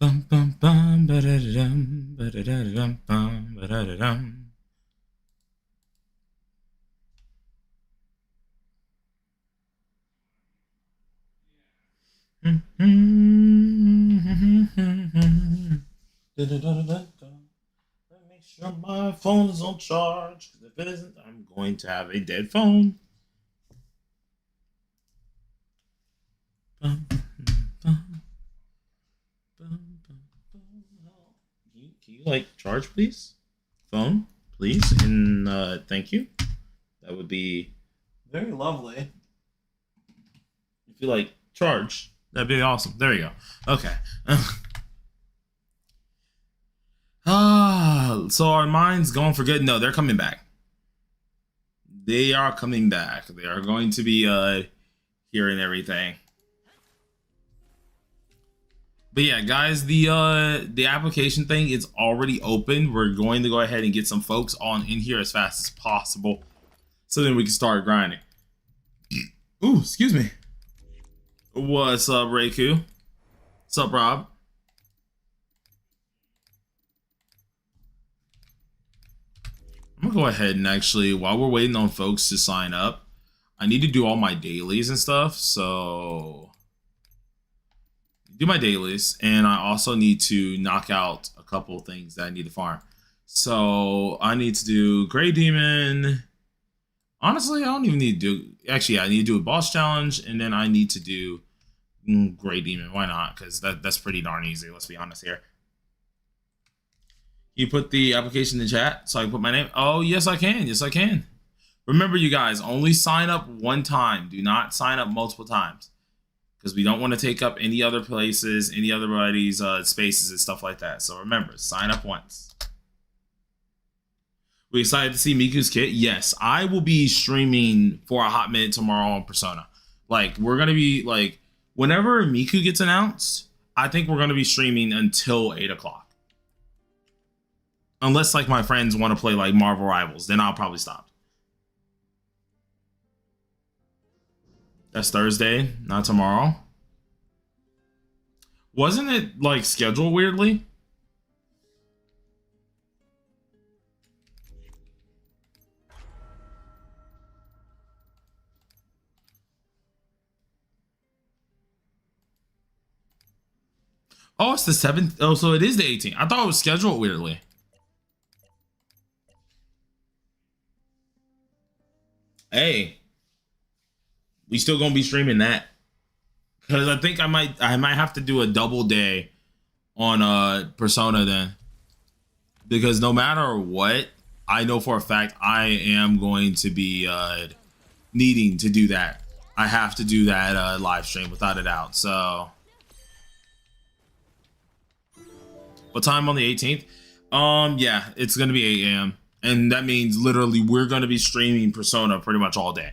Bum bum bum ba da dum ba da dum bum ba da dum. Make sure my phone is on charge. Because if it isn't, I'm going to have a dead phone. Bum, bum, bum, can you like charge, please? Phone, please, and thank you. That would be very lovely. If you like charge, that'd be awesome. There you go. Okay. So our minds going for good? No, they're coming back. They are coming back. They are going to be hearing everything. But yeah, guys, the application thing is already open. We're going to go ahead and get some folks on in here as fast as possible, so then we can start grinding. Ooh, excuse me. What's up, Reiku? What's up, Rob? I'm gonna go ahead and actually, while we're waiting on folks to sign up, I need to do all my dailies and stuff. So do my dailies, and I also need to knock out a couple of things that I need to farm. So I need to do Gray Demon. Honestly, I don't even need to do. Actually, I need to do a boss challenge, and then I need to do Gray Demon. Why not? Because that's pretty darn easy. Let's be honest here. You put the application in the chat so I can put my name. Oh, yes, I can. Yes, I can. Remember, you guys, only sign up one time. Do not sign up multiple times, because we don't want to take up any other places, any other buddies' spaces and stuff like that. So remember, sign up once. We excited to see Miku's kit? Yes, I will be streaming for a hot minute tomorrow on Persona. Like, we're going to be, like, whenever Miku gets announced, I think we're going to be streaming until 8 o'clock. Unless, like, my friends want to play, like, Marvel Rivals, then I'll probably stop. That's Thursday, not tomorrow. Wasn't it, like, scheduled weirdly? Oh, it's the 7th. Oh, so it is the 18th. I thought it was scheduled weirdly. Hey, we still gonna be streaming that, because I think I might have to do a double day on Persona then, because no matter what, I know for a fact I am going to be needing to do that. I have to do that live stream without a doubt. So what time on the 18th? Yeah, it's gonna be 8 a.m. and that means literally we're gonna be streaming Persona pretty much all day.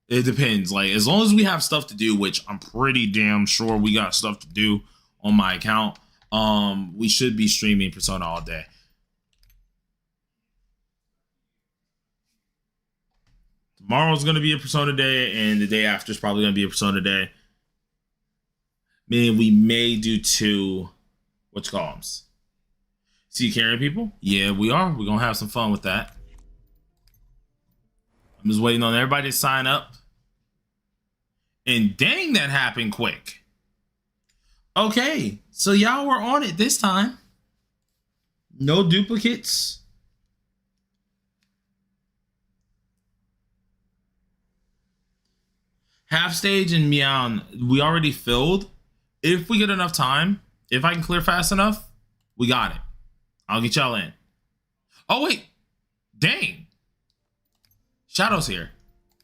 It depends. Like, as long as we have stuff to do, which I'm pretty damn sure we got stuff to do on my account, we should be streaming Persona all day. Tomorrow's gonna be a Persona day, and the day after is probably gonna be a Persona day. Meaning we may do two what's columns. See, carrying people? Yeah, we are. We're gonna have some fun with that. I'm just waiting on everybody to sign up. And dang, that happened quick. Okay, so y'all were on it this time. No duplicates. Half stage and Meow, we already filled. If we get enough time, if I can clear fast enough, we got it. I'll get y'all in. Oh, wait. Dang. Shadow's here.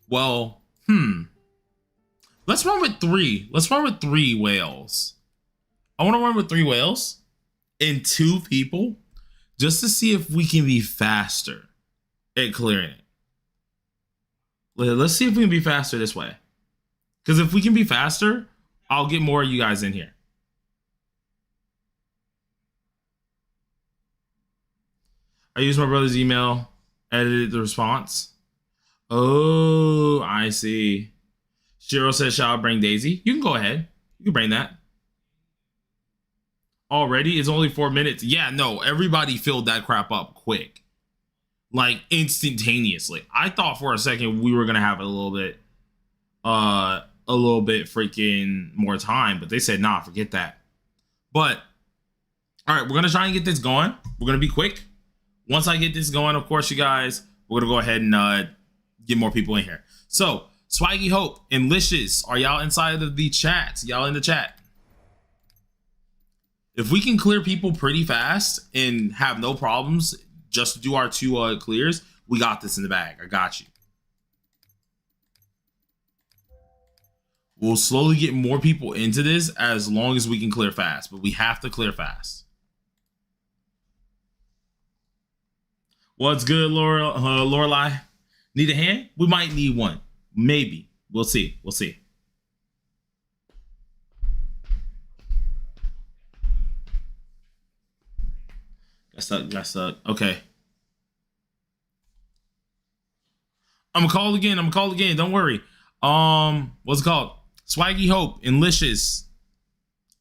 Well, let's run with 3. Let's run with 3 whales. I want to run with 3 whales and 2 people just to see if we can be faster at clearing it. Let's see if we can be faster this way. Because if we can be faster, I'll get more of you guys in here. I used my brother's email, edited the response. Oh, I see. Shiro says, shall I bring Daisy? You can go ahead. You can bring that. already? It's only 4 minutes. Yeah, no, everybody filled that crap up quick. Like instantaneously. I thought for a second we were gonna have a little bit freaking more time, but they said nah, forget that. But all right, we're gonna try and get this going. We're gonna be quick. Once I get this going, of course, you guys, we're gonna go ahead and get more people in here. So Swaggy Hope and Licious, are y'all inside of the chat? Y'all in the chat? If we can clear people pretty fast and have no problems, just to do our 2 clears, we got this in the bag. I got you. We'll slowly get more people into this as long as we can clear fast, but we have to clear fast. What's good, Lorelai? Need a hand? We might need one. Maybe. We'll see. We'll see. Got stuck. Okay. I'm gonna call again. Don't worry. What's it called? Swaggy Hope and Licious.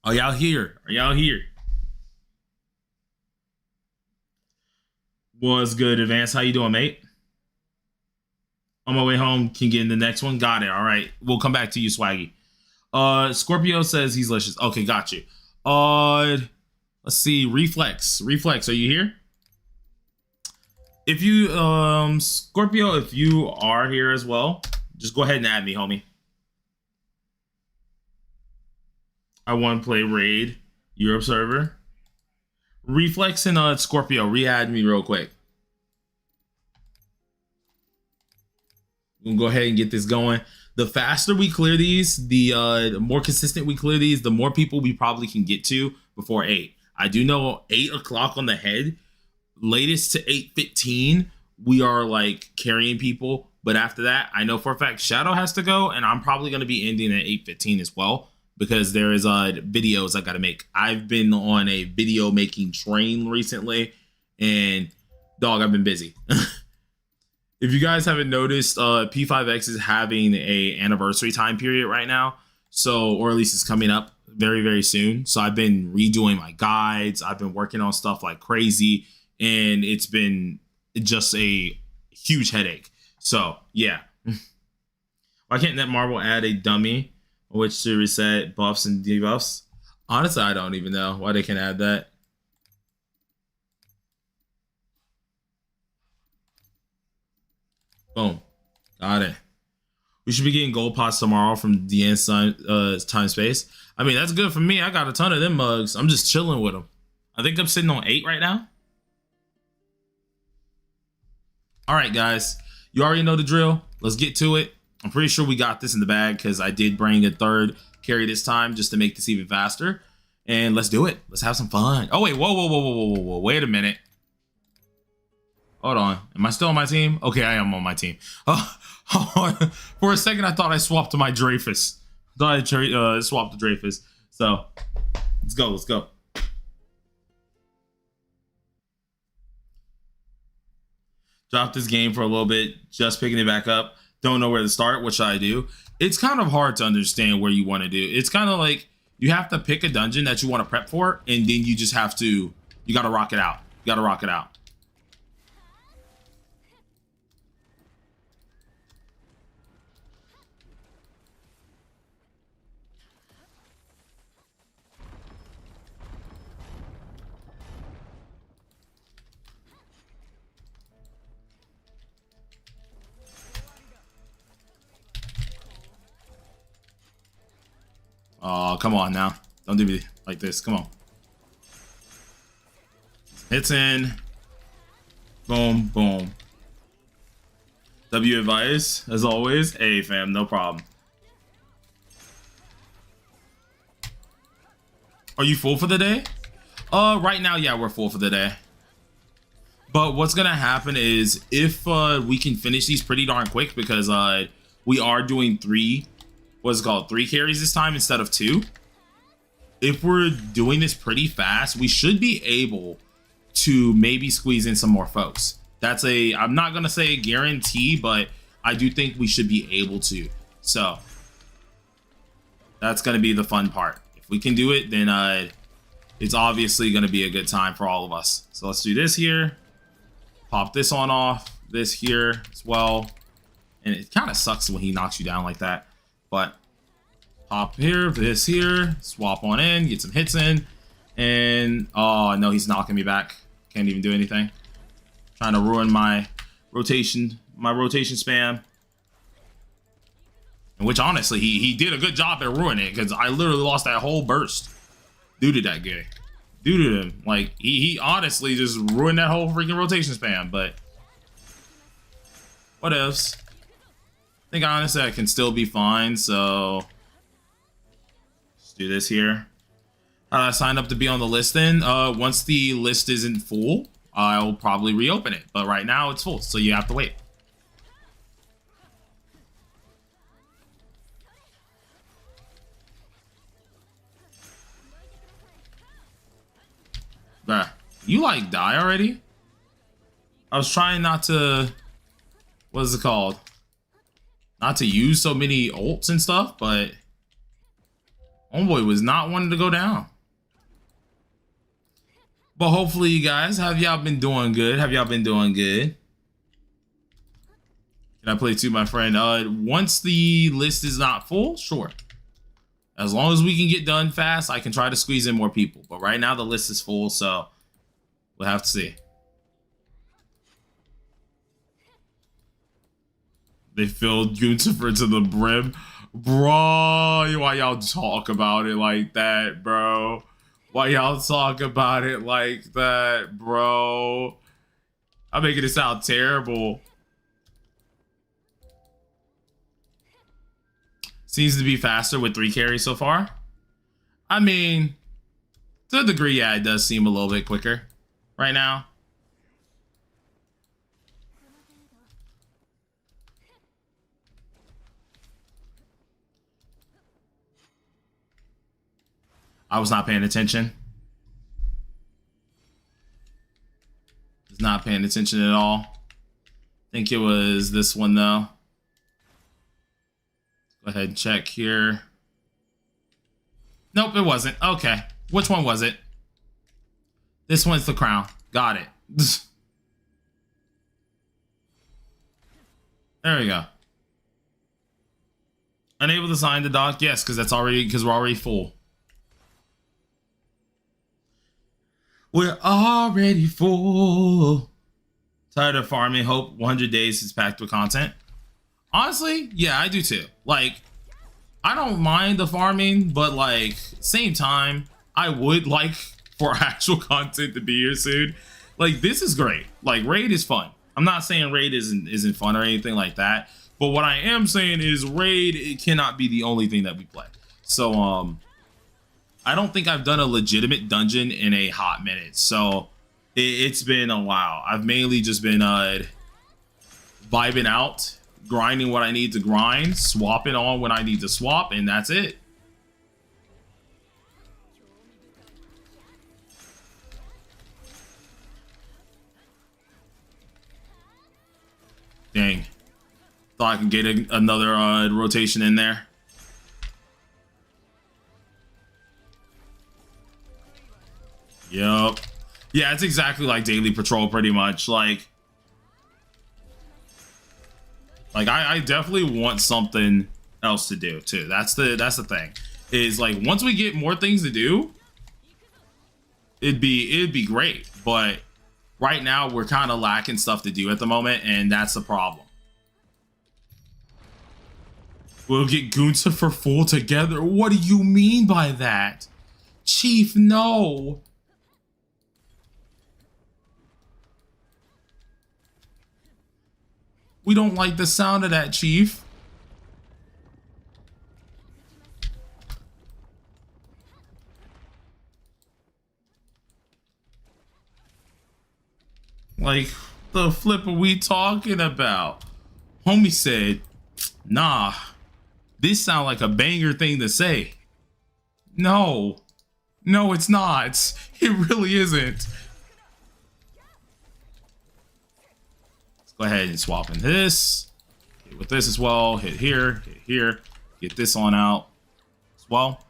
Are y'all here? What's good, Advance? How you doing, mate? On my way home, can get in the next one. Got it. All right. We'll come back to you, Swaggy. Scorpio says he's Licious. Okay, got you. Let's see. Reflex, are you here? If you, Scorpio, if you are here as well, just go ahead and add me, homie. I want to play Raid Europe server. Reflex and Scorpio, re-add me real quick. We'll go ahead and get this going. The faster we clear these, the more consistent we clear these, the more people we probably can get to before 8. I do know 8 o'clock on the head, latest to 8:15, we are like carrying people. But after that, I know for a fact Shadow has to go, and I'm probably going to be ending at 8:15 as well, because there is videos I got to make. I've been on a video making train recently, and dog, I've been busy. If you guys haven't noticed, P5X is having a anniversary time period right now. So, or at least it's coming up very, very soon. So I've been redoing my guides. I've been working on stuff like crazy, and it's been just a huge headache. So yeah. Why can't Netmarble add a dummy on which to reset buffs and debuffs? Honestly, I don't even know why they can add that. Boom. Got it. We should be getting gold pots tomorrow from DN Time Space. I mean, that's good for me. I got a ton of them mugs. I'm just chilling with them. I think I'm sitting on 8 right now. All right, guys. You already know the drill. Let's get to it. I'm pretty sure we got this in the bag because I did bring a third carry this time just to make this even faster. And let's do it. Let's have some fun. Oh, wait. Whoa. Wait a minute. Hold on. Am I still on my team? Okay, I am on my team. For a second, I thought I swapped to my Dreyfus. I thought I swapped to Dreyfus. So, let's go. Dropped this game for a little bit, just picking it back up. Don't know where to start. What should I do? It's kind of hard to understand where you want to do. It's kind of like you have to pick a dungeon that you want to prep for, and then you just have to, you got to rock it out. Oh, come on now. Don't do me like this. Come on. Hits in. Boom. W advice, as always. Hey, fam, no problem. Are you full for the day? Right now, yeah, we're full for the day. But what's gonna happen is if we can finish these pretty darn quick, because we are doing 3 carries this time instead of 2. If we're doing this pretty fast, we should be able to maybe squeeze in some more folks. That's I'm not gonna say a guarantee, but I do think we should be able to. So that's gonna be the fun part. If we can do it, then it's obviously going to be a good time for all of us. So let's do this here. Pop this on off. This here as well. And it kind of sucks when he knocks you down like that. But pop here, this here. Swap on in. Get some hits in. And, oh, no, he's knocking me back. Can't even do anything. Trying to ruin my rotation spam. Which, honestly, he did a good job at ruining it. Because I literally lost that whole burst. Due to that guy. Due to him. Like, he honestly just ruined that whole freaking rotation spam. But what ifs? I think honestly I can still be fine, so let's do this here. I signed up to be on the list then. Once the list isn't full, I'll probably reopen it. But right now it's full, so you have to wait. Bruh, you like die already? I was trying not to, what is it called? Not to use so many ults and stuff, but homeboy was not wanting to go down. But hopefully you guys, have y'all been doing good? Have y'all been doing good? Can I play too, my friend? Once the list is not full, sure. As long as we can get done fast, I can try to squeeze in more people. But right now the list is full, so we'll have to see. They filled Gunther to the brim. Bro, why y'all talk about it like that, bro? Why y'all talk about it like that, bro? I'm making it sound terrible. Seems to be faster with 3 carries so far. I mean, to a degree, yeah, it does seem a little bit quicker right now. I was not paying attention. Was not paying attention at all. I think it was this one though. Go ahead and check here. Nope, it wasn't. Okay. Which one was it? This one's the crown. Got it. There we go. Unable to sign the doc? Yes, because we're already full. We're already full. Tired of farming. Hope 100 days is packed with content. Honestly, yeah, I do too. Like, I don't mind the farming, but like, same time, I would like for actual content to be here soon. Like, this is great. Like, raid is fun. I'm not saying raid isn't fun or anything like that, but what I am saying is raid, it cannot be the only thing that we play. So, I don't think I've done a legitimate dungeon in a hot minute, so it's been a while. I've mainly just been vibing out, grinding what I need to grind, swapping on when I need to swap, and that's it. Dang. Thought I could get another rotation in there. Yup. Yeah, it's exactly like Daily Patrol, pretty much. Like I definitely want something else to do too. That's the thing. Is like once we get more things to do, it'd be great. But right now we're kind of lacking stuff to do at the moment, and that's the problem. We'll get Gunther for full together. What do you mean by that? Chief, no. We don't like the sound of that, Chief. Like, the flip are we talking about? Homie said, nah, this sound like a banger thing to say. No, it's not. It really isn't. Go ahead and swap in this. Hit with this as well. Hit here. Get this on out as well.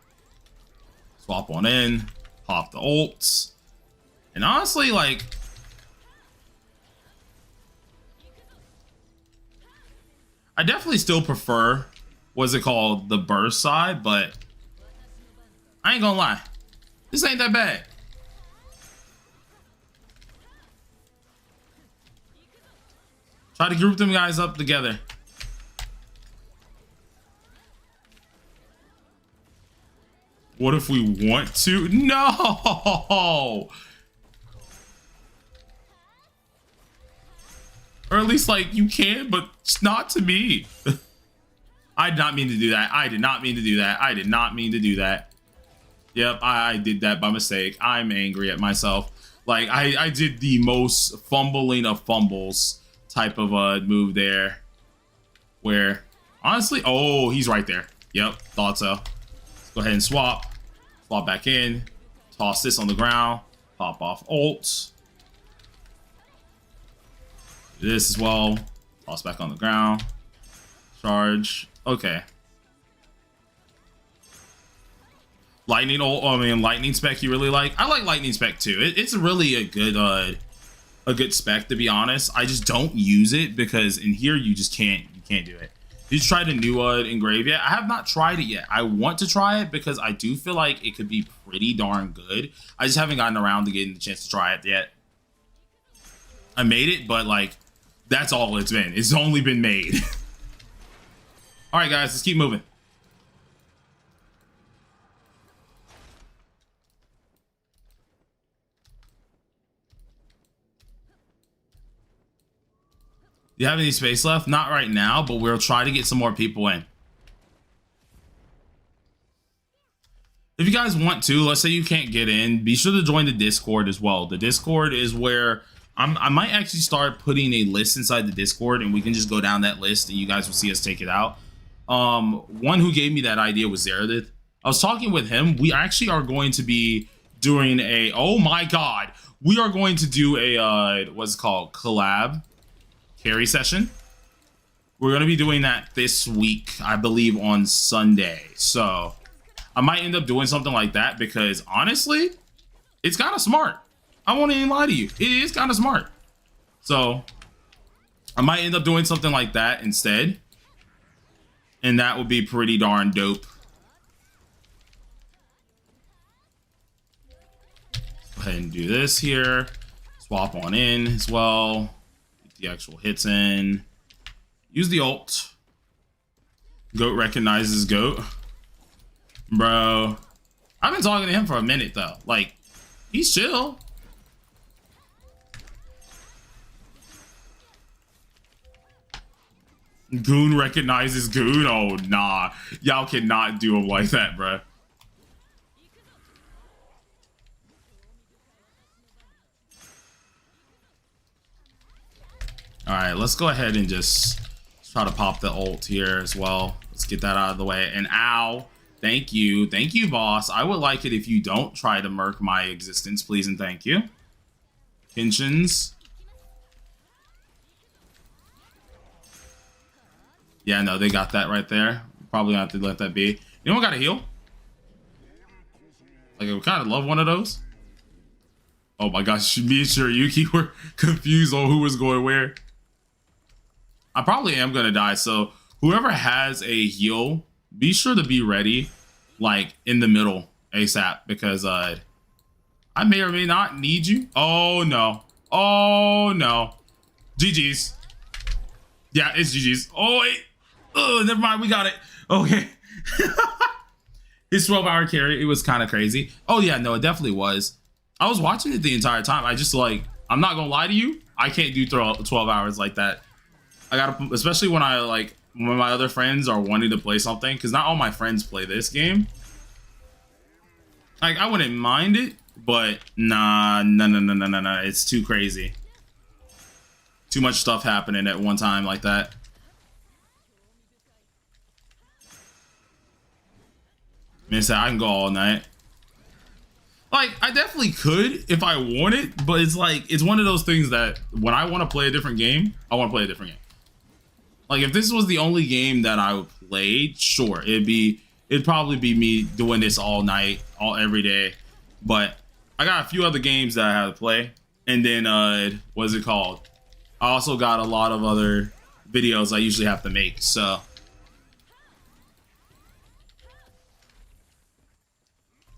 Swap on in. Pop the ults. And honestly, like, I definitely still prefer, what's it called, the burst side, but I ain't gonna lie, this ain't that bad. Try to group them guys up together. What if we want to? No! Or at least, like, you can, but it's not to me. I did not mean to do that. I did not mean to do that. I did not mean to do that. Yep, I did that by mistake. I'm angry at myself. Like, I did the most fumbling of fumbles type of move there. Where, honestly, oh, he's right there. Yep, thought so. Let's go ahead and swap. Swap back in. Toss this on the ground. Pop off ult. Do this as well. Toss back on the ground. Charge. Okay. Lightning ult. I mean, lightning spec you really like? I like lightning spec too. It's really a good spec, to be honest. I just don't use it because in here you just can't do it. Did you try the new engrave yet? I have not tried it yet. I want to try it because I do feel like it could be pretty darn good. I just haven't gotten around to getting the chance to try it yet. I made it, but like, that's all it's been. It's only been made. All right, guys, let's keep moving. Do you have any space left? Not right now, but we'll try to get some more people in. If you guys want to, let's say you can't get in, be sure to join the Discord as well. The Discord is where I might actually start putting a list inside the Discord, and we can just go down that list and you guys will see us take it out. One who gave me that idea was Zeradith. I was talking with him. We actually are going to be doing a, oh my god, we are going to do a what's it called, collab carry session. We're going to be doing that this week, I believe on Sunday. So I might end up doing something like that because honestly, it's kind of smart. I won't even lie to you. It is kind of smart. So I might end up doing something like that instead. And that would be pretty darn dope. Go ahead and do this here. Swap on in as well. Get the actual hits in. Use the ult. Goat recognizes goat. Bro. I've been talking to him for a minute though. Like, he's chill. Goon recognizes goon? Oh, nah. Y'all cannot do him like that, bro. Alright, let's go ahead and just try to pop the ult here as well. Let's get that out of the way. And ow. Thank you. Thank you, boss. I would like it if you don't try to murk my existence, please and thank you. Pensions. Yeah, no, they got that right there. Probably have to let that be. Anyone got a heal? Like, I kind of love one of those. Oh my gosh, me and Shiryuki were confused on who was going where. I probably am going to die, so whoever has a heal, be sure to be ready, like, in the middle ASAP, because I may or may not need you. Oh, no. Oh, no. GG's. Yeah, it's GG's. Oh, wait. Oh, never mind. We got it. Okay. His 12-hour carry, it was kind of crazy. Oh, yeah, no, it definitely was. I was watching it the entire time. I just, like, I'm not going to lie to you. I can't do 12 hours like that. I got to, especially when when my other friends are wanting to play something, because not all my friends play this game. Like, I wouldn't mind it, but nah. It's too crazy. Too much stuff happening at one time like that. Man said I can go all night. Like, I definitely could if I wanted, but it's like, it's one of those things that when I want to play a different game, I want to play a different game. Like, if this was the only game that I played, sure, it'd probably be me doing this all night, every day. But I got a few other games that I had to play, and then what's it called? I also got a lot of other videos I usually have to make. So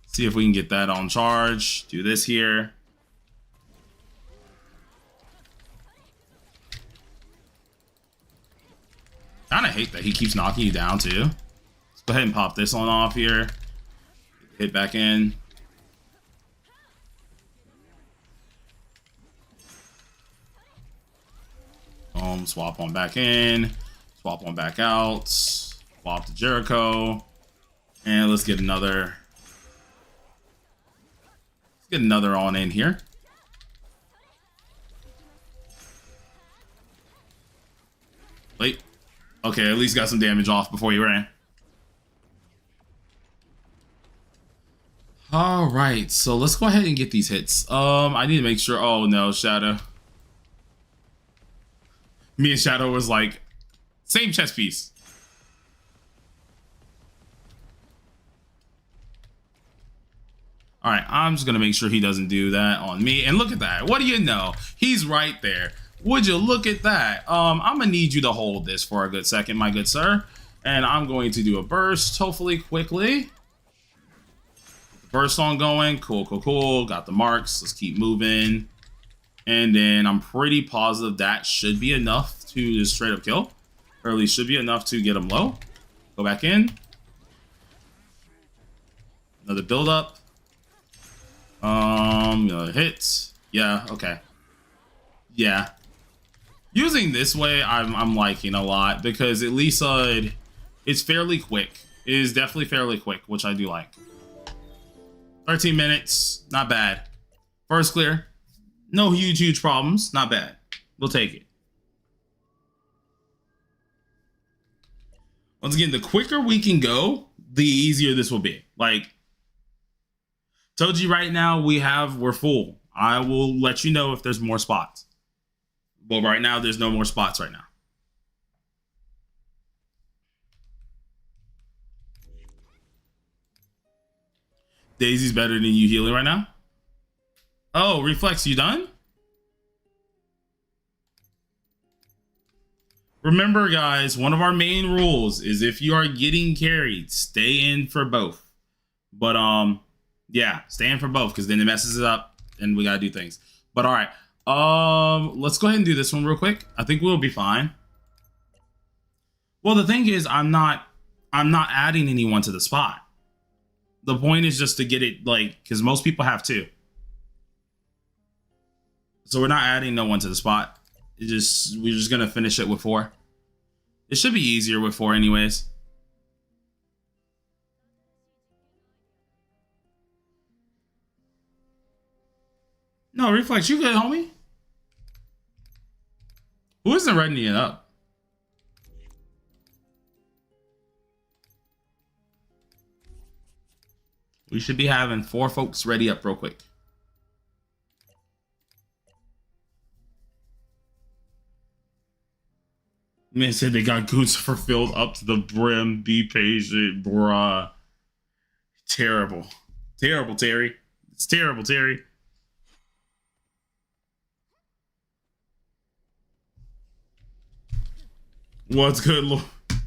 see if we can get that on charge. Do this here. Kind of hate that he keeps knocking you down too. Let's go ahead and pop this one off here. Hit back in. Swap on back in. Swap on back out. Swap to Jericho. And let's get another. Let's get another on in here. Wait. Okay, at least got some damage off before you ran. All right, so let's go ahead and get these hits. I need to make sure. Oh no, Shadow. Me and Shadow was like, same chess piece. All right, I'm just gonna make sure he doesn't do that on me. And look at that. What do you know? He's right there. Would you look at that? I'm gonna need you to hold this for a good second, my good sir. And I'm going to do a burst, hopefully quickly. Burst on going. Cool, cool, cool. Got the marks. Let's keep moving. And then I'm pretty positive that should be enough to just straight up kill. Or at least should be enough to get him low. Go back in. Another build up. Another hit. Yeah, okay. Yeah. Using this way, I'm liking a lot because at least it's fairly quick. It is definitely fairly quick, which I do like. 13 minutes, not bad. First clear. No huge problems. Not bad. We'll take it. Once again, the quicker we can go, the easier this will be. Like, told you right now, we're full. I will let you know if there's more spots. But right now, there's no more spots right now. Daisy's better than you healing right now? Oh, Reflex, you done? Remember, guys, one of our main rules is if you are getting carried, stay in for both. But, yeah, stay in for both because then it messes it up and we gotta do things. But, all right. Let's go ahead and do this one real quick. I think we'll be fine. Well, the thing is, I'm not adding anyone to the spot. The point is just to get it, like, because most people have two. So we're not adding no one to the spot. We're just gonna finish it with 4. It should be easier with 4 anyways. No, Reflex, you good, homie? Who isn't readying it up? We should be having 4 folks ready up real quick. Man said they got Goonsifer filled up to the brim. Be patient, bruh. Terrible. Terrible, Terry. It's terrible, Terry. What's good, Lord?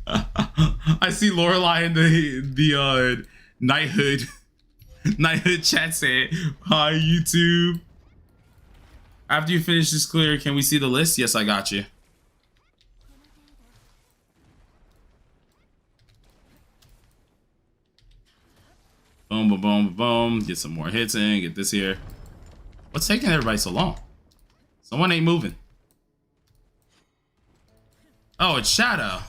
I see Lorelai in the knighthood chat saying, "Hi, YouTube. After you finish this clear, can we see the list?" Yes, I got you. Boom, boom, boom, boom. Get some more hits in. Get this here. What's taking everybody so long? Someone ain't moving. Oh, it's Shadow.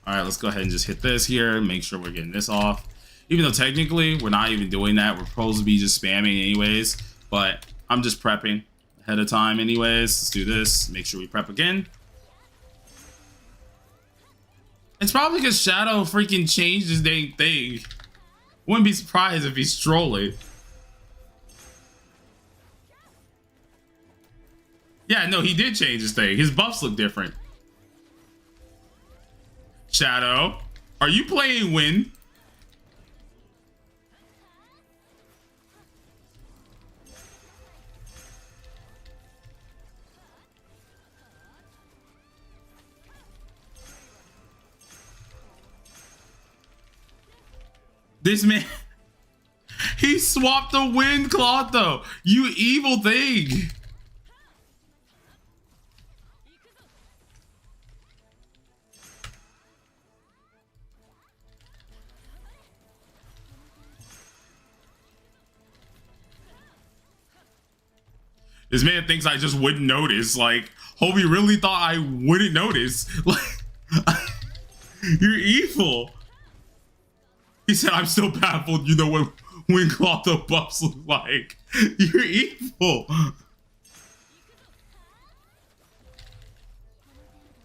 All right, let's go ahead and just hit this here. Make sure we're getting this off. Even though technically we're not even doing that. We're supposed to be just spamming anyways. But I'm just prepping ahead of time anyways. Let's do this. Make sure we prep again. It's probably because Shadow freaking changed his dang thing. Wouldn't be surprised if he's trolling. Yeah, no, he did change his thing. His buffs look different. Shadow. Are you playing Win? This man, he swapped the Wind Cloth though. You evil thing. This man thinks I just wouldn't notice. Like, Hobie really thought I wouldn't notice. Like, you're evil. He said, I'm still baffled. You know what Wind Cloth buffs look like. You're evil.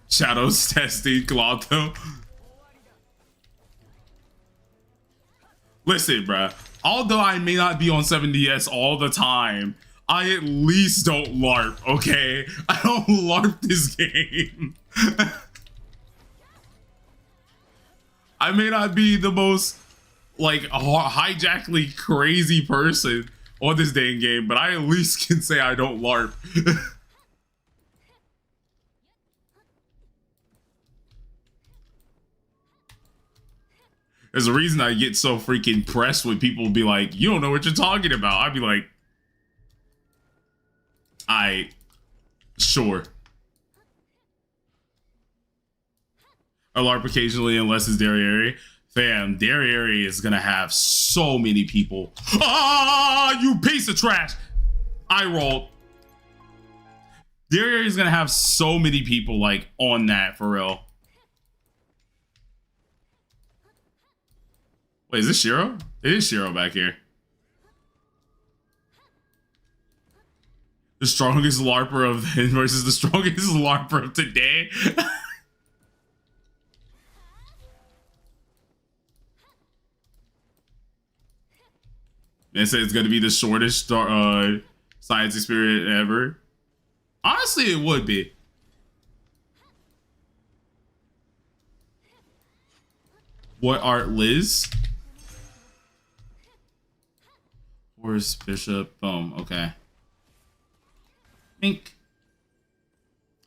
Shadows testing Clotho. Listen, bruh. Although I may not be on 7DS all the time, I at least don't LARP, okay? I don't LARP this game. I may not be the most, like, hijackly crazy person on this dang game, but I at least can say I don't LARP. There's a reason I get so freaking pressed when people be like, you don't know what you're talking about. I'd be like, sure. I LARP occasionally unless it's Derriere. Fam, Derriere is gonna have so many people. Ah, you piece of trash! I rolled. Derriere is gonna have so many people like on that for real. Wait, is this Shiro? It is Shiro back here. The strongest LARPer of versus the strongest LARPer of today. They say it's gonna be the shortest science experience ever. Honestly, it would be. What art, Liz? Horse, Bishop, boom, okay. Pink.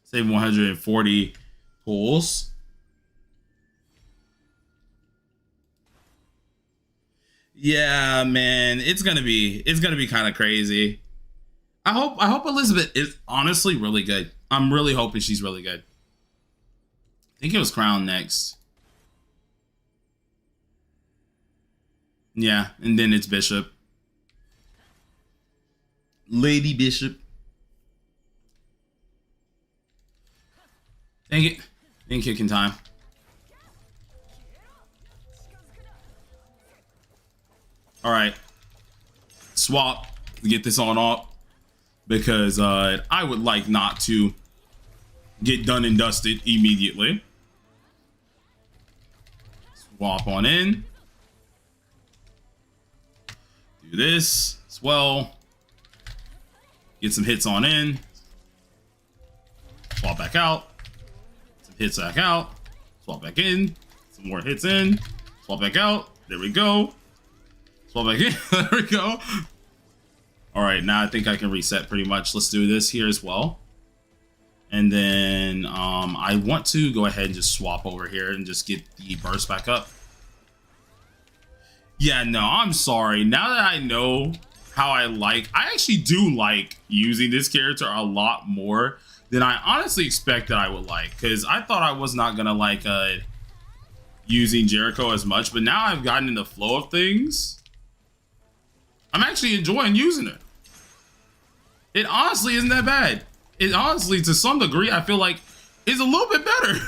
Save 140 pulls. Yeah, man, it's gonna be kind of crazy. I hope Elizabeth is honestly really good. I'm really hoping she's really good. I think it was Crown next. Yeah, and then it's Bishop. Lady Bishop. Dang it. In kicking time. Alright. Swap. Get this on off. Because I would like not to get done and dusted immediately. Swap on in. Do this as well. Get some hits on in. Swap back out. Some hits back out. Swap back in. Some more hits in. Swap back out. There we go. Swap back in. There we go. All right, now I think I can reset pretty much. Let's do this here as well. And then I want to go ahead and just swap over here and just get the burst back up. Yeah, no, I'm sorry. Now that I know how I actually do like using this character a lot more than I honestly expected I would like. Because I thought I was not going to like using Jericho as much. But now I've gotten in the flow of things. I'm actually enjoying using it. It honestly isn't that bad. It honestly, to some degree, I feel like is a little bit better.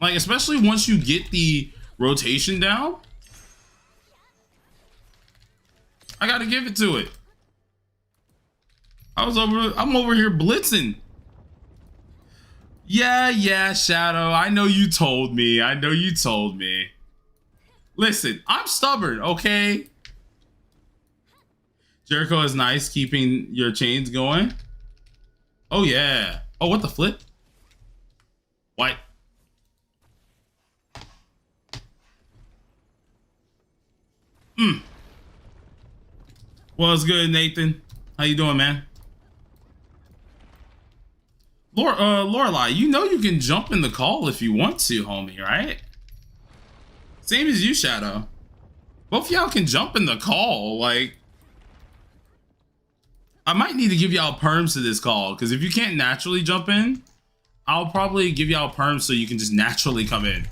Like, especially once you get the rotation down. I gotta give it to it. I'm over here blitzing. Yeah, Shadow. I know you told me. Listen, I'm stubborn, okay? Jericho is nice keeping your chains going. Oh, yeah. Oh, what the flip? What? What's good, Nathan? How you doing, man? Lorelai, you know you can jump in the call if you want to, homie, right? Same as you, Shadow. Both y'all can jump in the call. Like, I might need to give y'all perms to this call, because if you can't naturally jump in, I'll probably give y'all perms so you can just naturally come in.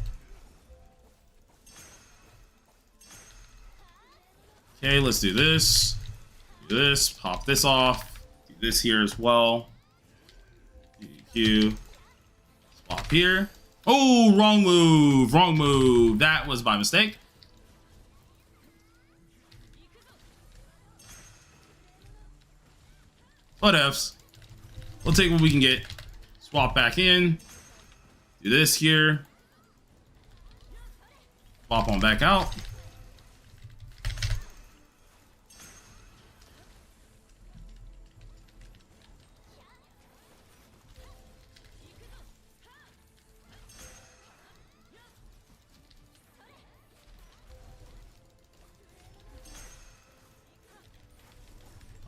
Okay, let's do this. Do this, pop this off. Do this here as well. DQ. Swap here. Oh, wrong move. Wrong move. That was my mistake. Whatevs. We'll take what we can get. Swap back in. Do this here. Swap on back out.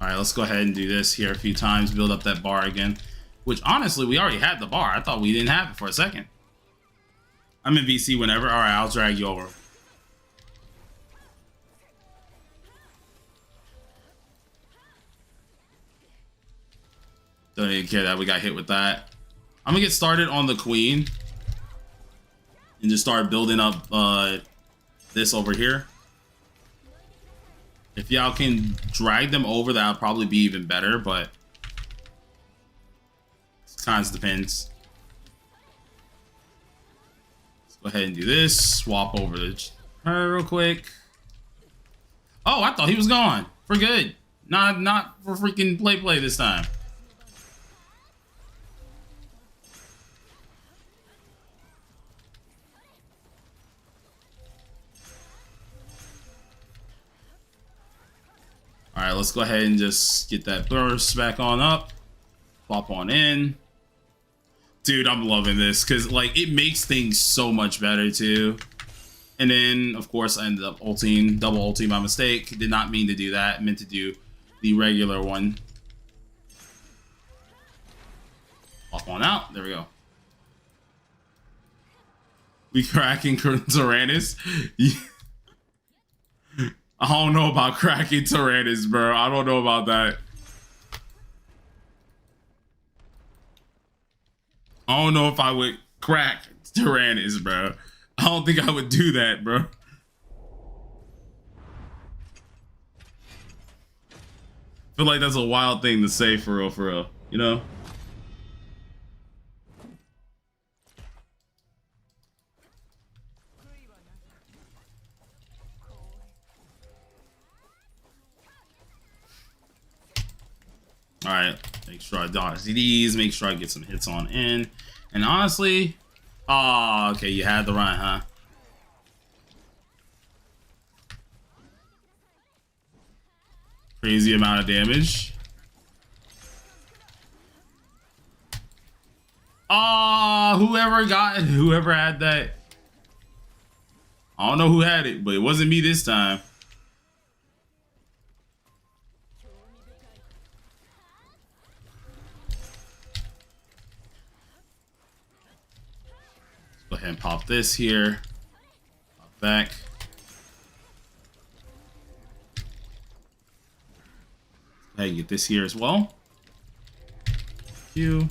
All right, let's go ahead and do this here a few times, build up that bar again, which honestly, we already had the bar. I thought we didn't have it for a second. I'm in VC whenever. All right, I'll drag you over. Don't even care that we got hit with that. I'm gonna get started on the queen and just start building up this over here. If y'all can drag them over, that'll probably be even better, but it kind of depends. Let's go ahead and do this. Swap over to her real quick. Oh, I thought he was gone for good. Not for freaking play this time. All right, let's go ahead and just get that burst back on up. Pop on in. Dude, I'm loving this because, like, it makes things so much better, too. And then, of course, I ended up ulting, double ulting by mistake. Did not mean to do that. Meant to do the regular one. Pop on out. There we go. We cracking Tyrannus. I don't know about cracking Tyrannus, bro. I don't know about that. I don't know if I would crack Tyrannus, bro. I don't think I would do that, bro. Feel like that's a wild thing to say for real, you know? All right, make sure I dodge these, make sure I get some hits on in. And honestly, oh, okay, you had the run, huh? Crazy amount of damage. Oh, whoever had that. I don't know who had it, but it wasn't me this time. Go ahead and pop this here. Pop back. Go ahead and get this here as well. Q.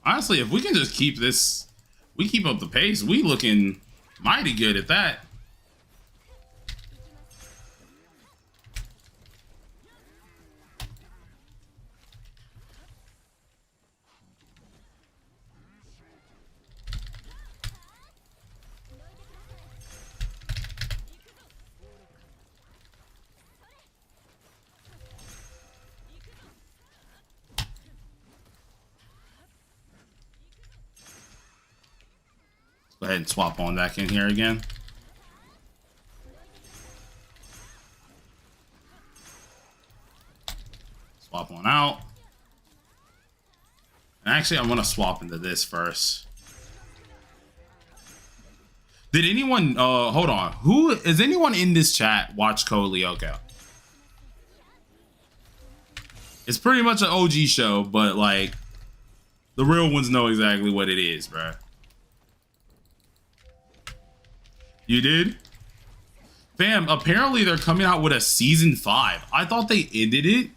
Honestly, if we can just keep this, we keep up the pace, we looking mighty good at that. Go ahead and swap on back in here again. Swap on out. And actually, I'm gonna swap into this first. Did anyone, hold on. Is anyone in this chat watch Code Lyoko? It's pretty much an OG show, but like, the real ones know exactly what it is, bro. You did? Fam, apparently they're coming out with a season 5. I thought they ended it.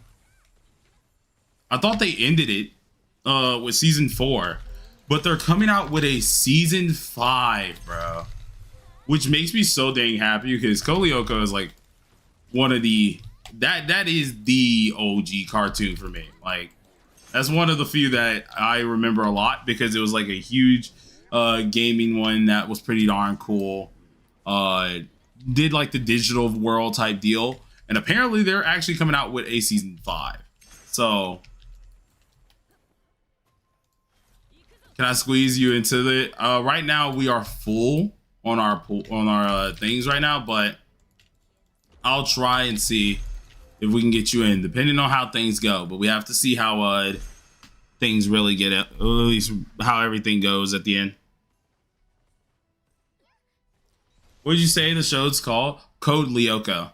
With season 4. But they're coming out with a season 5, bro. Which makes me so dang happy because Code Lyoko is like one of the that is the OG cartoon for me. Like, that's one of the few that I remember a lot because it was like a huge gaming one that was pretty darn cool. Did like the digital world type deal, and apparently they're actually coming out with a season 5. So can I squeeze you into the right now we are full on our things right now, but I'll try and see if we can get you in depending on how things go. But we have to see how things really get it, at least how everything goes at the end. What did you say the show's called? Code Lyoko.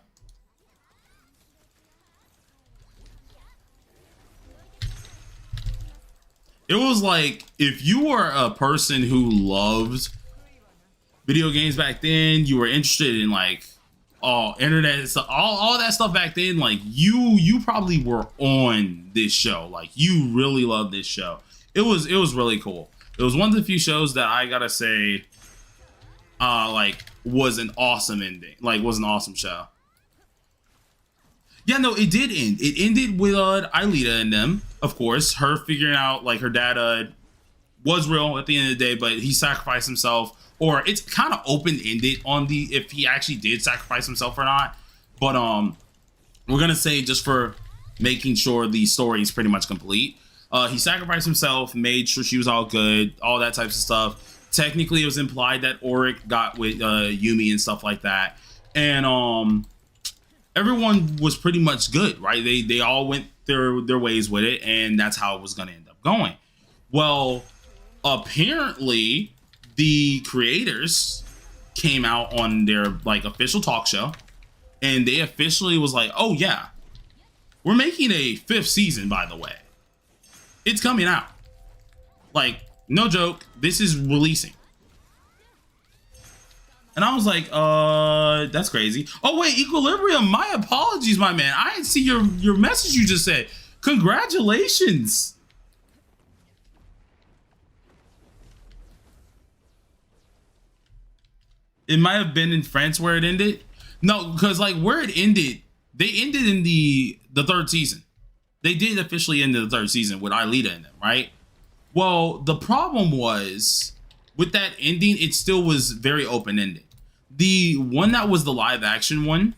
It was like, if you were a person who loved video games back then, you were interested in like internet and stuff, all that stuff back then, like you probably were on this show. Like, you really loved this show. It was really cool. It was one of the few shows that I gotta say like was an awesome ending. Like, was an awesome show. Yeah, no, it did end. It ended with Aelita and them, of course, her figuring out like her dad was real at the end of the day, but he sacrificed himself. Or it's kind of open-ended on the if he actually did sacrifice himself or not. But we're gonna say, just for making sure the story is pretty much complete, he sacrificed himself, made sure she was all good, all that types of stuff. Technically, it was implied that Auric got with Yumi and stuff like that, and everyone was pretty much good, right? They all went their ways with it, and that's how it was gonna end up going. Well, apparently the creators came out on their like official talk show, and they officially was like, oh yeah, we're making a 5th season, by the way. It's coming out. Like, no joke, this is releasing. And I was like, that's crazy. Oh wait, Equilibrium, my apologies, my man. I didn't see your message you just said. Congratulations. It might have been in France where it ended. No, because like where it ended, they ended in the 3rd season. They did officially end the 3rd season with Aelita in them, right? Well, the problem was with that ending, it still was very open-ended. The one that was the live action one,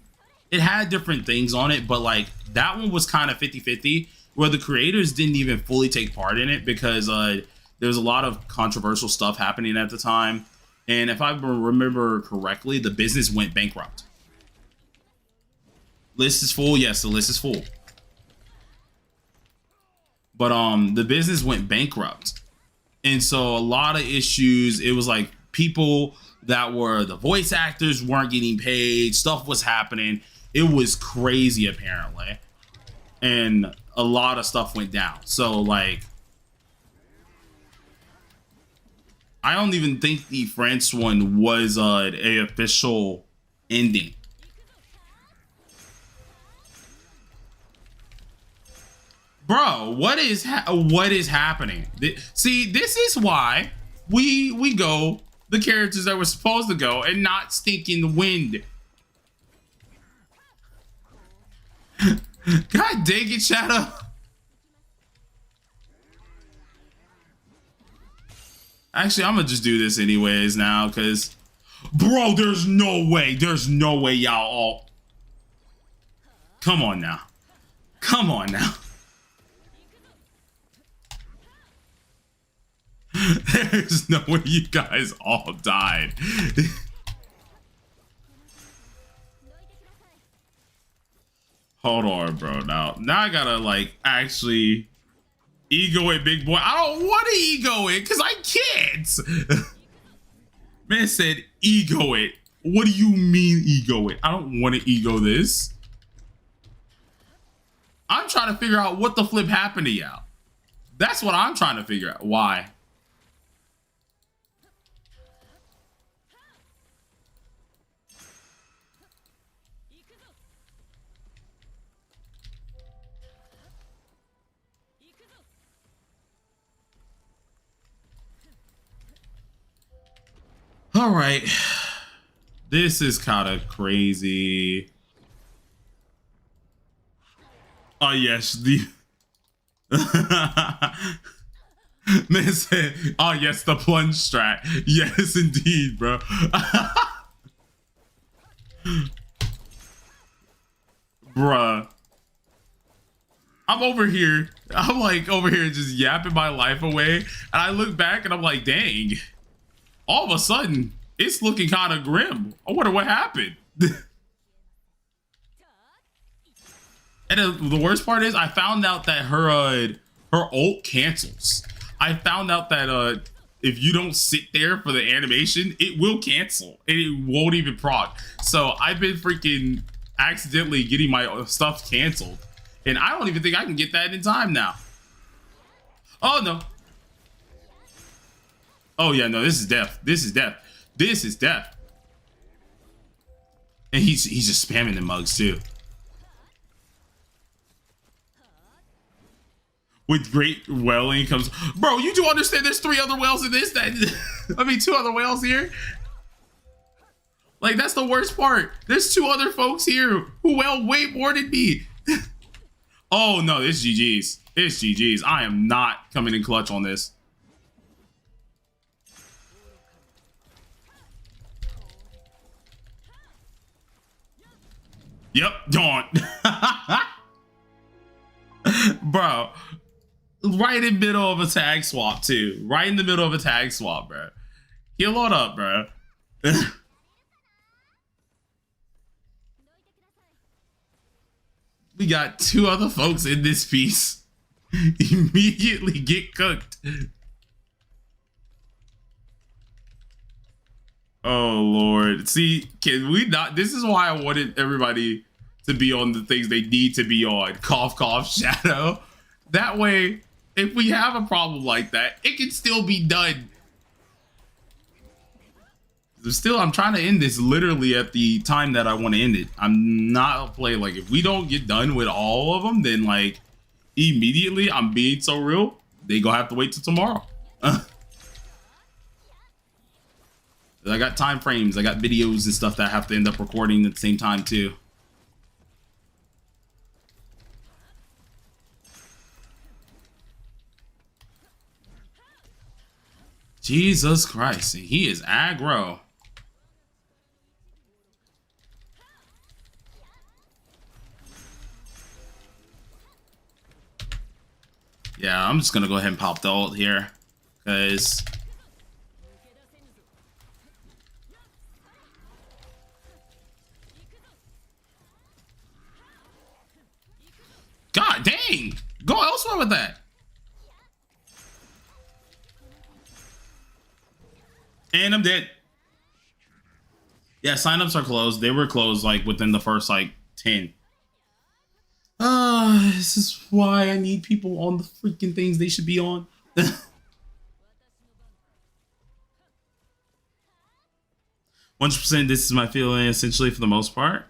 it had different things on it, but like that one was kind of 50-50, where the creators didn't even fully take part in it because there was a lot of controversial stuff happening at the time. And if I remember correctly, the business went bankrupt. List is full. Yes, the list is full. But the business went bankrupt. And so a lot of issues, it was like people that were the voice actors weren't getting paid. Stuff was happening. It was crazy, apparently. And a lot of stuff went down. So like, I don't even think the France one was a official ending. Bro, what is happening? See, this is why we go the characters that we're supposed to go and not stinking wind. God dang it, Shadow. Actually, I'm gonna just do this anyways now, because, bro, there's no way y'all all... Come on now. Come on now. There's no way you guys all died. Hold on, bro. Now I gotta, like, actually... Ego it, big boy. I don't want to ego it because I can't. Man said ego it. What do you mean ego it? I don't want to ego this. I'm trying to figure out what the flip happened to y'all. That's what I'm trying to figure out. Why? All right. This is kind of crazy. Oh, yes. The man said, oh, yes, the plunge strat. Yes, indeed, bro. Bruh. I'm over here. I'm like over here just yapping my life away. And I look back and I'm like, dang. All of a sudden, it's looking kind of grim. I wonder what happened. And the worst part is I found out that her ult cancels. I found out that if you don't sit there for the animation, it will cancel and it won't even proc. So I've been freaking accidentally getting my stuff canceled. And I don't even think I can get that in time now. Oh, no. Oh, yeah, no, this is death. This is death. This is death. And he's just spamming the mugs, too. With great wailing comes... Bro, you do understand there's 3 other whales in this? I mean, 2 other whales here? Like, that's the worst part. There's 2 other folks here who wail way more than me. Oh, no, it's GG's. It's GG's. I am not coming in clutch on this. Yep, don't. Bro, right in the middle of a tag swap, too. Right in the middle of a tag swap, bro. Heal on up, bro. We got 2 other folks in this piece. Immediately get cooked. Oh, Lord. See, can we not? This is why I wanted everybody to be on the things they need to be on. Cough, cough, shadow. That way, if we have a problem like that, it can still be done. I'm trying to end this literally at the time that I want to end it. I'm not a play. Like, if we don't get done with all of them, then, like, immediately, I'm being so real, they gonna have to wait till tomorrow. I got time frames. I got videos and stuff that I have to end up recording at the same time, too. Jesus Christ. He is aggro. Yeah, I'm just gonna go ahead and pop the ult here, because God dang, go elsewhere with that. And I'm dead. Yeah, signups are closed. They were closed like within the first like 10. This is why I need people on the freaking things they should be on. 100%, this is my feeling essentially for the most part.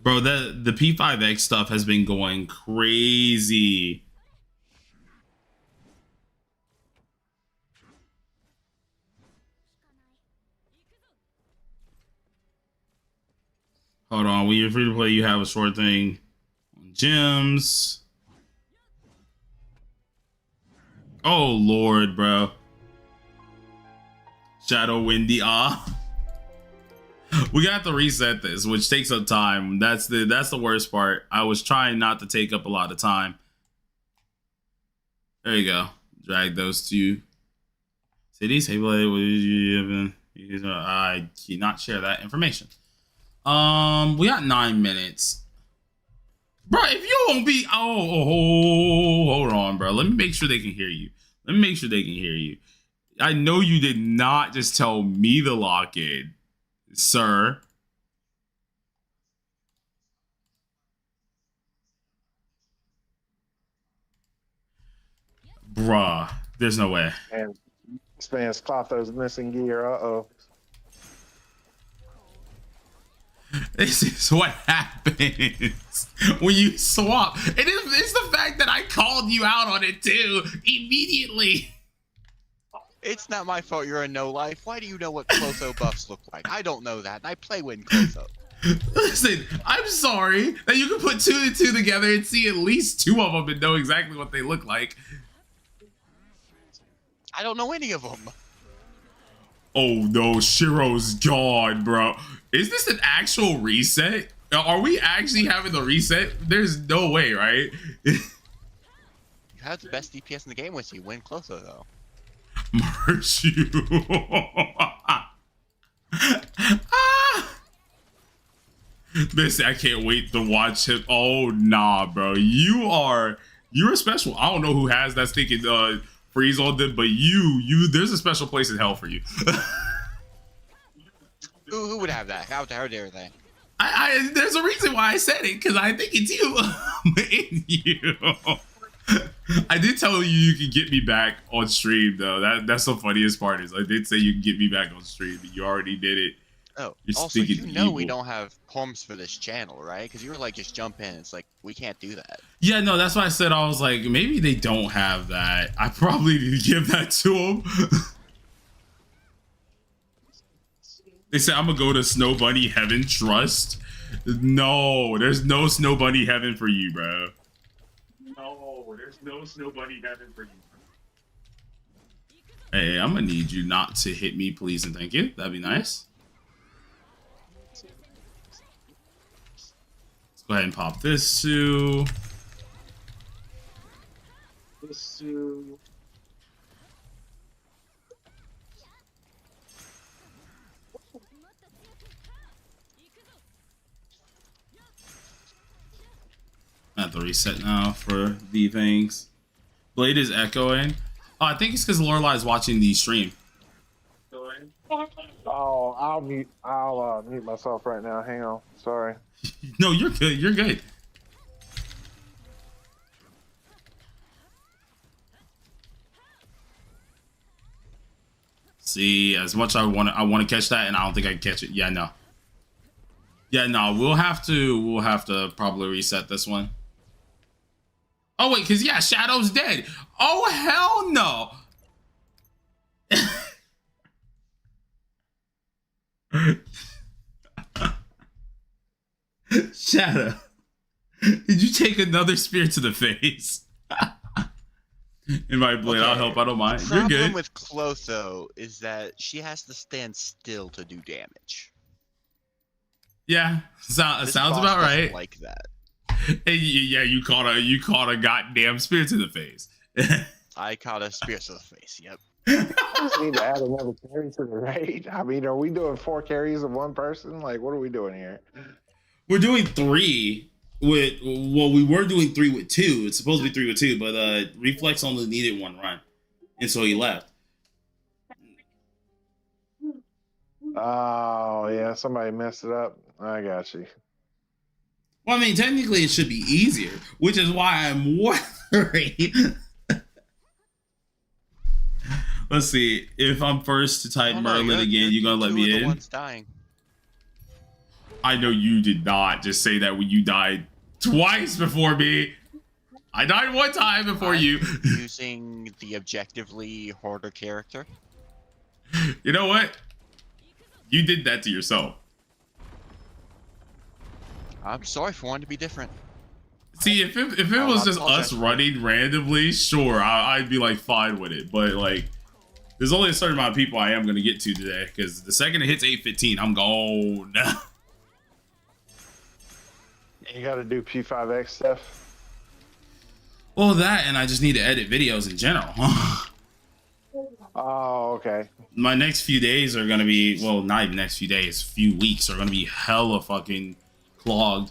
Bro, the P5X stuff has been going crazy. Hold on, when you're free to play, you have a short thing on gems. Oh Lord, bro. Shadow Windy, we got to reset this, which takes up time. That's the worst part. I was trying not to take up a lot of time. There you go. Drag those 2 cities. Hey, I cannot share that information. We got 9 minutes. Bro, if you won't be, hold on, bro. Let me make sure they can hear you. Let me make sure they can hear you. I know you did not just tell me to lock in, sir. Bruh, there's no way. And this man's Clotho's missing gear. Uh-oh. This is what happens when you swap. It's the fact that I called you out on it too immediately. It's not my fault you're a no-life. Why do you know what Clotho buffs look like? I don't know that, and I play Win Clotho. Listen, I'm sorry that you can put 2 and 2 together and see at least 2 of them and know exactly what they look like. I don't know any of them. Oh no, Shiro's gone, bro. Is this an actual reset? Are we actually having the reset? There's no way, right? You have the best DPS in the game with you. Win Clotho, though. Merge you. Listen, I can't wait to watch him. Oh nah, bro. You're special. I don't know who has that stinking freeze on them, but there's a special place in hell for you. Who would have that? How dare they? There's a reason why I said it, because I think it's you. In you. I did tell you can get me back on stream though. That's the funniest part is I did say you can get me back on stream, but you already did it. Oh, You're also, you know evil. we don't have homes for this channel, right? Because you were like, just jump in. It's like, we can't do that. Yeah, no, that's why I said I was like, maybe they don't have that. I probably need to give that to them. They said I'm gonna go to Snow Bunny Heaven Trust. No, there's no Snow Bunny Heaven for you, bro. No, there's no Snow Bunny Heaven for you. Hey, I'm gonna need you not to hit me, please and thank you. That'd be nice. Let's go ahead and pop this too. This too. I have to reset now for the things. Blade is echoing. Oh, I think it's because Lorelai is watching the stream. Oh, I'll mute myself right now. Hang on. Sorry. No, you're good. You're good. See, as much I want to catch that, and I don't think I can catch it. Yeah, no. Yeah, no. We'll have to probably reset this one. Oh wait, because yeah, Shadow's dead. Oh hell no. Shadow, did you take another spear to the face? In my blade, Okay. I'll help. I don't mind. The You're problem good. with Clotho is that she has to stand still to do damage. Yeah, This sounds boss about doesn't right. like that. Hey, yeah, you caught a goddamn spear to the face. I caught a spear to the face. Yep. I just need to add another carry to the raid. I mean, are we doing 4 carries of one person? Like, what are we doing here? We're doing 3 with, well, we were doing 3 with 2. It's supposed to be 3 with 2, but Reflex only needed 1 run, and so he left. Oh, yeah, somebody messed it up. I got you. Well, I mean, technically it should be easier, which is why I'm worried. Let's see. If I'm first to type Merlin again, you gonna let me in? One's dying. I know you did not just say that when you died twice before me. I died 1 time before you. Using the objectively harder character. You know what? You did that to yourself. I'm sorry for wanting to be different. See, if it was just us running randomly, sure, I'd be like fine with it. But like, there's only a certain amount of people I am gonna get to today, because the second it hits 8:15, I'm gone. You got to do P5X stuff. Well, that, and I just need to edit videos in general. Oh, okay. My next few days are gonna be, well, not even next few days, few weeks are gonna be hella fucking clogged.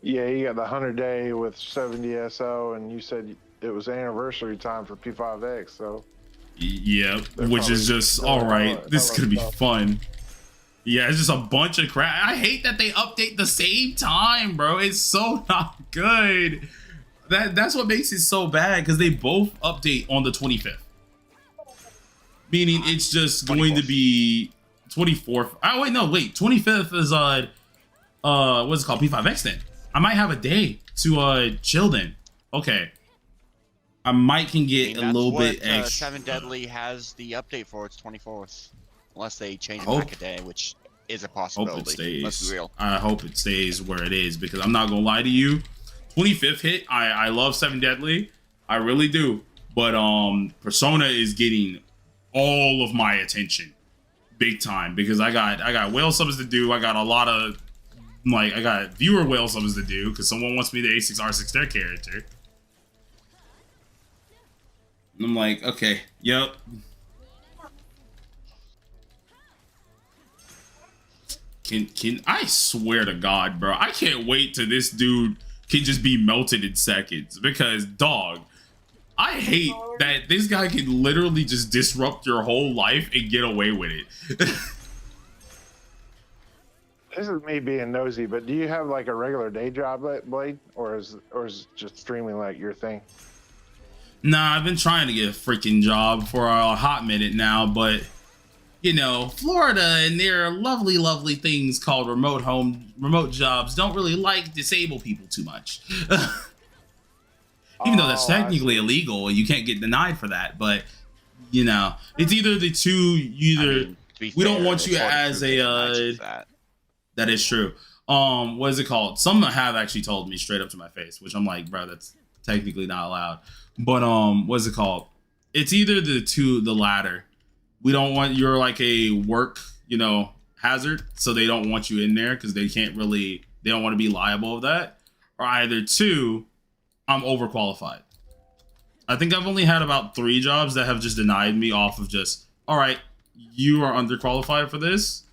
Yeah, you got the 100-day with 70 SO, and you said it was anniversary time for P5X. So Yeah, they're which is probably just doing all right. hella- This is hella gonna be stuff. fun. Yeah, it's just a bunch of crap. I hate that they update the same time, bro. It's so not good. That's what makes it so bad, because they both update on the 25th. Meaning it's just going to 24th. be 24th. Oh wait, no, wait. 25th is what's it called? P5X then. I might have a day to chill then. Okay. I might can I get mean, a that's little what, bit extra. Seven Deadly has the update for. It's 24th, unless they change it Hope- back a day, which is a Hope possibility. it Let's be stays. real. I hope it stays where it is, because I'm not gonna lie to you. 25th hit. I love Seven Deadly. I really do. But Persona is getting all of my attention, big time, because I got whale subs to do. I got a lot of I got viewer whale subs to do, because someone wants me to A6R6 their character. And I'm like, okay, yep. Can I swear to God, bro? I can't wait till this dude can just be melted in seconds, because dog, I hate that this guy can literally just disrupt your whole life and get away with it. This is me being nosy, but do you have like a regular day job, Blade, or is just streaming like your thing? Nah, I've been trying to get a freaking job for a hot minute now, but you know, Florida and their lovely, lovely things called remote jobs don't really like disabled people too much. Even though that's Oh, I technically illegal and you can't get denied for that, but you know, it's either the two. You either I mean, to be we don't fair, want you it's hard to as prove a, it matches that. that is true. What is it called? Some have actually told me straight up to my face, which I'm like, bro, that's technically not allowed. But what is it called? It's either the latter. We don't want you're like a work, hazard, so they don't want you in there because they don't want to be liable of that. Or either two, I'm overqualified. I think I've only had about 3 jobs that have just denied me off of just, all right, you are underqualified for this.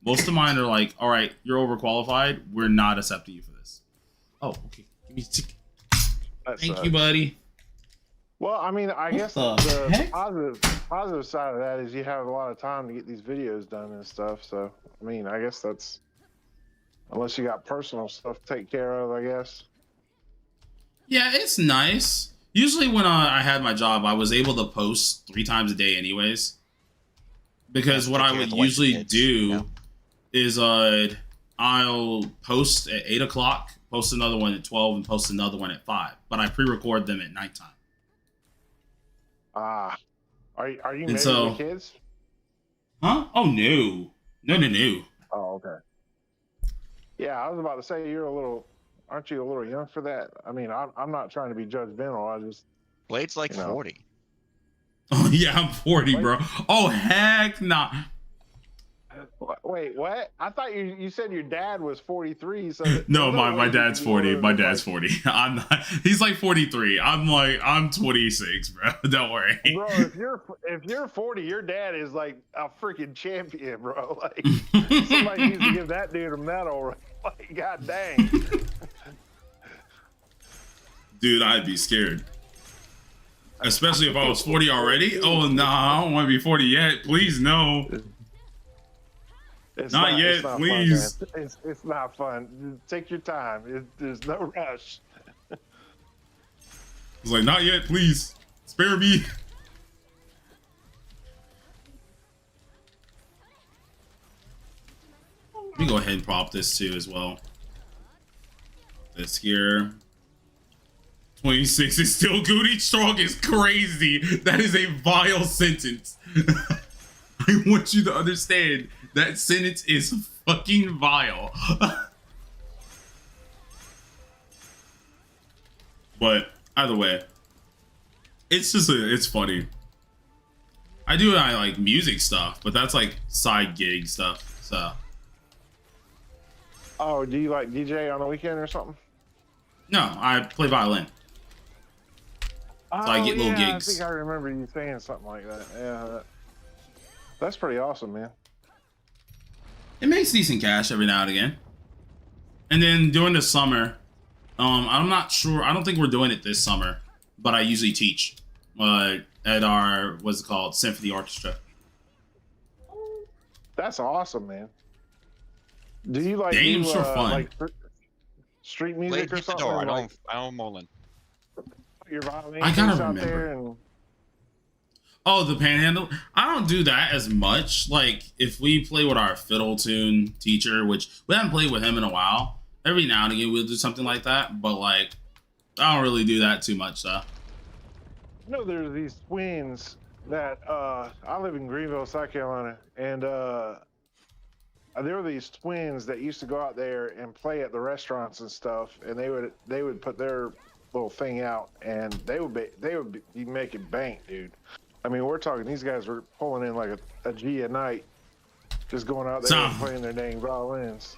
Most of mine are like, all right, you're overqualified. We're not accepting you for this. Oh, okay. Give me a ticket. That Thank sucks. you, buddy. Well, I mean, I guess the the heck? positive side of that is you have a lot of time to get these videos done and stuff. So, I mean, I guess that's unless you got personal stuff to take care of, I guess. Yeah, it's nice. Usually when I had my job, I was able to post 3 times a day anyways. Because Yeah, what take I care would of the wife and usually kids, do you know? is I'll post at 8 o'clock, post another one at 12, and post another one at 5. But I pre-record them at nighttime. Are you And married so- with kids? Huh? Oh, no. No. Oh, okay. Yeah, I was about to say aren't you a little young for that? I mean, I'm not trying to be judgmental. I just Blade's like You know. 40. Oh, yeah, I'm 40, bro. Oh, heck nah. wait, what? I thought you said your dad was 43. So No, there's my way dad's you can 40. order My this, dad's like- 40. I'm not. He's like 43. I'm 26, bro. Don't worry. Bro, if you're 40, your dad is like a freaking champion, bro. Like somebody needs to give that dude a medal. Like, god dang. Dude, I'd be scared. Especially if I was 40 already. Oh, nah, I don't want to be 40 yet. Please, no. It's Not yet, it's not please. Fun, man. It's not fun. Take your time. There's no rush. It's like, not yet, please. Spare me. Let me go ahead and pop this too as well. This here. 26 is still good. Each strong is crazy. That is a vile sentence. I want you to understand that sentence is fucking vile. But either way, it's funny. I like music stuff, but that's like side gig stuff. So Oh, do you like DJ on the weekend or something? no, I play violin. I get little yeah, gigs. I think I remember you saying something like that. Yeah, that's pretty awesome, man. It makes decent cash every now and again. And then during the summer, I'm not sure. I don't think we're doing it this summer, but I usually teach at our what's it called, symphony orchestra. That's awesome, man. Do you like Games do for fun. like street music Blade, or hit the something? door. Or, I like, don't Mullen. your violin I gotta case out remember. there and Oh, the panhandle. I don't do that as much. Like if we play with our fiddle tune teacher, which we haven't played with him in a while. Every now and again we'll do something like that, but like I don't really do that too much though. you know there's these twins that I live in Greenville, South Carolina, and there were these twins that used to go out there and play at the restaurants and stuff, and they would put their little thing out, and they would be making bank, dude. I mean, we're talking these guys were pulling in like a G a night, just going out there and playing their dang violins.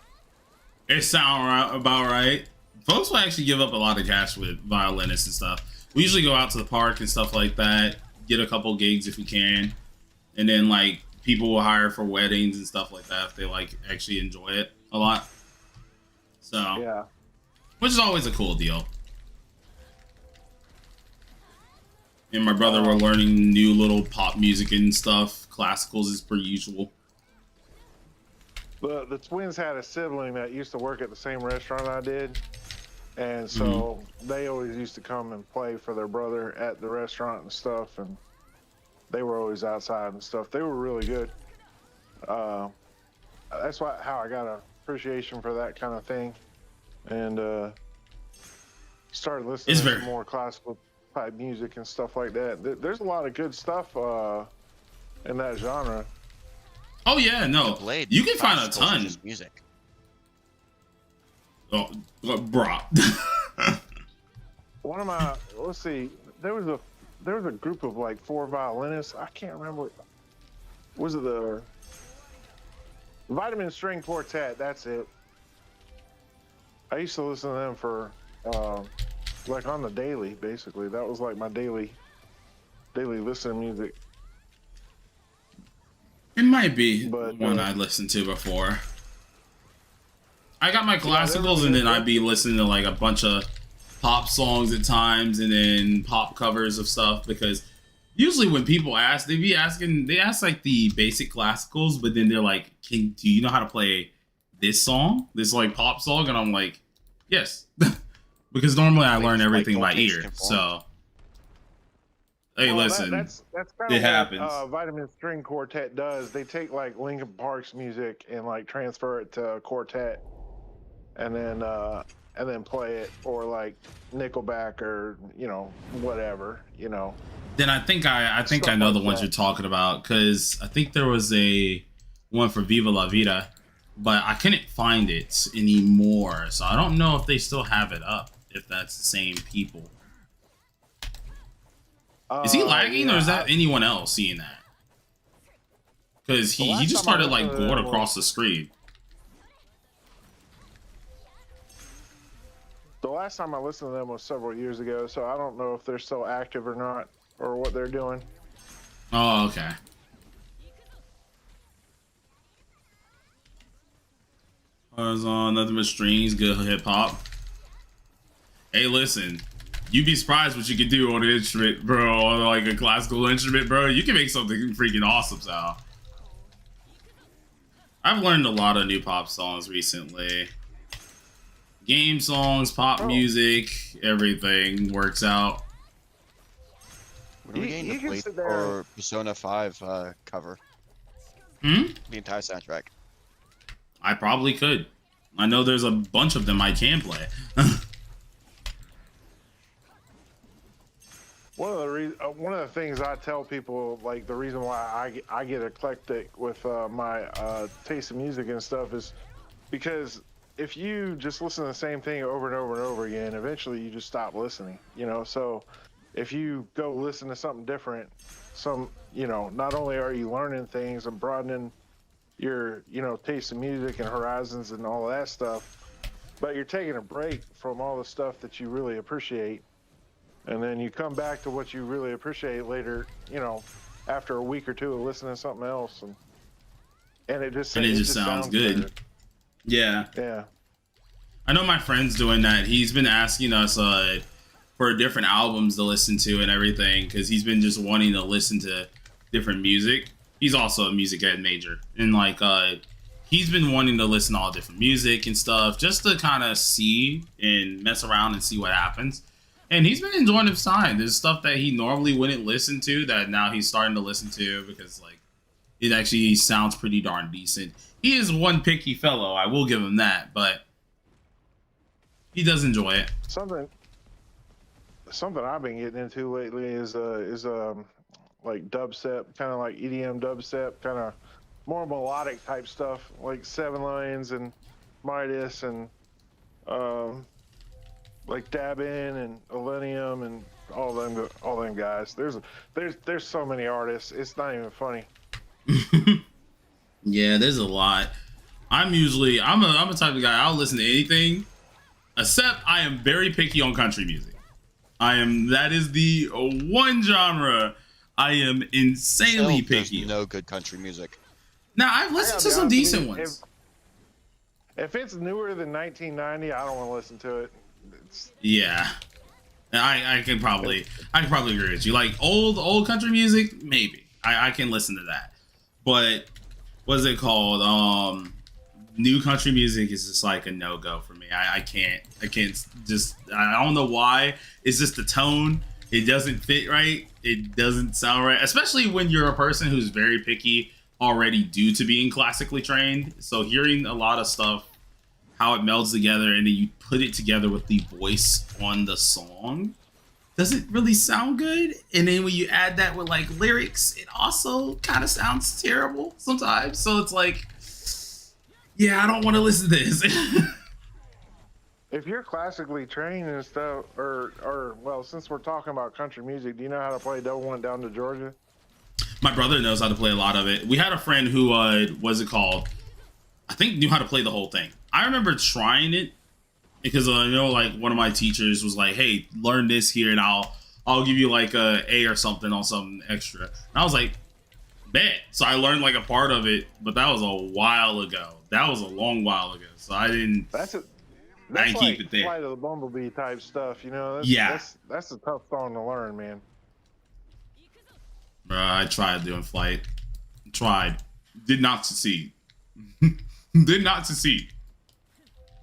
It sounds about right. Folks will actually give up a lot of cash with violinists and stuff. We usually go out to the park and stuff like that, get a couple gigs if we can, and then like people will hire for weddings and stuff like that if they like actually enjoy it a lot. So Yeah. which is always a cool deal. And my brother were learning new little pop music and stuff, classicals as per usual. The twins had a sibling that used to work at the same restaurant I did, and so they always used to come and play for their brother at the restaurant and stuff, and they were always outside and stuff. They were really good. That's how I got an appreciation for that kind of thing, and started listening It's to very- some more classical type music and stuff like that. There's a lot of good stuff in that genre. Oh yeah, no, Blade. you can find a classicals are ton. just music. Oh, bro. One of my let's see, there was a group of like 4 violinists. I can't remember. Was it the Vitamin String Quartet? That's it. I used to listen to them for like on the daily, basically. That was like my daily listening music. It might be But, one I listened to before. I got my there classicals was- and then I'd be listening to like a bunch of pop songs at times and then pop covers of stuff because usually when people ask, they ask like the basic classicals, but then they're like, do you know how to play this song? This like pop song? And I'm like, yes. Because normally I learn everything by ear. So hey, Well, listen, that's kind it of happens. what Vitamin String Quartet does. They take like Linkin Park's music and like transfer it to a quartet, and then play it, or like Nickelback or whatever. Then I think I Stuff know like the ones that. you're talking about because I think there was a one for Viva La Vida, but I couldn't find it anymore. So I don't know if they still have it up. If that's the same people, is he lagging or is that anyone else seeing that? Because The he last just time I started like listened to going them across the screen. The last time I listened to them was several years ago, so I don't know if they're still active or not, or what they're doing. Oh, okay. On nothing but strings, good hip hop. Hey, listen, you'd be surprised what you can do on an instrument, bro. On like a classical instrument, bro. You can make something freaking awesome, Sal. I've learned a lot of new pop songs recently. Game songs, pop music, everything works out. What are we You- getting you to can play sit there for Persona 5 cover? Hmm? The entire soundtrack. I probably could. I know there's a bunch of them I can play. One of the things I tell people, like the reason why I get eclectic with my taste in music and stuff, is because if you just listen to the same thing over and over and over again, eventually you just stop listening. So if you go listen to something different, not only are you learning things and broadening your taste in music and horizons and all that stuff, but you're taking a break from all the stuff that you really appreciate. And then you come back to what you really appreciate later, after a week or two of listening to something else, and it just And it just sounds good. better. Yeah. Yeah. I know my friend's doing that. He's been asking us for different albums to listen to and everything because he's been just wanting to listen to different music. He's also a music ed major, and like he's been wanting to listen to all different music and stuff just to kind of see and mess around and see what happens. And he's been enjoying his time. There's stuff that he normally wouldn't listen to that now he's starting to listen to because like it actually sounds pretty darn decent. He is one picky fellow, I will give him that, but he does enjoy it. Something I've been getting into lately is like dubstep, kind of like EDM dubstep, kind of more melodic type stuff, like Seven Lions and Midas and like Dabin and Illenium and all them guys. There's so many artists. It's not even funny. Yeah, there's a lot. I'm a type of guy, I'll listen to anything except I am very picky on country music. That is the one genre I am insanely picky. There's no good country music. Now I've listened to some decent ones. If it's newer than 1990, I don't want to listen to it. Yeah, I can probably agree with you. Like old country music, maybe I can listen to that. But what's it called? New country music is just like a no-go for me. I can't just, I don't know why. It's just the tone. It doesn't fit right. It doesn't sound right, especially when you're a person who's very picky already due to being classically trained. So hearing a lot of stuff, how it melds together, and then you put it together with the voice on the song, doesn't really sound good. And then when you add that with like lyrics, it also kind of sounds terrible sometimes. So it's like, yeah, I don't want to listen to this. If you're classically trained and stuff, or well, since we're talking about country music, do you know how to play Double Went Down to Georgia? My brother knows how to play a lot of it. We had a friend who, what's it called? I think knew how to play the whole thing. I remember trying it because I know like one of my teachers was like, "Hey, learn this here, and I'll give you like a A or something on something extra." And I was like, "Bet." So I learned like a part of it, but that was a while ago. That was a long while ago. So I didn't. That's like keep it there. Flight of the Bumblebee type stuff, you know. That's a tough song to learn, man. I tried doing Flight. Did not succeed. Did not succeed.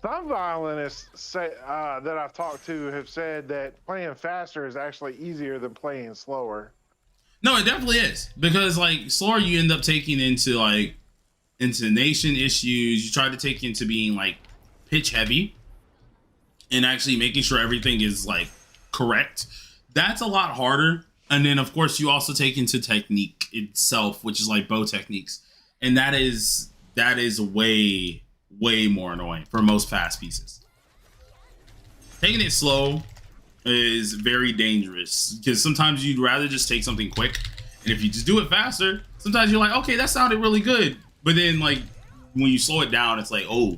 Some violinists say that I've talked to have said that playing faster is actually easier than playing slower. No, it definitely is, because like slower you end up taking into like intonation issues. You try to take into being like pitch heavy and actually making sure everything is like correct. That's a lot harder. And then of course you also take into technique itself, which is like bow techniques, and that is way more annoying for most fast pieces. Taking it slow is very dangerous because sometimes you'd rather just take something quick, and if you just do it faster, sometimes you're like, okay, that sounded really good, but then like when you slow it down, it's like, oh,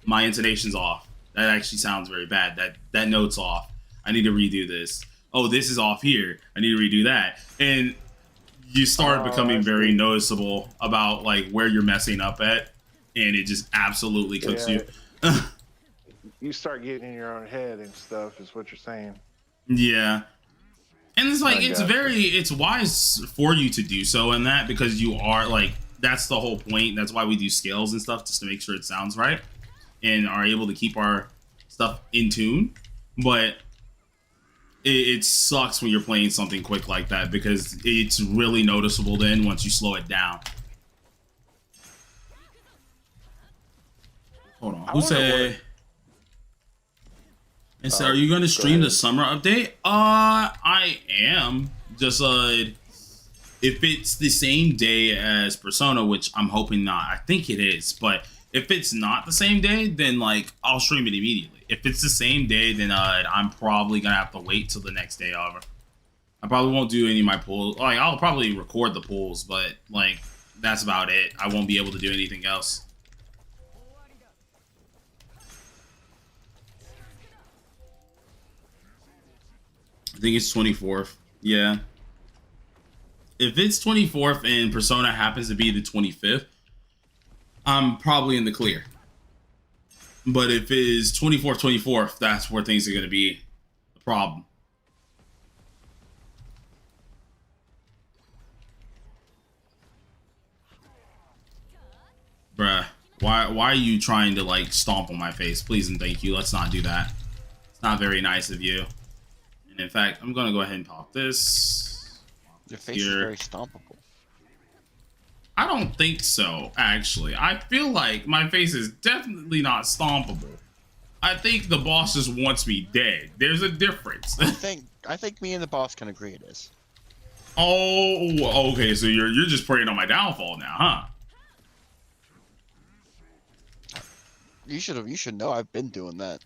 my intonation's off. That actually sounds very bad. That note's off. I need to redo this. Oh, this is off here. I need to redo that. And you start becoming very noticeable about like where you're messing up at, and it just absolutely cooks you. You start getting in your own head and stuff is what you're saying. Yeah. And it's like, it's wise for you to do so in that, because you are like, that's the whole point. That's why we do scales and stuff, just to make sure it sounds right and are able to keep our stuff in tune. But it sucks when you're playing something quick like that, because it's really noticeable then once you slow it down. Hold on. Who said? And so, are you going to stream the summer update? I am. Just if it's the same day as Persona, which I'm hoping not. I think it is, but if it's not the same day, then like I'll stream it immediately. If it's the same day, then I'm probably gonna have to wait till the next day over. I probably won't do any of my pulls. Like I'll probably record the pulls, but like that's about it. I won't be able to do anything else. I think it's 24th. Yeah. If it's 24th and Persona happens to be the 25th, I'm probably in the clear. But if it's 24th, that's where things are going to be a problem. Bruh, why are you trying to like stomp on my face? Please and thank you. Let's not do that. It's not very nice of you. And in fact, I'm gonna go ahead and pop this. Your face is very stompable. I don't think so, actually. I feel like my face is definitely not stompable. I think the boss just wants me dead. There's a difference. I think me and the boss can agree it is. Oh, okay. So you're just praying on my downfall now, huh? You should know I've been doing that.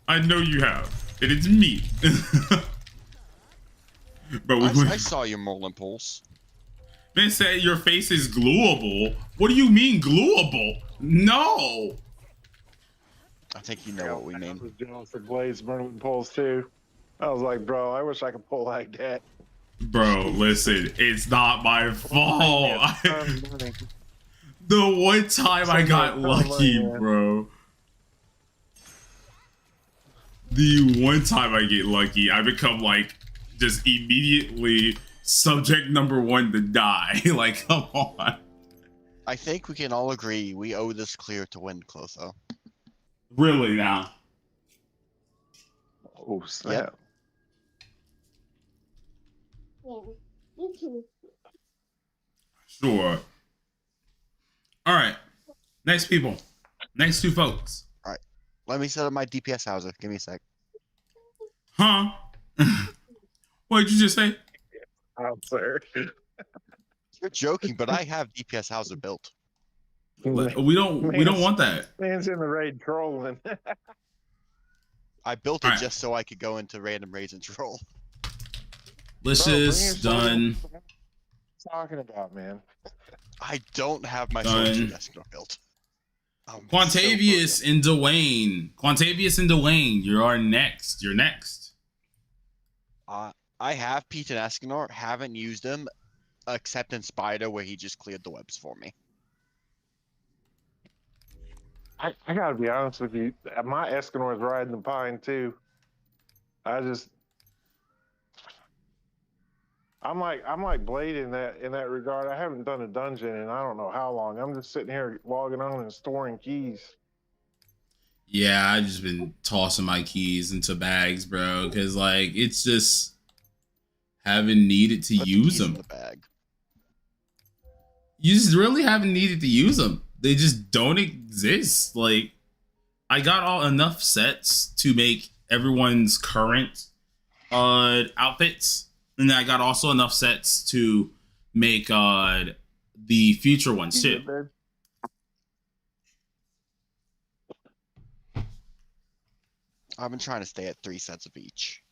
I know you have, and it's me. But I saw your mole impulse. Man said your face is gluable. What do you mean gluable? No. I think you know what we I mean. was jealous of Blade's Merlin pulls too. I was like, bro, I wish I could pull like that. Bro, listen, it's not my fault. Money. The one time I got lucky, bro. The one time I get lucky, I become like just immediately subject number one to die. Like, come on. I think we can all agree we owe this clear to win, Clotho. Really now? Oh snap! Sure. All right. Next people. Next two folks. All right. Let me set up my DPS houser. Give me a sec. Huh? What did you just say? I'm sorry. You're joking, but I have DPS houser built. We don't want that. Man's in the raid trolling. I built it All right. just so I could go into random raids and troll. Licious, done. Talking about, man. I don't have my Done. Sword Escanor built. Quantavius and Dwayne. Quantavius and Dwayne, you are next. You're next. I have Pete and Escanor, haven't used him, except in Spider where he just cleared the webs for me. I gotta be honest with you. My Escanor is riding the pine too. I'm like Blade in that regard. I haven't done a dungeon in I don't know how long. I'm just sitting here logging on and storing keys. Yeah, I just been tossing my keys into bags, bro, because like it's just haven't needed to Put the use keys in them. the bag. You just really haven't needed to use them. They just don't exist. Like, I got enough sets to make everyone's current outfits, and then I got also enough sets to make the future ones too. I've been trying to stay at 3 sets of each.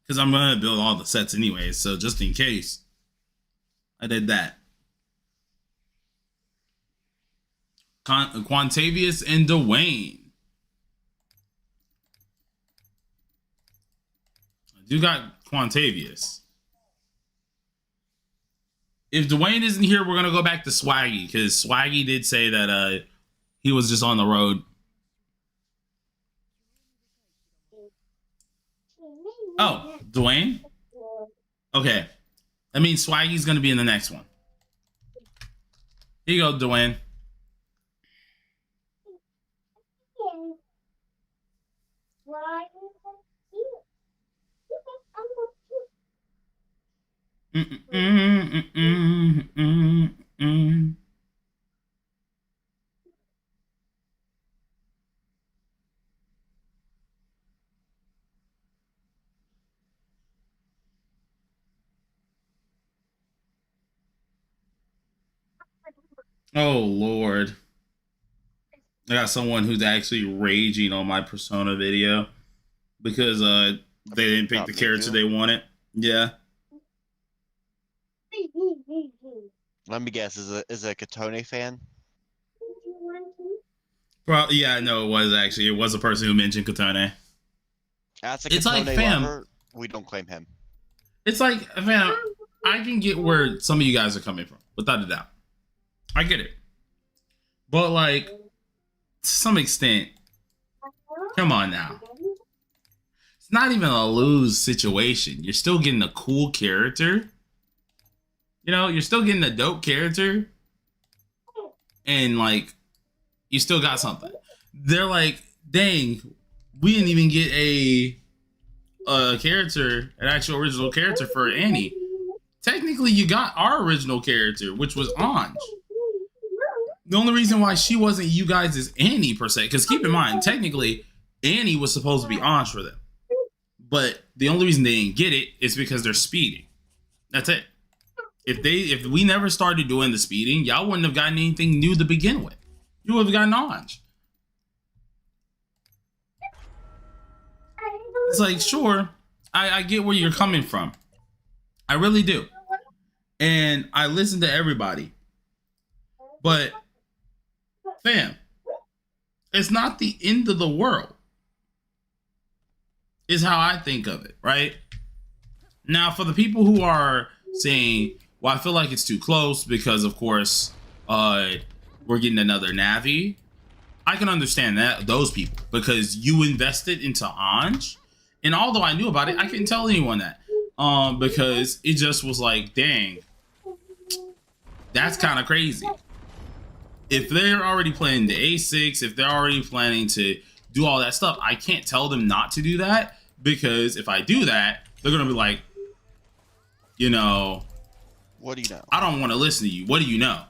Because I'm gonna build all the sets anyway, so just in case, I did that. Quantavius and Dwayne. I do got Quantavius. If Dwayne isn't here, we're gonna go back to Swaggy, because Swaggy did say that he was just on the road. Oh, Dwayne? Okay. That means Swaggy's gonna be in the next one. Here you go, Dwayne. Oh Lord. I got someone who's actually raging on my Persona video because they didn't pick the character they wanted. Yeah. Let me guess, is it a Katone fan? Well, yeah, no, it was actually. It was a person who mentioned Katone. That's a It's Katone like, fam. lover. We don't claim him. It's like, fam, I can get where some of you guys are coming from, without a doubt. I get it. But like, to some extent, come on now. It's not even a lose situation. You're still getting a cool character. You know, you're still getting a dope character. And like, you still got something. They're like, dang, we didn't even get a character, an actual original character for Annie. Technically, you got our original character, which was Anj. The only reason why she wasn't you guys is Annie per se, because keep in mind, technically, Annie was supposed to be Anj for them. But the only reason they didn't get it is because they're speeding. That's it. If we never started doing the speeding, y'all wouldn't have gotten anything new to begin with. You would have gotten Anj. It's like, sure, I get where you're coming from. I really do. And I listen to everybody. But, fam, it's not the end of the world. Is how I think of it, right? Now, for the people who are saying, well, I feel like it's too close because, of course, we're getting another Navi. I can understand that, those people, because you invested into Anj. And although I knew about it, I couldn't tell anyone that. Because it just was like, dang, that's kind of crazy. If they're already planning the A6, if they're already planning to do all that stuff, I can't tell them not to do that, because if I do that, they're gonna be like, you know, What do you know? I don't want to listen to you. What do you know?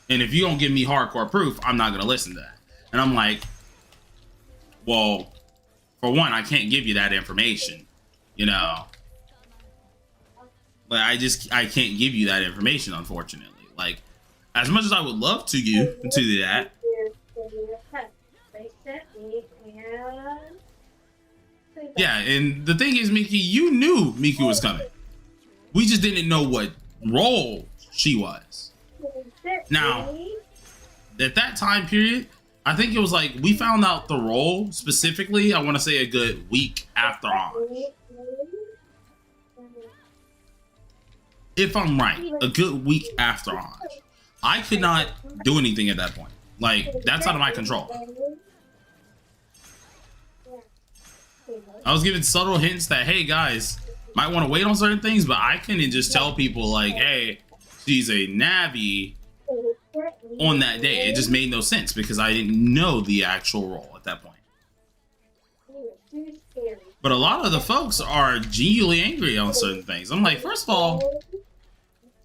And if you don't give me hardcore proof, I'm not gonna listen to that. And I'm like, well, for one, I can't give you that information, you know. But I can't give you that information, unfortunately. Like, as much as I would love to do that. Yeah, and the thing is, Miki, you knew Miku was coming. We just didn't know what role she was. Now, at that time period, I think it was like, we found out the role specifically, I want to say a good week after Anj. If I'm right, a good week after Anj. I could not do anything at that point. Like, that's out of my control. I was giving subtle hints that, hey guys, might want to wait on certain things, but I couldn't just tell people like, hey, she's a Navi on that day. It just made no sense because I didn't know the actual role at that point. But a lot of the folks are genuinely angry on certain things. I'm like, first of all,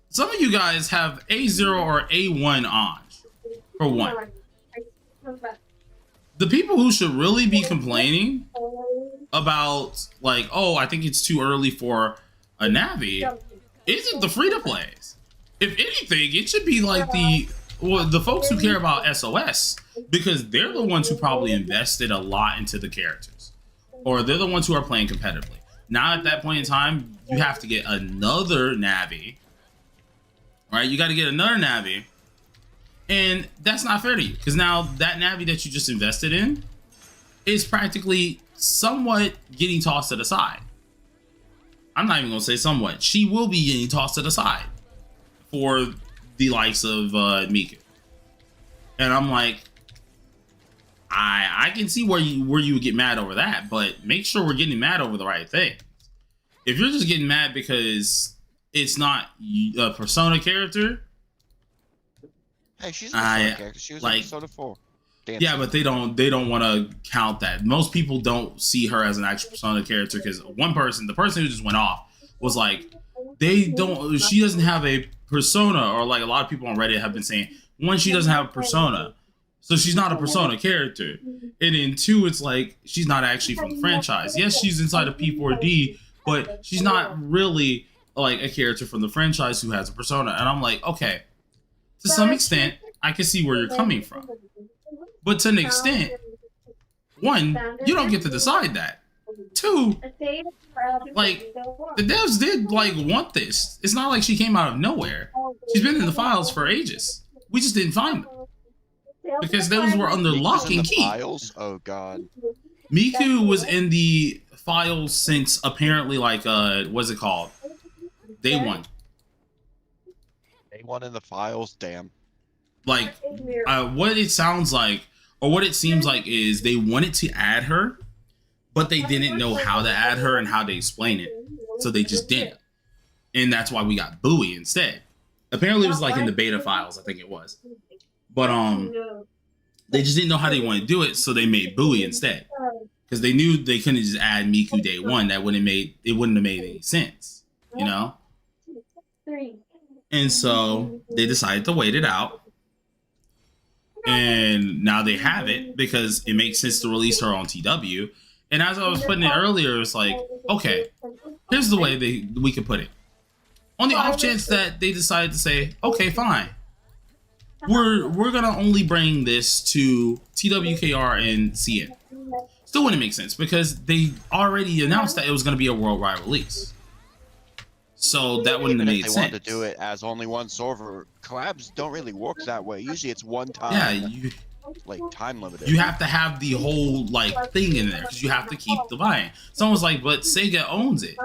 some of you guys have A0 or A1 Anj, for one. The people who should really be complaining about, like, oh, I think it's too early for a Navi, isn't the free-to-plays. If anything, it should be like the folks who care about SOS, because they're the ones who probably invested a lot into the characters. Or they're the ones who are playing competitively. Now at that point in time, you have to get another Navi. Right? You got to get another Navi. And that's not fair to you, because now that Navi that you just invested in is practically somewhat getting tossed to the side. I'm not even going to say somewhat. She will be getting tossed to the side for the likes of Miku. And I'm like, I can see where you would get mad over that, but make sure we're getting mad over the right thing. If you're just getting mad because it's not a Persona character, hey, she's a Persona character. She was like, in Persona 4. Yeah, but they don't want to count that. Most people don't see her as an actual Persona character, because the person who just went off was like, she doesn't have a persona, or like a lot of people on Reddit have been saying, one, she doesn't have a persona, so she's not a Persona character. And then two, it's like, she's not actually from the franchise. Yes, she's inside of P4D, but she's not really like a character from the franchise who has a persona. And I'm like, okay, to some extent, I can see where you're coming from. But to an extent, one, you don't get to decide that. Two, like, the devs did like want this. It's not like she came out of nowhere. She's been in the files for ages. We just didn't find them because those were under lock and key. Files? Oh god. Miku was in the files since apparently like what's it called? Day one. Day one in the files, damn. Like, what it sounds like, or what it seems like, is they wanted to add her, but they didn't know how to add her and how to explain it, so they just didn't. And that's why we got Bowie instead. Apparently, it was like in the beta files, I think it was. But they just didn't know how they wanted to do it, so they made Bowie instead. Because they knew they couldn't just add Miku day one. That wouldn't have made any sense, you know? And so they decided to wait it out. And now they have it because it makes sense to release her on TW. And as I was putting it earlier, it's like, okay, here's the way we could put it. On the off chance that they decided to say, okay, fine, we're gonna only bring this to TWKR and CN. Still wouldn't make sense because they already announced that it was gonna be a worldwide release. So that wouldn't have made sense. They wanted to do it as only one server. Collabs don't really work that way. Usually it's one time. Yeah, like time limited. You have to have the whole like thing in there because you have to keep the buy-in. Someone's like, but Sega owns it.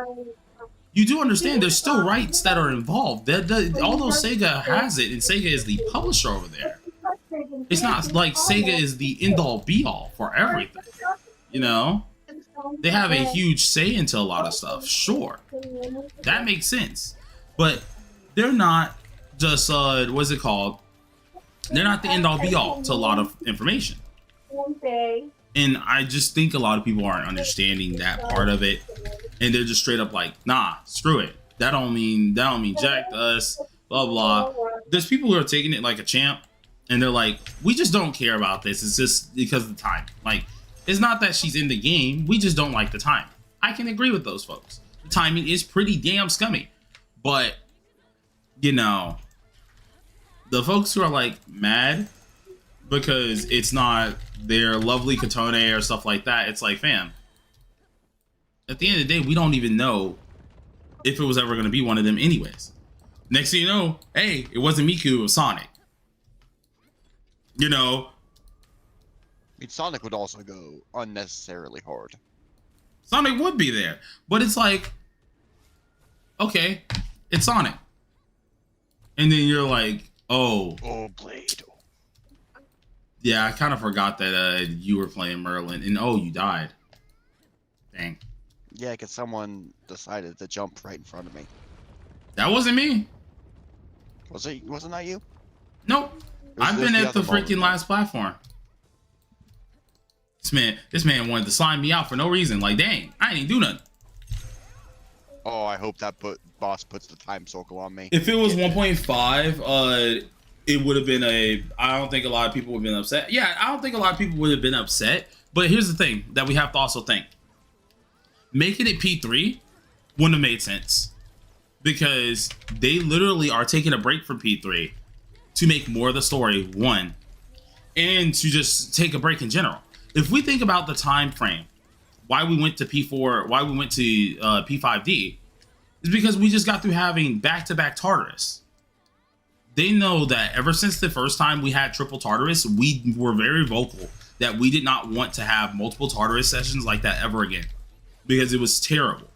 You do understand there's still rights that are involved. Although Sega has it and Sega is the publisher over there, it's not like Sega is the end-all be-all for everything. You know? They have a huge say into a lot of stuff, sure. That makes sense. But they're not just, what's it called? They're not the end-all be-all to a lot of information. And I just think a lot of people aren't understanding that part of it. And they're just straight up like, nah, screw it. That don't mean jack to us, blah, blah. There's people who are taking it like a champ. And they're like, we just don't care about this. It's just because of the time. Like, it's not that she's in the game. We just don't like the time. I can agree with those folks. The timing is pretty damn scummy. But, you know, the folks who are like mad because it's not their lovely Katone or stuff like that, it's like, fam, at the end of the day, we don't even know if it was ever going to be one of them anyways. Next thing you know, hey, it wasn't Miku, it was Sonic. You know? I mean, Sonic would also go unnecessarily hard. Sonic would be there. But it's like, okay, it's Sonic. And then you're like, oh. Oh, Blade. Yeah, I kind of forgot that you were playing Merlin. And oh, you died. Dang. Yeah, because someone decided to jump right in front of me. That wasn't me. Wasn't that you? Nope. I've been at the freaking last platform. This man wanted to sign me out for no reason. Like, dang, I ain't do nothing. Oh, I hope that boss puts the time circle on me. If it was 1.5, it would have been I don't think a lot of people would have been upset. Yeah, I don't think a lot of people would have been upset. But here's the thing that we have to also think. Making it P3 wouldn't have made sense. Because they literally are taking a break from P3 to make more of the story, one, and to just take a break in general. If we think about the time frame, why we went to P4, why we went to P5D, is because we just got through having back-to-back Tartarus. They know that ever since the first time we had triple Tartarus, we were very vocal that we did not want to have multiple Tartarus sessions like that ever again. Because it was terrible.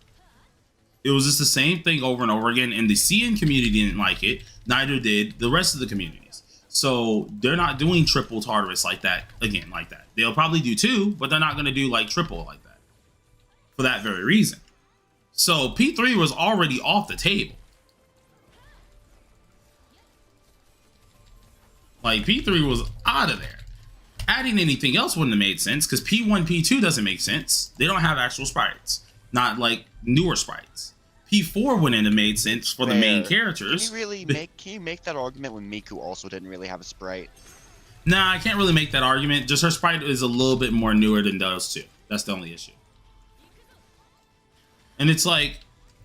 It was just the same thing over and over again, and the CN community didn't like it. Neither did the rest of the communities. So they're not doing triple Tartarus like that again, like that. They'll probably do two, but they're not going to do like triple like that for that very reason. So P3 was already off the table. Like P3 was out of there. Adding anything else wouldn't have made sense because P1, P2 doesn't make sense. They don't have actual sprites, not like newer sprites. P4 wouldn't have made sense for the main characters. Can you make that argument when Miku also didn't really have a sprite? Nah, I can't really make that argument. Just her sprite is a little bit more newer than those two. That's the only issue. And it's like,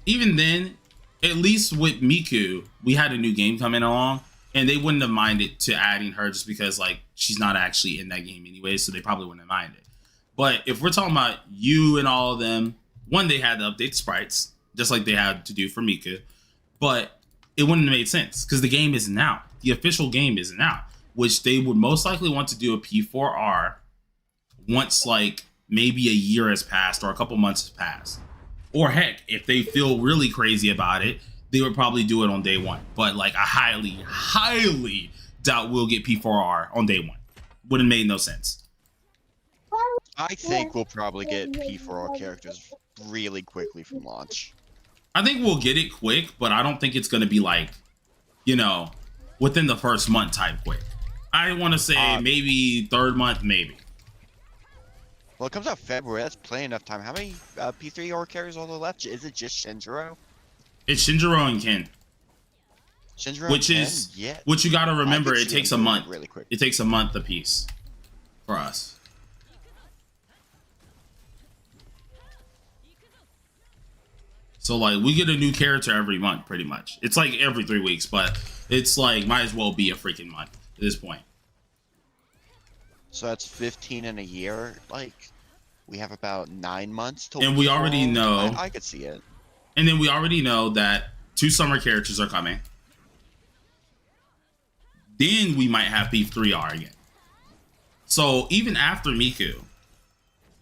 even then, at least with Miku, we had a new game coming along, and they wouldn't have minded to adding her just because like she's not actually in that game anyway, so they probably wouldn't have minded. But if we're talking about you and all of them, one, they had to update the sprites, just like they had to do for Miku, but it wouldn't have made sense because the game isn't out. The official game isn't out, which they would most likely want to do a P4R once like maybe a year has passed or a couple months has passed. Or heck, if they feel really crazy about it, they would probably do it on day one. But like I highly doubt we'll get P4R on day one. Would have made no sense. I think we'll probably get P4R characters really quickly from launch. I think we'll get it quick, but I don't think it's going to be like, you know, within the first month type quick. I want to say maybe third month, maybe. Well, it comes out February. That's plenty enough time. How many P3R characters are there left? Is it just Shinjiro? It's Shinjiro and Ken. Shinjiro Which and is, Ken? Yeah. which you got to remember, I it could see takes a them month. really quick. It takes a month a piece for us. So like we get a new character every month, pretty much. It's like every 3 weeks, but it's like might as well be a freaking month at this point. So that's 15 in a year. Like, we have about 9 months till. And we already know. I could see it. And then we already know that 2 summer characters are coming. Then we might have P3R again. So even after Miku,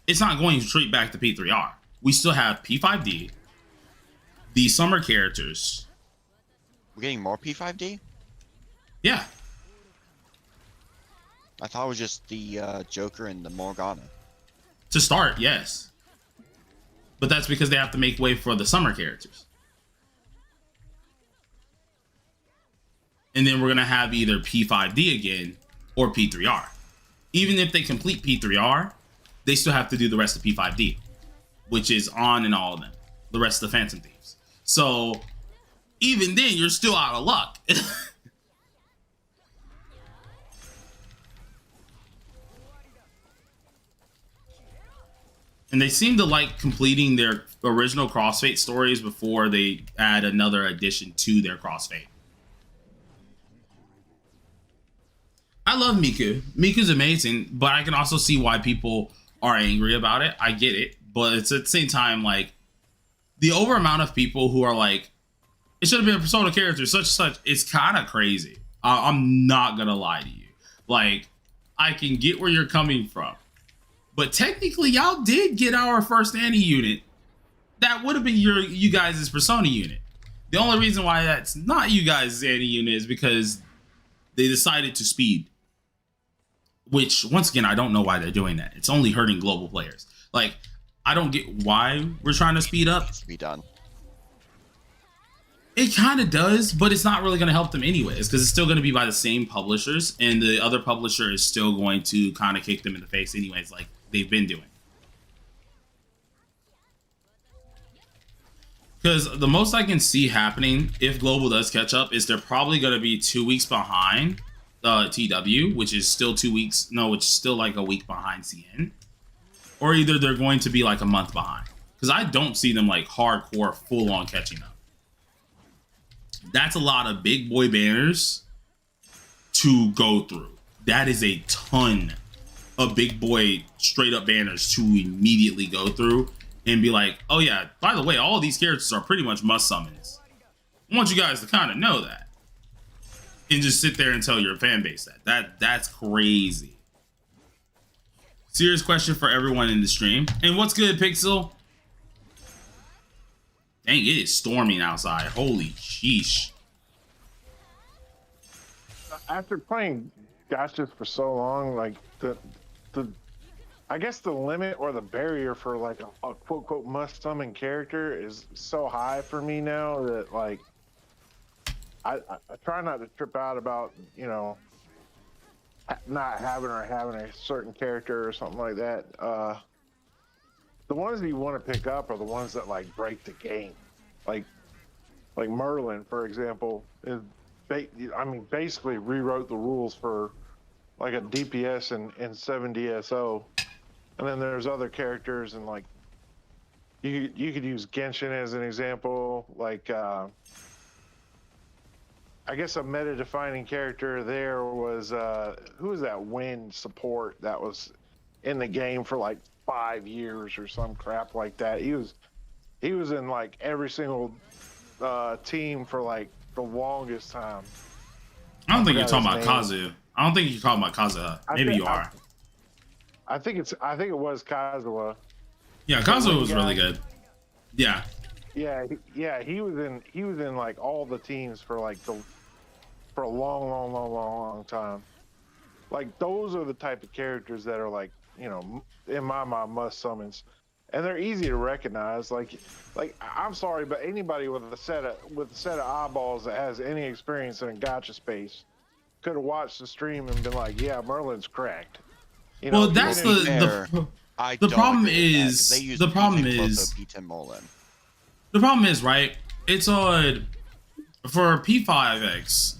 it's not going straight back to P3R. We still have P5D, the summer characters. We're getting more P5D? Yeah. I thought it was just the Joker and the Morgana. To start, yes. But that's because they have to make way for the summer characters. And then we're going to have either P5D again or P3R. Even if they complete P3R, they still have to do the rest of P5D, which is on and all of them. The rest of the Phantom Thieves. So even then, you're still out of luck. And they seem to like completing their original Crossfade stories before they add another addition to their Crossfade. I love Miku. Miku's amazing, but I can also see why people are angry about it. I get it, but it's at the same time, like, the over amount of people who are like, it should have been a Persona character, such and such, it's kind of crazy. I'm not gonna lie to you. Like, I can get where you're coming from. But technically, y'all did get our first Annie unit. That would have been you guys' Persona unit. The only reason why that's not you guys' Annie unit is because they decided to speed. Which, once again, I don't know why they're doing that. It's only hurting global players. Like, I don't get why we're trying to speed up. To be done. It kind of does, but it's not really going to help them anyways, because it's still going to be by the same publishers, and the other publisher is still going to kind of kick them in the face anyways, like they've been doing. Because the most I can see happening, if Global does catch up, is they're probably going to be 2 weeks behind TW, which is still 2 weeks. No, it's still like a week behind CN. Or either they're going to be like a month behind. Because I don't see them like hardcore full-on catching up. That's a lot of big boy banners to go through. That is a ton of big boy straight up banners to immediately go through and be like, oh yeah, by the way, all of these characters are pretty much must summons. I want you guys to kind of know that. And just sit there and tell your fan base that's crazy. Serious question for everyone in the stream. And what's good, Pixel? Dang, it is storming outside. Holy sheesh. After playing gachas for so long, like the I guess the limit or the barrier for like a quote quote must summon character is so high for me now that like I try not to trip out about, you know, not having a certain character or something like that. The ones that you want to pick up are the ones that like break the game, like Merlin, for example, is basically rewrote the rules for like a DPS and 7DSO, and then there's other characters and like you could use Genshin as an example, like I guess a meta-defining character there was who was that wind support that was in the game for like 5 years or some crap like that. He was in like every single team for like the longest time. I don't think you're talking about Kazu. I don't think you're talking about Kazuha. Maybe you are. I think it was Kazuha. Yeah, Kazuha was really good. Yeah. Yeah, he was in like all the teams for like for a long time. Like those are the type of characters that are like, you know, in my mind must summons, and they're easy to recognize. Like I'm sorry, but anybody with a set of eyeballs that has any experience in a gacha space could have watched the stream and been like, yeah, Merlin's cracked. You know, Well, that's to be the fair, the I the don't problem agree with that, 'cause is they use the problem Pete and is Clotho, Pete and Molin. the problem is right. It's for P5X.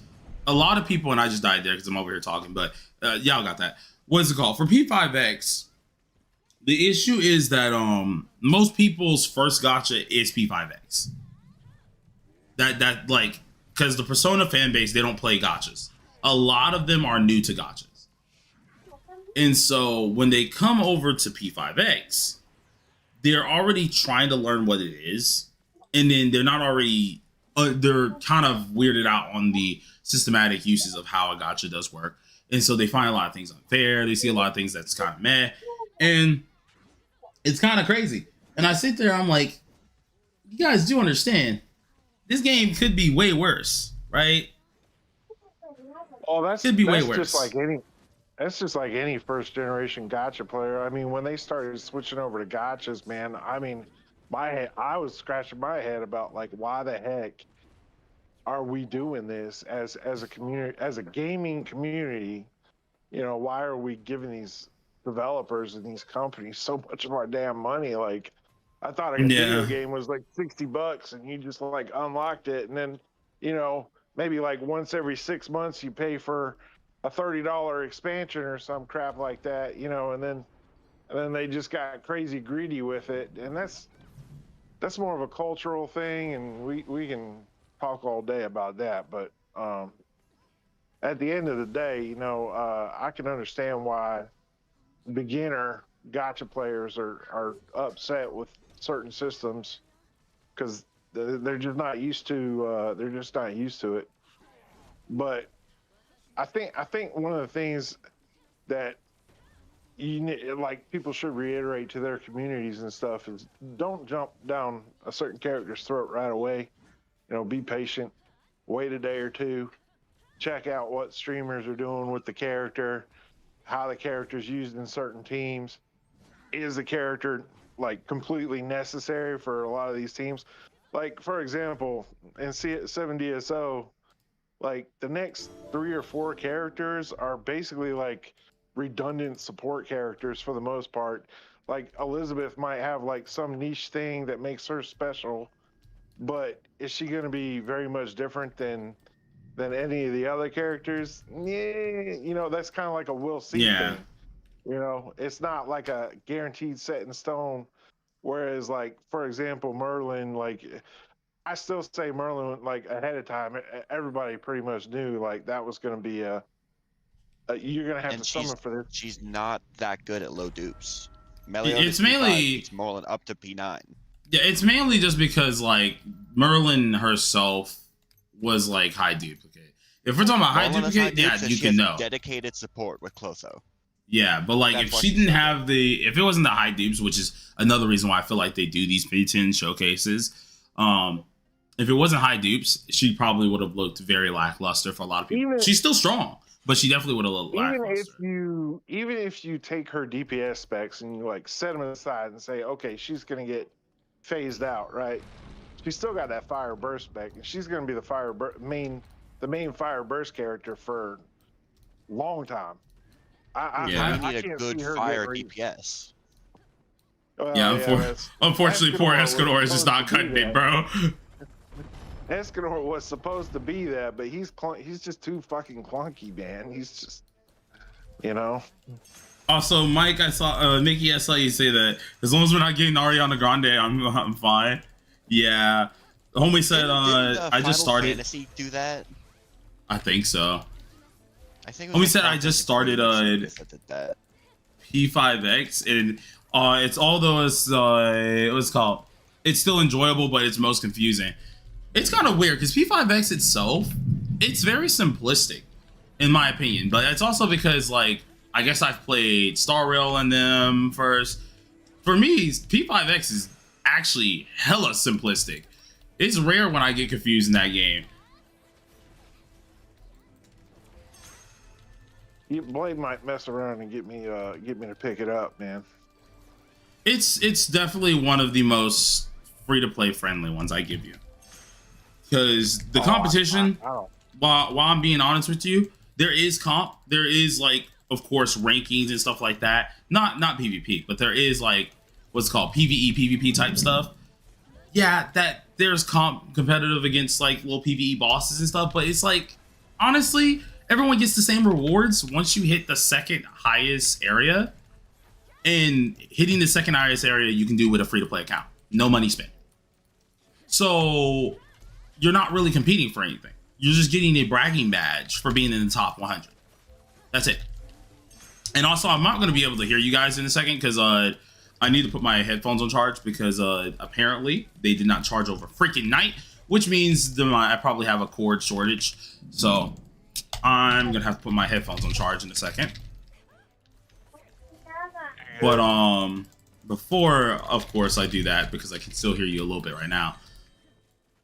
A lot of people, and I just died there because I'm over here talking, but y'all got that. What is it called for P5X? The issue is that most people's first gacha is P5X. That like because the Persona fan base, they don't play gachas. A lot of them are new to gachas, and so when they come over to P5X, they're already trying to learn what it is, and then they're not already they're kind of weirded out on the systematic uses of how a gacha does work, and so they find a lot of things unfair. They see a lot of things that's kind of meh, and it's kind of crazy. And I sit there, I'm like, you guys do understand this game could be way worse, right? Oh, that's Could be way that's worse. just like any. That's just like any first generation gacha player. I mean, when they started switching over to gachas, man, I mean, I was scratching my head about like, why the heck are we doing this as a community, as a gaming community? You know, why are we giving these developers and these companies so much of our damn money? Like, I thought a video game was like $60 and you just like unlocked it, and then, you know, maybe like once every 6 months you pay for a $30 expansion or some crap like that, you know, and then they just got crazy greedy with it, and that's more of a cultural thing, and we can talk all day about that, but at the end of the day, you know, I can understand why beginner gacha players are upset with certain systems because they're just not used to it. But I think one of the things that like people should reiterate to their communities and stuff is don't jump down a certain character's throat right away. You know, be patient, wait a day or two, check out what streamers are doing with the character, how the character's used in certain teams. Is the character like completely necessary for a lot of these teams? Like, for example, in 7DSO, like the next 3 or 4 characters are basically like redundant support characters for the most part. Like Elizabeth might have like some niche thing that makes her special, but is she going to be very much different than any of the other characters? Yeah, you know, that's kind of like a we'll see thing. You know, it's not like a guaranteed set in stone. Whereas, like, for example, Merlin, like, I still say Merlin, like, ahead of time, everybody pretty much knew, like, that was going to be you're going to have to summon for this. She's not that good at low dupes. It's mainly Merlin up to P9. Yeah, it's mainly just because, like, Merlin herself was, like, high duplicate. If we're talking about high duplicate, yeah, you can know. Dedicated support with Clotho. Yeah, but like if she didn't have if it wasn't the high dupes, which is another reason why I feel like they do these P10 showcases, if it wasn't high dupes, she probably would have looked very lackluster for a lot of people. She's still strong, but she definitely would have looked lackluster. Even if you take her DPS specs and you like set them aside and say, okay, she's gonna get phased out, right? She's still got that fire burst spec, and she's gonna be the main fire burst character for a long time. I need a good fire DPS. Unfortunately, poor Escanor is just not cutting it, bro. Escanor was supposed to be that, but he's just too fucking clunky, man. He's just, you know. Also, Mike, Mickey, I saw you say that as long as we're not getting Ariana Grande, I'm fine. Yeah, the homie said, I just started. Final Fantasy do that? I think so. I think homie said I just started P5X, and it's although it's called. It's still enjoyable, but it's most confusing. It's kind of weird because P5X itself, it's very simplistic, in my opinion. But it's also because, like, I guess I've played Star Rail and them first. For me, P5X is actually hella simplistic. It's rare when I get confused in that game. Blade might mess around and get me to pick it up, man. It's definitely one of the most free to play friendly ones, I give you, because the competition. While I'm being honest with you, there is comp. There is, like, of course, rankings and stuff like that. Not PvP, but there is, like, what's called PvE, PvP type stuff. Yeah, that there's competitive against, like, little PvE bosses and stuff, but it's like, honestly, everyone gets the same rewards once you hit the second highest area. And hitting the second highest area you can do with a free to play account. No money spent. So you're not really competing for anything. You're just getting a bragging badge for being in the top 100. That's it. And also, I'm not going to be able to hear you guys in a second because I need to put my headphones on charge because apparently they did not charge over freaking night, which means I probably have a cord shortage. So I'm going to have to put my headphones on charge in a second. But before, of course, I do that because I can still hear you a little bit right now.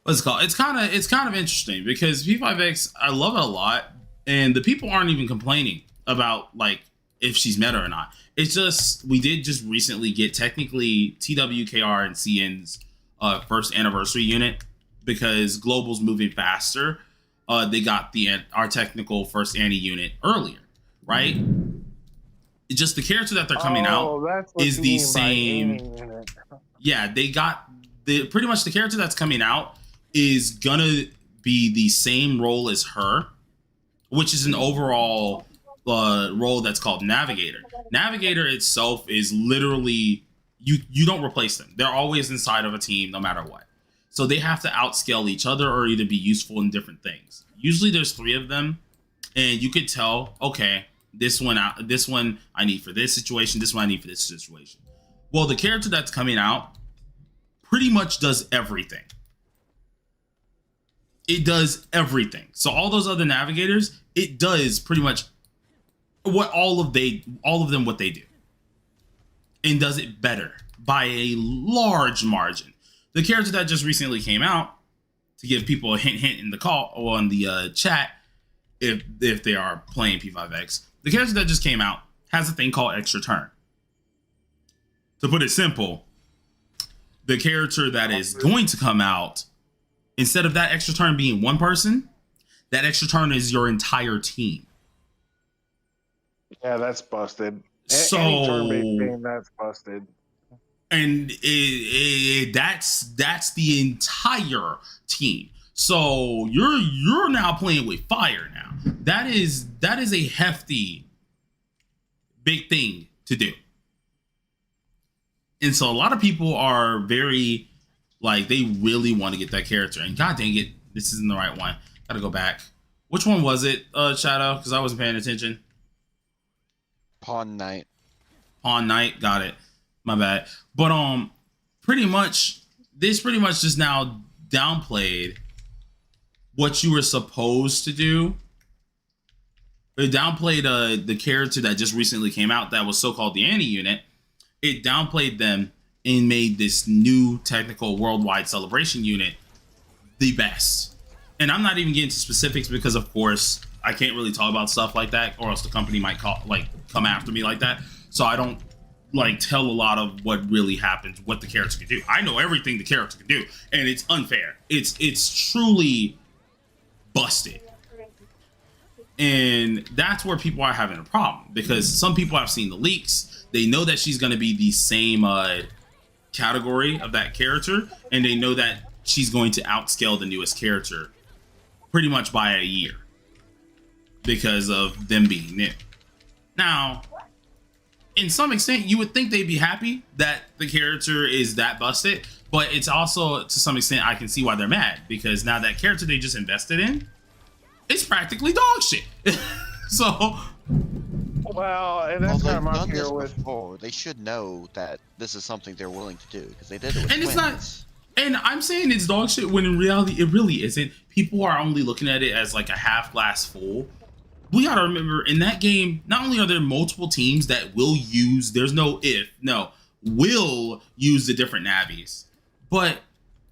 What's it called? It's kind of interesting because P5X, I love it a lot, and the people aren't even complaining about, like, if she's meta or not. It's just we did just recently get technically TWKR and CN's first anniversary unit because Global's moving faster. They got our technical first Annie unit earlier, right? It's just the character that they're coming out is the same. Yeah, they got pretty much the character that's coming out is gonna be the same role as her, which is an overall role that's called Navigator. Navigator itself is literally you don't replace them. They're always inside of a team no matter what. So they have to outscale each other or either be useful in different things. Usually there's 3 of them, and you could tell, okay, this one I need for this situation, this one I need for this situation. Well, the character that's coming out pretty much does everything. It does everything. So all those other navigators, it does pretty much what all of them what they do, and does it better by a large margin. The character that just recently came out, to give people a hint in the call or on the chat, if they are playing P5X, the character that just came out has a thing called extra turn. To put it simple, the character that is going to come out, instead of that extra turn being one person, that extra turn is your entire team. Yeah, that's busted. So any turn-based game, that's busted. And that's the entire team. So you're now playing with fire now. That is a hefty, big thing to do. And so a lot of people are very, like, they really want to get that character. And god dang it, this isn't the right one. Gotta go back. Which one was it, Shadow? Because I wasn't paying attention. Pawn Knight. Pawn Knight, got it. My bad. But pretty much just now downplayed what you were supposed to do. It downplayed the character that just recently came out that was so-called the Annie unit. It downplayed them and made this new technical worldwide celebration unit the best. And I'm not even getting to specifics because, of course, I can't really talk about stuff like that, or else the company might come after me like that. So I don't tell a lot of what really happens, what the character can do. I know everything the character can do, and it's unfair. It's truly busted. And that's where people are having a problem, because some people have seen the leaks. They know that she's going to be the same category of that character, and they know that she's going to outscale the newest character pretty much by a year because of them being new. Now, in some extent, you would think they'd be happy that the character is that busted, but it's also, to some extent, I can see why they're mad, because now that character they just invested in, it's practically dog shit. So, well, and that's kind of my done this fear with. before. They should know that this is something they're willing to do, because they did it with and it's Twins. not, and I'm saying it's dog shit when in reality it really isn't. People are only looking at it as like a half glass full. We gotta remember, in that game, not only are there multiple teams that will use, will use the different navies, but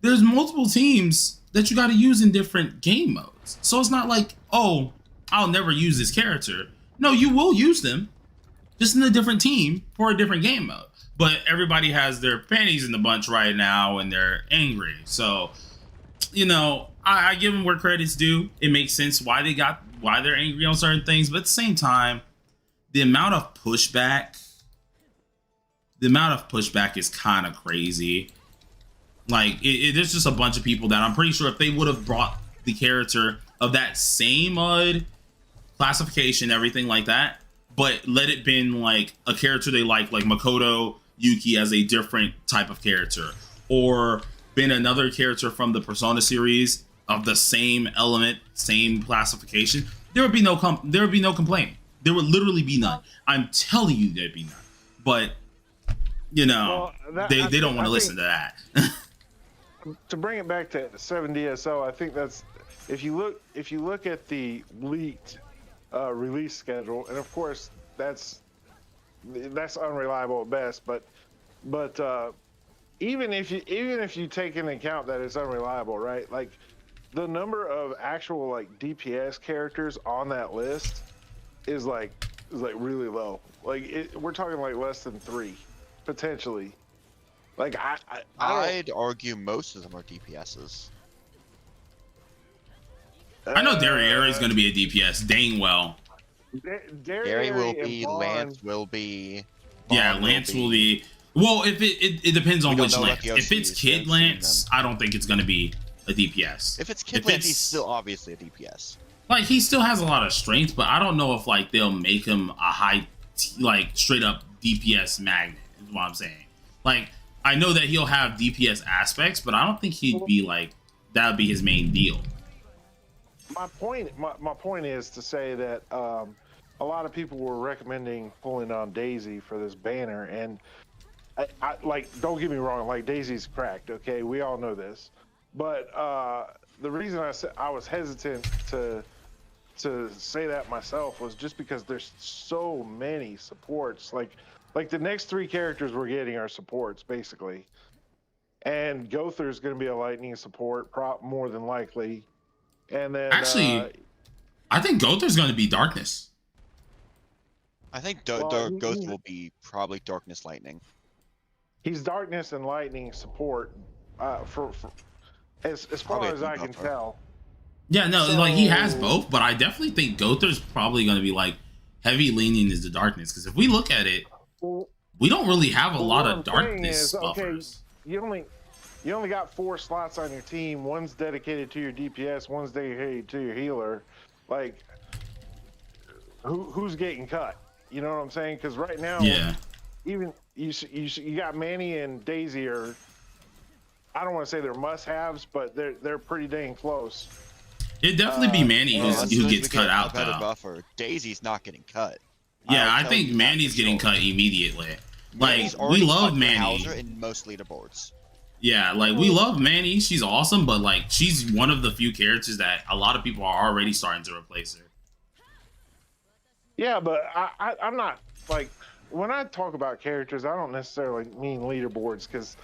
there's multiple teams that you gotta use in different game modes. So it's not like, oh, I'll never use this character. No, you will use them, just in a different team for a different game mode. But everybody has their panties in the bunch right now, and they're angry. So, you know, I give them where credit's due. It makes sense why they're angry on certain things. But at the same time, the amount of pushback is kind of crazy. Like, there's just a bunch of people that I'm pretty sure if they would have brought the character of that same mud classification, everything like that, but let it been like a character they like Makoto Yuki as a different type of character, or been another character from the Persona series of the same element, same classification, there would be no complaint. There would literally be none. I'm telling you, there'd be none. But you know, they don't want to listen to that. To bring it back to 7DSO, I think that's if you look at the leaked release schedule, and of course that's unreliable at best, but even if you take into account that it's unreliable, right? Like the number of actual like DPS characters on that list is like really low. Like we're talking like less than 3 potentially. Like I'd argue most of them are DPSs. I know Derriere is going to be a DPS, dang well. Gary will be, Lance will be. Yeah, Lance will be. Well, if it depends on which Lance. If it's Kid Lance, I don't think it's going to be a DPS. If it's Kid Lance, he's still obviously a DPS. Like, he still has a lot of strength, but I don't know if like they'll make him a like straight up DPS magnet. Is what I'm saying. Like, I know that he'll have DPS aspects, but I don't think he'd be like that would be his main deal. My point is to say that a lot of people were recommending pulling on Daisy for this banner, and I like, don't get me wrong, like Daisy's cracked, okay, we all know this, but the reason I was hesitant to say that myself was just because there's so many supports. Like the next 3 characters we're getting are supports basically, and Gother's going to be a lightning support more than likely. And then actually, I think Gother's going to be darkness. I think Gother will be probably darkness lightning. He's darkness and lightning support for as far as I can tell. Yeah, no, so, like he has both, but I definitely think Gother's probably going to be like heavy leaning is the darkness, because if we look at it, we don't really have a lot of darkness buffers. Okay, you only got 4 slots on your team. One's dedicated to your DPS, one's dedicated to your healer. Like, who's getting cut? You know what I'm saying? Because right now, yeah, even you got Manny and Daisy are, I don't want to say they're must-haves, but they're pretty dang close. It'd definitely be Manny who gets cut out though. Buffer. Daisy's not getting cut. Yeah, I think Manny's getting cut immediately. Like, we love Manny in most leaderboards. Yeah, like we love Manny. She's awesome, but like she's one of the few characters that a lot of people are already starting to replace her. Yeah, but I'm not, like, when I talk about characters, I don't necessarily mean leaderboards, because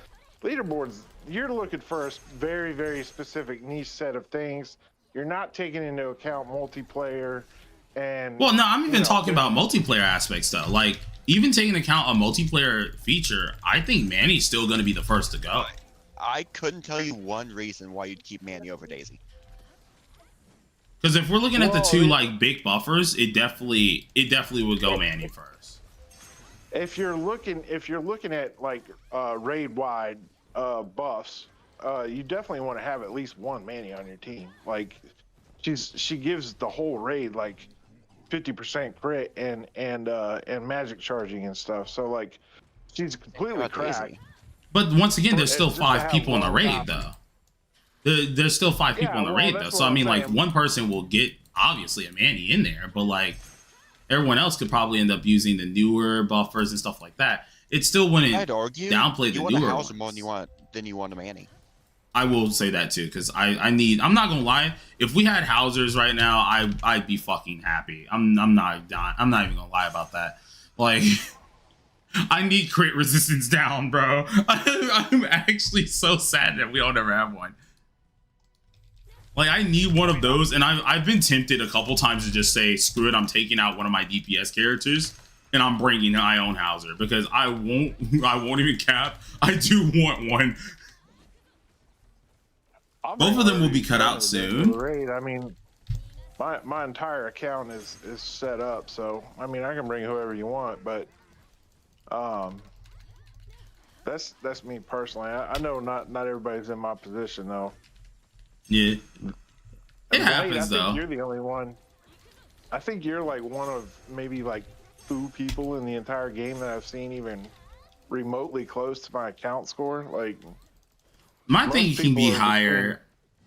leaderboards, you're looking for a very, very specific niche set of things. You're not taking into account multiplayer and... Well, no, I'm even talking about multiplayer aspects, though. Like, even taking into account a multiplayer feature, I think Manny's still going to be the first to go. I couldn't tell you one reason why you'd keep Manny over Daisy. Because if we're looking at the 2 like big buffers, it definitely would go Manny first. If you're looking at like raid wide buffs, you definitely want to have at least one Manny on your team. Like she gives the whole raid like 50% crit and magic charging and stuff. So like she's completely cracked. But once again, there's still 5 people in the raid though. There's still 5 people in the raid though. So I mean, like one person will get obviously a Manny in there, but like everyone else could probably end up using the newer buffers and stuff like that. It still wouldn't downplay the newer ones. You want a Hauser more than you want a Manny. I will say that too, because I'm not gonna lie, if we had Hausers right now, I'd be fucking happy. I'm not even gonna lie about that. Like I need crit resistance down, bro. I'm actually so sad that we don't ever have one. Like I need one of those, and I've been tempted a couple times to just say, screw it, I'm taking out one of my DPS characters and I'm bringing Ion Hauser because I won't even cap. I do want one. Both of them will be cut out soon. Raid. I mean, my entire account is set up, so I mean I can bring whoever you want, but that's me personally. I know not everybody's in my position though. Yeah, it I happens think though. you're the only one. I think you're like one of maybe like 2 people in the entire game that I've seen even remotely close to my account score. Like my most thing can people be are higher.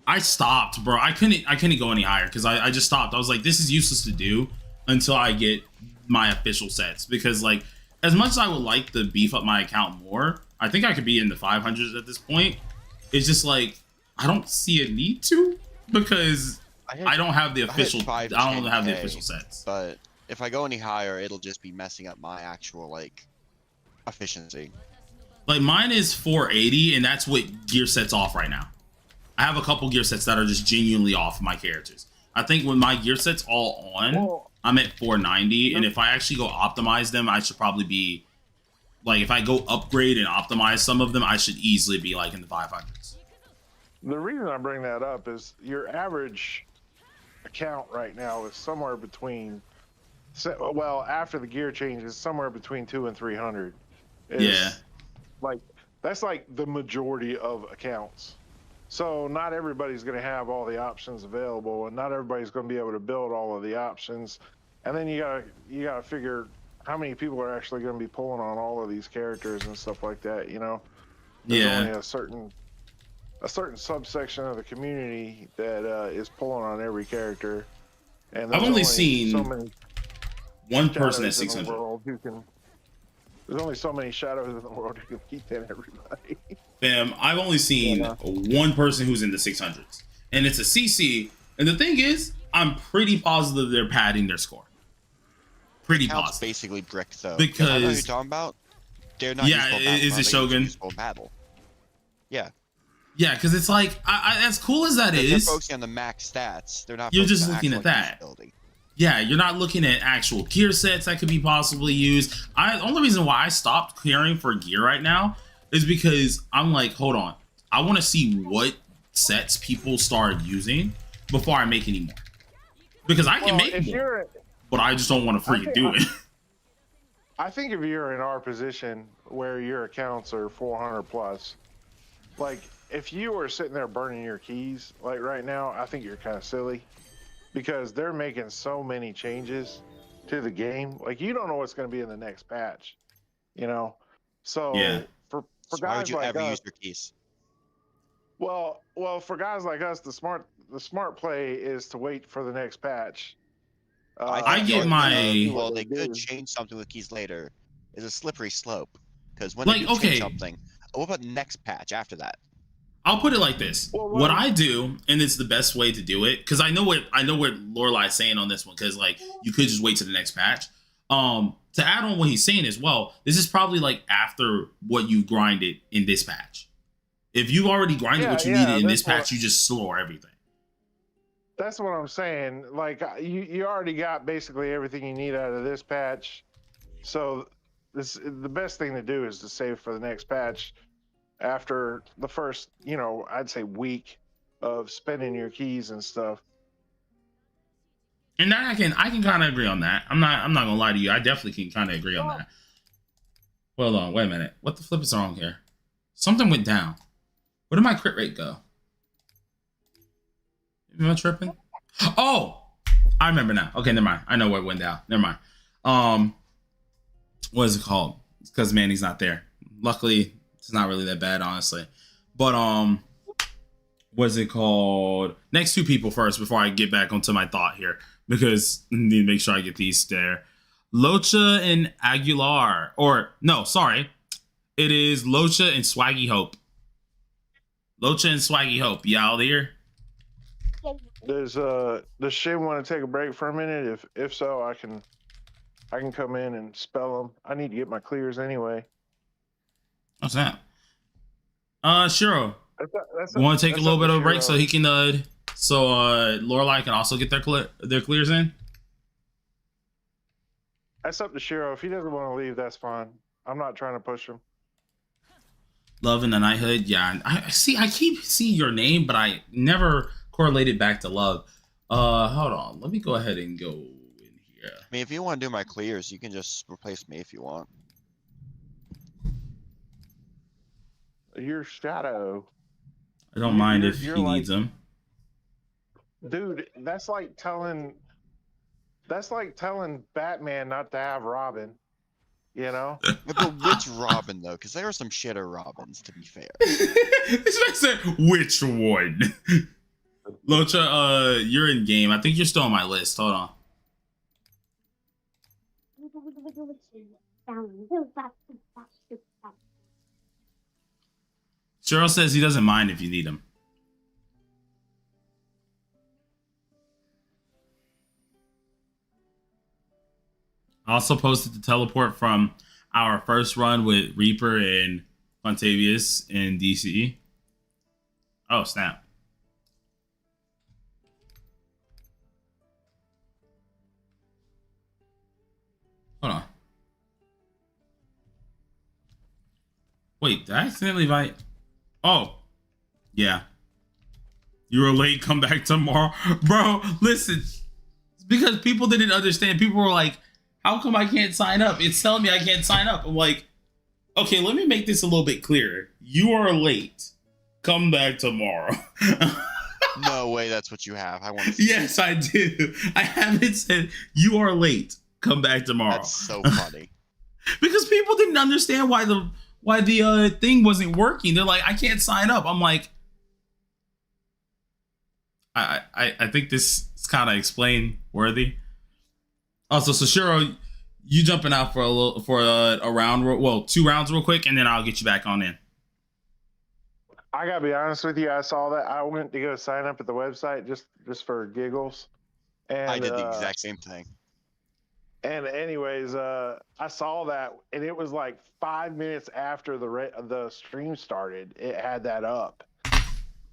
I stopped, bro. I couldn't go any higher because I just stopped. I was like, this is useless to do until I get my official sets. Because like, as much as I would like to beef up my account more, I think I could be in the 500s at this point. It's just like I don't see a need to because I don't have the official. I don't have the official sets. But if I go any higher, it'll just be messing up my actual like efficiency. Like mine is 480, and that's what gear sets off right now. I have a couple gear sets that are just genuinely off my characters. I think when my gear sets all on, I'm at 490, and if I actually go optimize them, I should probably be like, if I go upgrade and optimize some of them, I should easily be like in the 500s. The reason I bring that up is your average account right now is somewhere between, well, after the gear changes, somewhere between 200 and 300. Yeah. Like that's like the majority of accounts. So not everybody's going to have all the options available, and not everybody's going to be able to build all of the options. And then you gotta figure how many people are actually going to be pulling on all of these characters and stuff like that. You know, there's only a certain subsection of the community that is pulling on every character. And I've only seen so many one person at shadows in 600. the world who can. There's only so many shadows in the world who can beat that everybody. Bam, I've only seen one person who's in the 600s, and it's a CC. And the thing is, I'm pretty positive they're padding their score. Pretty positive. Basically bricked though. Because I know who you're talking about. They're not. Yeah, is it Shogun? Battle. Yeah. Yeah, because it's like, as cool as that They're is, focusing on the max stats. They're not. You're just focusing on looking at actual that. building. Yeah, you're not looking at actual gear sets that could be possibly used. The only reason why I stopped caring for gear right now is because I'm like, hold on, I want to see what sets people start using before I make any more. Because I can make more, but I just don't want to freaking do it. I think if you're in our position where your accounts are 400 plus, like if you are sitting there burning your keys like right now, I think you're kind of silly. Because they're making so many changes to the game, like you don't know what's going to be in the next patch, you know. So yeah. for so guys why would you like ever us, use your keys? Well, for guys like us, the smart play is to wait for the next patch. I get my. Well, they could change something with keys later. Is a slippery slope because when like, they change something, what about next patch after that? I'll put it like this. What I do, and it's the best way to do it, because I know what Lorelai is saying on this one, because like you could just wait to the next patch. To add on what he's saying as well, this is probably like after what you grinded in this patch. If you already grinded what you needed in this patch, you just slow everything. That's what I'm saying. Like you already got basically everything you need out of this patch. So the best thing to do is to save for the next patch. After the first, I'd say week of spending your keys and stuff. And I can kind of agree on that. I'm not gonna lie to you. I definitely can kind of agree on that. Hold on, wait a minute. What the flip is wrong here? Something went down. Where did my crit rate go? Am I tripping? Oh, I remember now. Okay, never mind. I know what went down. Never mind. What is it called? It's because Manny's not there. Luckily, it's not really that bad, honestly. But what is it called? Next 2 people first before I get back onto my thought here, because I need to make sure I get these there. Locha and Aguilar, or no, sorry, it is Locha and Swaggy Hope. Locha and Swaggy Hope, y'all there? Does Shin want to take a break for a minute? If so, I can come in and spell them. I need to get my clears anyway. What's that? Shiro. Want to take a little bit of a break so he can so Lorelai can also get their clears in. That's up to Shiro. If he doesn't want to leave, that's fine. I'm not trying to push him. Love in the Knighthood. Yeah, I see. I keep seeing your name, but I never correlated back to Love. Hold on. Let me go ahead and go in here. I mean, if you want to do my clears, you can just replace me if you want. Your Shadow. I don't mind if you're he like- needs them. Dude, that's like telling Batman not to have Robin. You know? But which Robin though? Because there are some shitter Robins, to be fair. This man said, which one? Locha, you're in game. I think you're still on my list. Hold on. Cheryl says he doesn't mind if you need him. I also posted the teleport from our first run with Reaper and Fontavious in DCE. Oh, snap. Hold on. Wait, did I accidentally invite? Oh, yeah. You were late, come back tomorrow. Bro, listen. It's because people didn't understand. People were like, how come I can't sign up? It's telling me I can't sign up. I'm like, okay, let me make this a little bit clearer. You are late. Come back tomorrow. No way, that's what you have. I want to see. Yes, I do. I haven't said you are late. Come back tomorrow. That's so funny. Because people didn't understand why the thing wasn't working. They're like, I can't sign up. I'm like, I think this is kind of explain worthy. Also, so Shiro, you jumping out for a round, well, 2 rounds real quick, and then I'll get you back on in. I gotta be honest with you. I saw that. I went to go sign up at the website just for giggles. And I did the exact same thing. And anyways, I saw that, and it was like 5 minutes after the stream started. It had that up,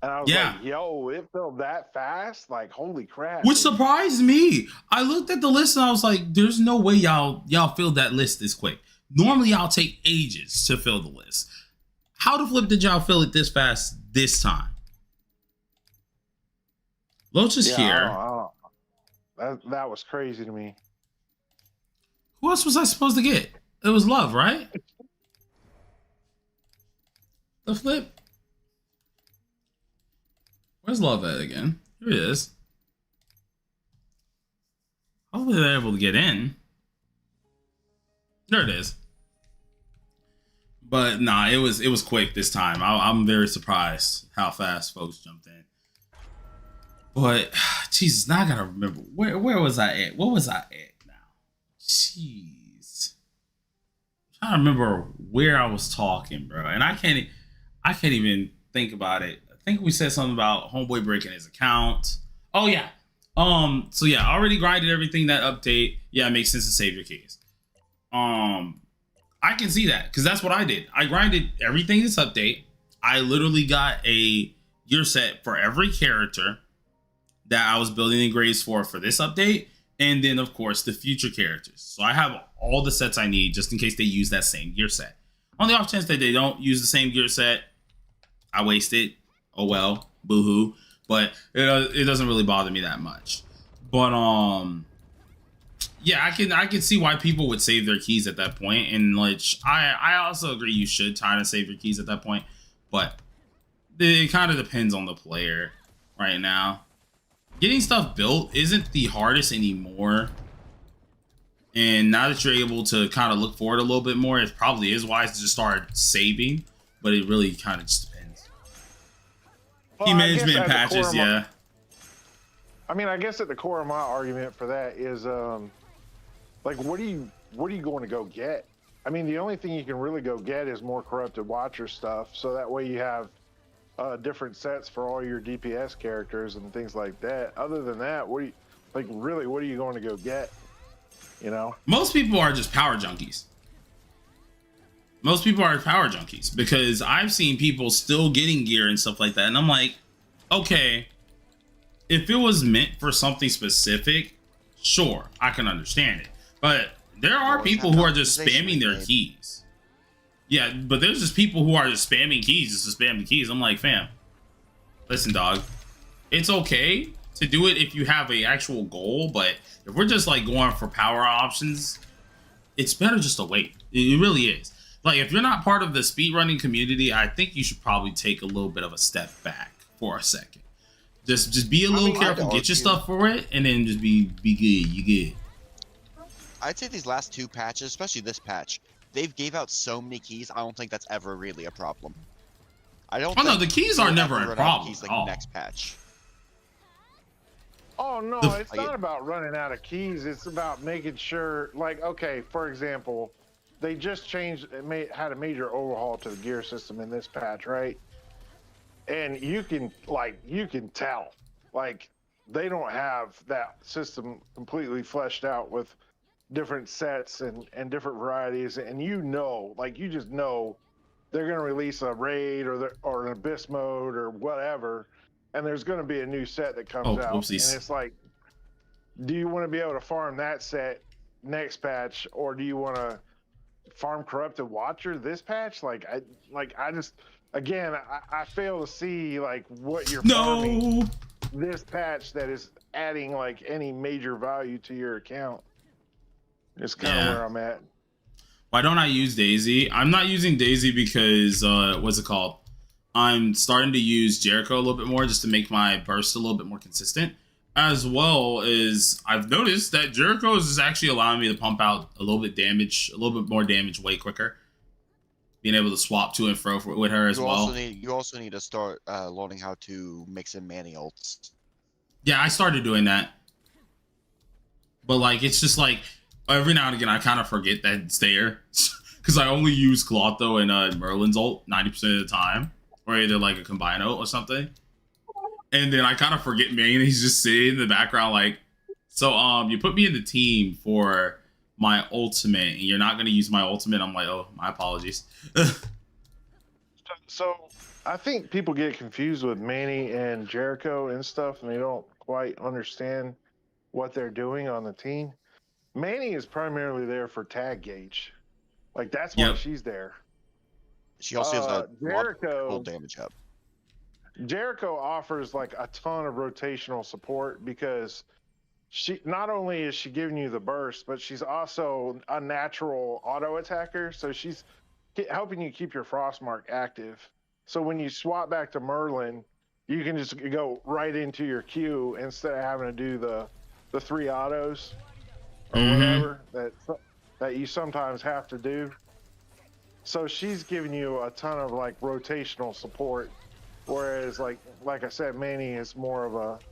and I was like, "Yo, it filled that fast! Like, holy crap!" Which surprised me. I looked at the list and I was like, "There's no way y'all filled that list this quick. Normally, y'all take ages to fill the list. How the flip did y'all fill it this fast this time?" Loach is here. That was crazy to me. Who else was I supposed to get? It was Love, right? The flip. Where's Love at again? Here it is. Hopefully they're able to get in. There it is. But nah, it was quick this time. I'm very surprised how fast folks jumped in. But Jesus, now I gotta remember where was I at? What was I at now? Jeez, I'm trying to remember where I was talking, bro, and I can't even think about it. I think we said something about Homeboy breaking his account. Oh yeah. So yeah, I already grinded everything that update. Yeah, it makes sense to save your keys. I can see that because that's what I did. I grinded everything this update. I literally got a gear set for every character that I was building the grades for this update. And then, of course, the future characters. So I have all the sets I need just in case they use that same gear set. On the off chance that they don't use the same gear set, I waste it. Oh well, boo-hoo. But it doesn't really bother me that much. But yeah, I can see why people would save their keys at that point. And like, I also agree you should try to save your keys at that point. But it kind of depends on the player right now. Getting stuff built isn't the hardest anymore. And now that you're able to kind of look forward a little bit more, it probably is wise to just start saving. But it really kind of just depends. Well, Key management patches, yeah. I guess at the core of my argument for that is, like, what are you going to go get? I mean, the only thing you can really go get is more Corrupted Watcher stuff. So that way you have different sets for all your DPS characters and things like that. Other than that, what are you going to go get? You know, most people are just power junkies. Most people are power junkies because I've seen people still getting gear and stuff like that, and I'm like, okay, if it was meant for something specific, sure, I can understand it. But there are Well, it's people not who are just optimization spamming they their made. keys. Yeah, but there's just people who are just spamming keys just to spam the keys. I'm like, fam, listen, dog, it's okay to do it if you have a actual goal, but if we're just like going for power options, it's better just to wait. It really is. Like, if you're not part of the speedrunning community, I think you should probably take a little bit of a step back for a second. Just be a little mean, I'd careful, get your argue- stuff for it, and then just be good. You good. I'd say these last 2 patches, especially this patch, they've gave out so many keys. I don't think that's ever really a problem. I don't. Oh no, think the keys they'll are never ever a run out of problem keys at like all. next patch. Oh no, The- it's not about running out of keys. It's about making sure, like, okay, for example, they just changed, had a major overhaul to the gear system in this patch, right? And you can tell, like, they don't have that system completely fleshed out with different sets and different varieties, and like, you just know they're going to release a raid or an abyss mode or whatever, and there's going to be a new set that comes Oh, out, whoopsies. and it's like, do you want to be able to farm that set next patch, or do you want to farm Corrupted Watcher this patch? Like, I just, again, I fail to see like what you're farming No. this patch that is adding like any major value to your account. It's kind of Yeah. where I'm at. Why don't I use Daisy? I'm not using Daisy because what's it called? I'm starting to use Jericho a little bit more just to make my burst a little bit more consistent. As well as I've noticed that Jericho is actually allowing me to pump out a little bit more damage way quicker. Being able to swap to and fro with her as well. You also need to start learning how to mix in Manny ults. Yeah, I started doing that. But like, it's just like every now and again I kind of forget that it's there because I only use Clotho and Merlin's ult 90% of the time, or either like a combine ult or something. And then I kind of forget Main. He's just sitting in the background like, so you put me in the team for my ultimate and you're not going to use my ultimate. I'm like, oh, my apologies. So I think people get confused with Manny and Jericho and stuff, and they don't quite understand what they're doing on the team. Manny is primarily there for tag gauge. Like, that's why Yep. she's there. She also has a lot of Jericho. full damage up. Jericho offers like a ton of rotational support because she not only is she giving you the burst, but she's also a natural auto attacker. So she's helping you keep your Frostmark active. So when you swap back to Merlin, you can just go right into your queue instead of having to do the 3 autos or whatever that you sometimes have to do. So she's giving you a ton of like rotational support. Whereas, like I said, Manny is more of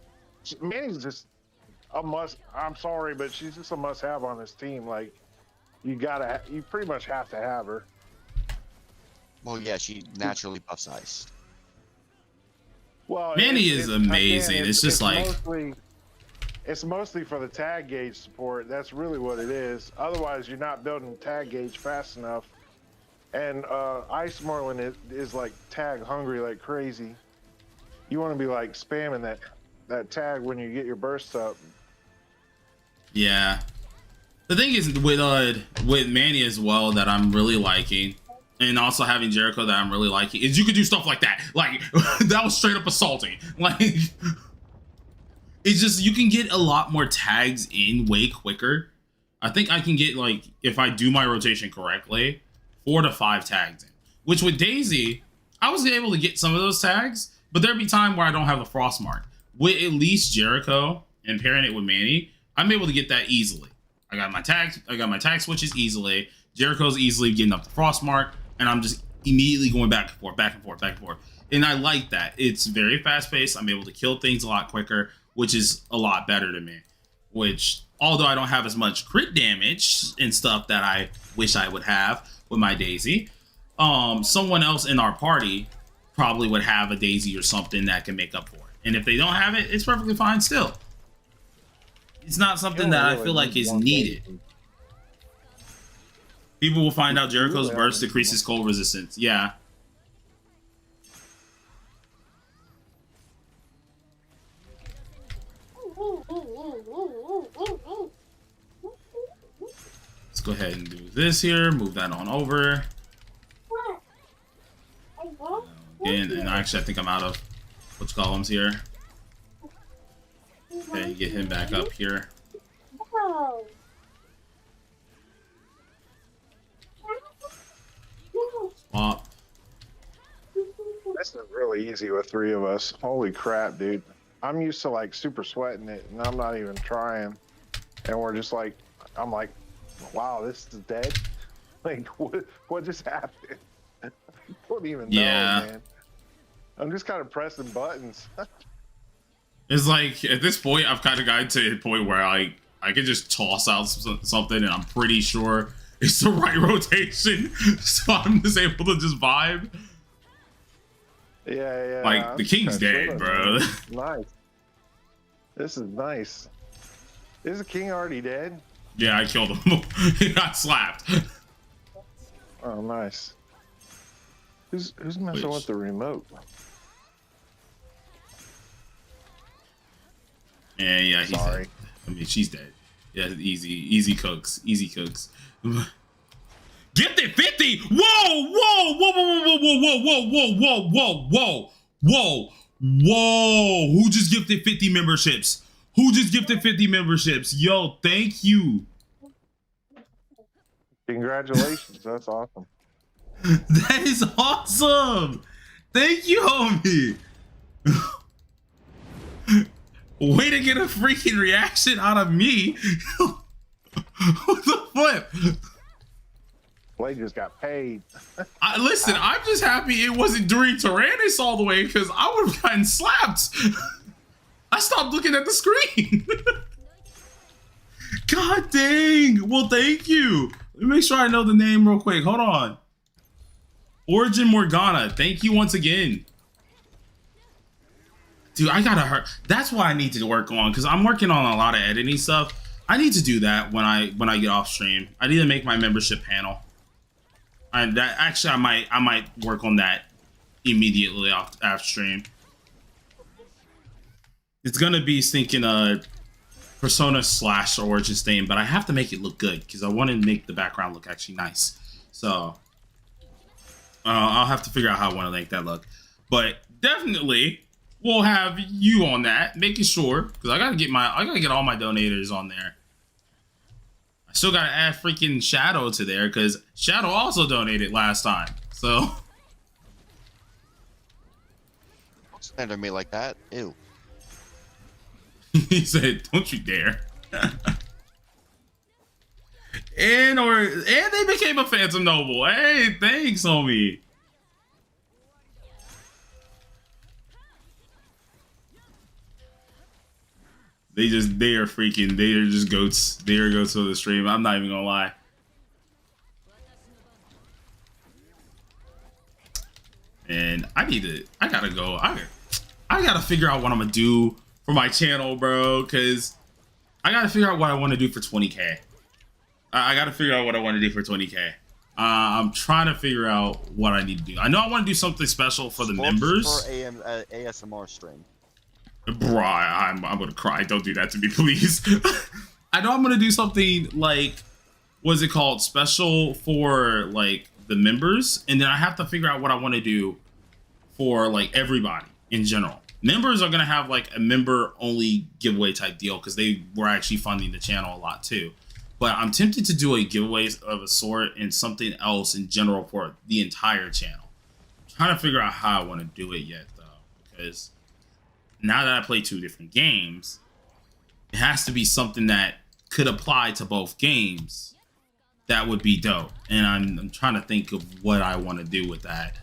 Manny's just a must. I'm sorry, but she's just a must-have on this team. Like, you pretty much have to have her. Well, yeah, she naturally buffs ice. Well, Manny is amazing. It's just like it's mostly for the tag gauge support. That's really what it is. Otherwise, you're not building tag gauge fast enough. And Ice Merlin is like tag hungry like crazy. You want to be like spamming that tag when you get your burst up. Yeah. The thing is with Manny as well that I'm really liking, and also having Jericho that I'm really liking, is you could do stuff like that. Like, that was straight up assaulting. Like, it's just, you can get a lot more tags in way quicker. I think I can get, like, if I do my rotation correctly, 4 to 5 tags in. Which with Daisy, I was able to get some of those tags, but there'd be time where I don't have a Frostmark. With at least Jericho and pairing it with Manny, I'm able to get that easily. I got my tag switches easily. Jericho's easily getting up the Frostmark, and I'm just immediately going back and forth, back and forth, back and forth. And I like that. It's very fast paced. I'm able to kill things a lot quicker, which is a lot better to me. Which, although I don't have as much crit damage and stuff that I wish I would have with my Daisy, someone else in our party probably would have a Daisy or something that can make up for it. And if they don't have it, it's perfectly fine still. It's not something that I feel like is needed. People will find out Jericho's burst decreases cold resistance. Yeah. go ahead and do this here. Move that on over. And actually, I think I'm out of which columns here. Okay, get him back up here. Swap. This is really easy with 3 of us. Holy crap, dude. I'm used to like super sweating it, and I'm not even trying. And we're just like, I'm like, wow, this is dead. Like, what just happened? I don't even know, man. I'm just kind of pressing buttons. It's like at this point, I've kind of gotten to a point where I can just toss out something, and I'm pretty sure it's the right rotation, so I'm just able to just vibe. Yeah. Like the king's dead, bro. Nice. This is nice. Is the king already dead? Yeah, I killed him. He got slapped. Oh, nice. Who's messing with the remote? Yeah, he's Sorry. dead. I mean, she's dead. Yeah, easy cooks. Gifted 50. Whoa. Who just gifted 50 memberships? Yo, thank you. Congratulations. That's awesome. That is awesome. Thank you, homie. Way to get a freaking reaction out of me. What the flip? Blade just got paid. Listen, I'm just happy it wasn't during Tyrannus all the way, because I would have gotten slapped. I stopped looking at the screen. God dang. Well, thank you. Let me make sure I know the name real quick. Hold on. Origin Morgana. Thank you once again. Dude, I gotta hurt. That's what I need to work on, because I'm working on a lot of editing stuff. I need to do that when I get off stream. I need to make my membership panel. And that actually, I might work on that immediately off stream. It's gonna be thinking Persona / Origin stain, but I have to make it look good because I want to make the background look actually nice. So I'll have to figure out how I want to make that look. But definitely, we'll have you on that, making sure, because I gotta get all my donators on there. I still gotta add freaking Shadow to there because Shadow also donated last time. So Don't slander me like that. Ew. he said, "Don't you dare." and they became a Phantom Noble. Hey, thanks, homie. They are just goats. They are goats of the stream. I'm not even gonna lie. And I gotta go. I gotta figure out what I'm gonna do for my channel, bro, because I gotta figure out what I want to do for 20K. I gotta figure out what I want to do for 20K. I'm trying to figure out what I need to do. I know I want to do something special for the members. For ASMR stream. Bro, I'm gonna cry. Don't do that to me, please. I know I'm gonna do something like, what's it called, special for like the members, and then I have to figure out what I want to do for like everybody in general. Members are gonna have like a member only giveaway type deal because they were actually funding the channel a lot too. But I'm tempted to do a giveaway of a sort and something else in general for the entire channel. I'm trying to figure out how I want to do it yet though, because now that I play 2 different games, it has to be something that could apply to both games. That would be dope. And I'm trying to think of what I want to do with that.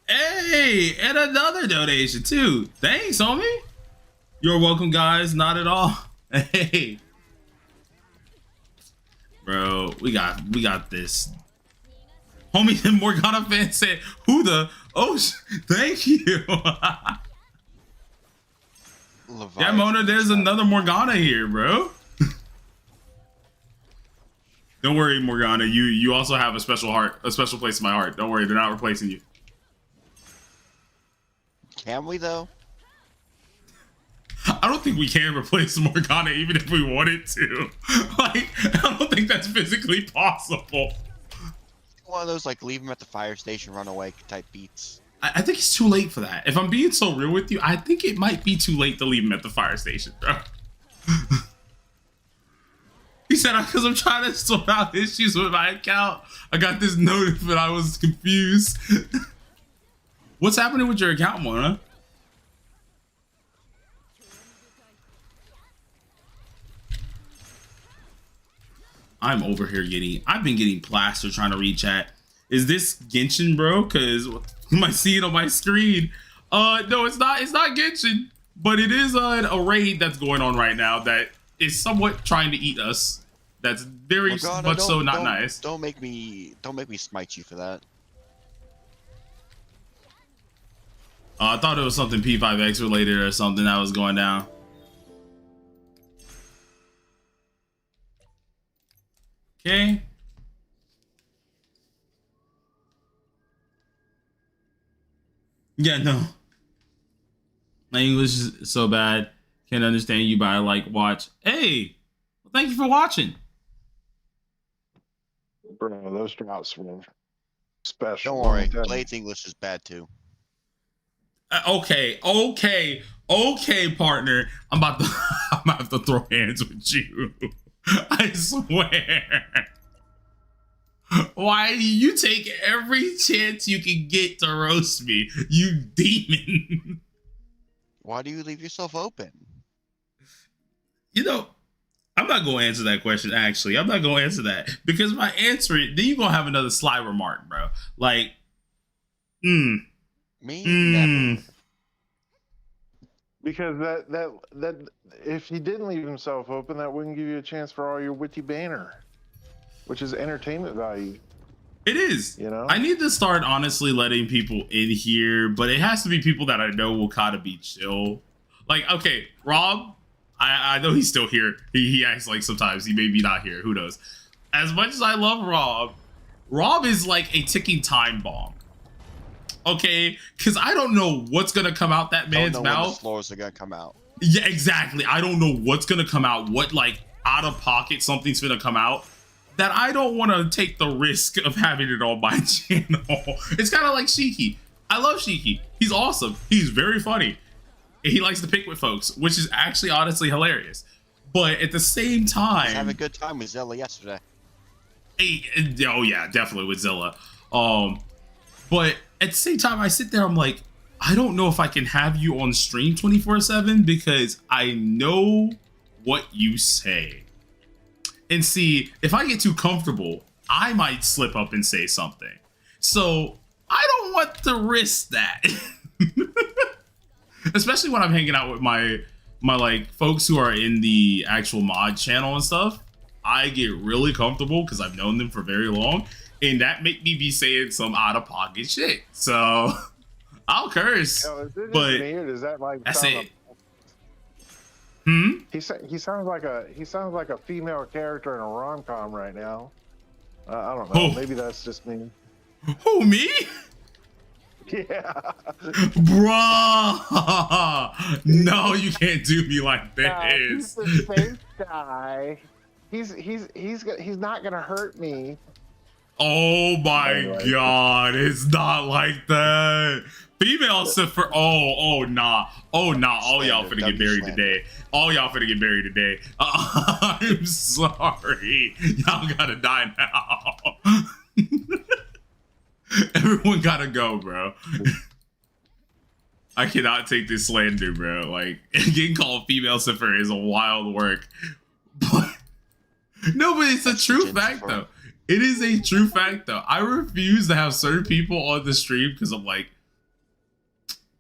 Hey, and another donation too. Thanks, homie. You're welcome, guys. Not at all. Hey. Bro, we got this. Homie, the Morgana fan said, "Who the? Oh, thank you." Yeah, Mona, there's another Morgana here, bro. Don't worry, Morgana. You also have a special place in my heart. Don't worry, they're not replacing you. Can we though? I don't think we can replace Morgana even if we wanted to. Like, I don't think that's physically possible. One of those like leave him at the fire station, run away type beats. I think it's too late for that. If I'm being so real with you, I think it might be too late to leave him at the fire station, bro. He said, because I'm trying to sort out issues with my account, I got this notice, but I was confused. What's happening with your account, Mona? I'm over here I've been getting plastered trying to read chat. Is this Genshin, bro? Because am I seeing on my screen? No, it's not Genshin, but it is a raid that's going on right now that is somewhat trying to eat us. That's very much so not nice. Don't make me smite you for that. I thought it was something P5X related or something that was going down. Okay. Yeah, no. My English is so bad. Can't understand you, but I like watch. Hey, well, thank you for watching. Bro, those drops were special. Don't worry, Blade's English is bad too. Okay, partner. I'm about to have to throw hands with you. I swear. Why do you take every chance you can get to roast me, you demon? Why do you leave yourself open? You know, I'm not going to answer that question, actually. I'm not going to answer that. Because if I answer it, then you're going to have another sly remark, bro. Like, Me? Never. Because that if he didn't leave himself open, that wouldn't give you a chance for all your witty banner, which is entertainment value. It is. You know? I need to start honestly letting people in here, but it has to be people that I know will kind of be chill. Like, okay, Rob, I know he's still here. He acts like sometimes he may be not here. Who knows? As much as I love Rob, Rob is like a ticking time bomb. Okay, because I don't know what's gonna come out that man's Don't know when mouth. the floors are gonna come out. Yeah, exactly. I don't know what's gonna come out. What like out of pocket something's gonna come out that I don't want to take the risk of having it on my channel. It's kind of like Shiki. I love Shiki. He's awesome. He's very funny. He likes to pick with folks, which is actually honestly hilarious. But at the same time, I was having a good time with Zella yesterday. Oh yeah, definitely with Zilla. But at the same time, I sit there, I'm like, I don't know if I can have you on stream 24/7 because I know what you say. And see, if I get too comfortable, I might slip up and say something. So I don't want to risk that. Especially when I'm hanging out with my like folks who are in the actual mod channel and stuff. I get really comfortable because I've known them for very long, and that make me be saying some out of pocket shit. So I'll curse, but does that like that's it. He sounds like a female character in a rom-com right now. I don't know. Maybe that's just me. Who, me? Yeah. Bruh. No, you can't do me like this. He's the safe guy. He's not gonna hurt me. Oh my god, it's not like that. Female Siffer. Oh nah. All y'all finna get buried today. All y'all finna get buried today. I'm sorry. Y'all gotta die now. Everyone gotta go, bro. I cannot take this slander, bro. Like, getting called female Siffer is a wild work. But no, but it's a true fact, though. It is a true fact, though. I refuse to have certain people on the stream because I'm like,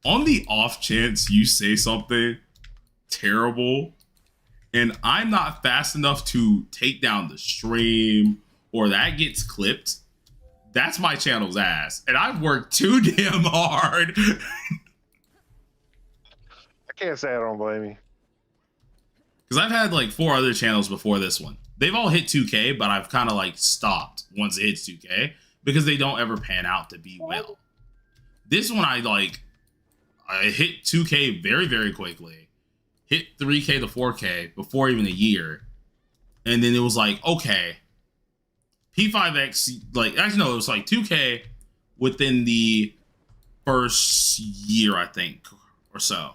on the off chance you say something terrible and I'm not fast enough to take down the stream or that gets clipped, that's my channel's ass. And I've worked too damn hard. I can't say I don't blame you. Because I've had like 4 other channels before this one. They've all hit 2K, but I've kind of like stopped once it hits 2K because they don't ever pan out to be well. This one I hit 2K very, very quickly. hit 3K to 4K before even a year. And then it was like, okay, P5X, like, actually, no, it was like 2K within the first year, I think, or so.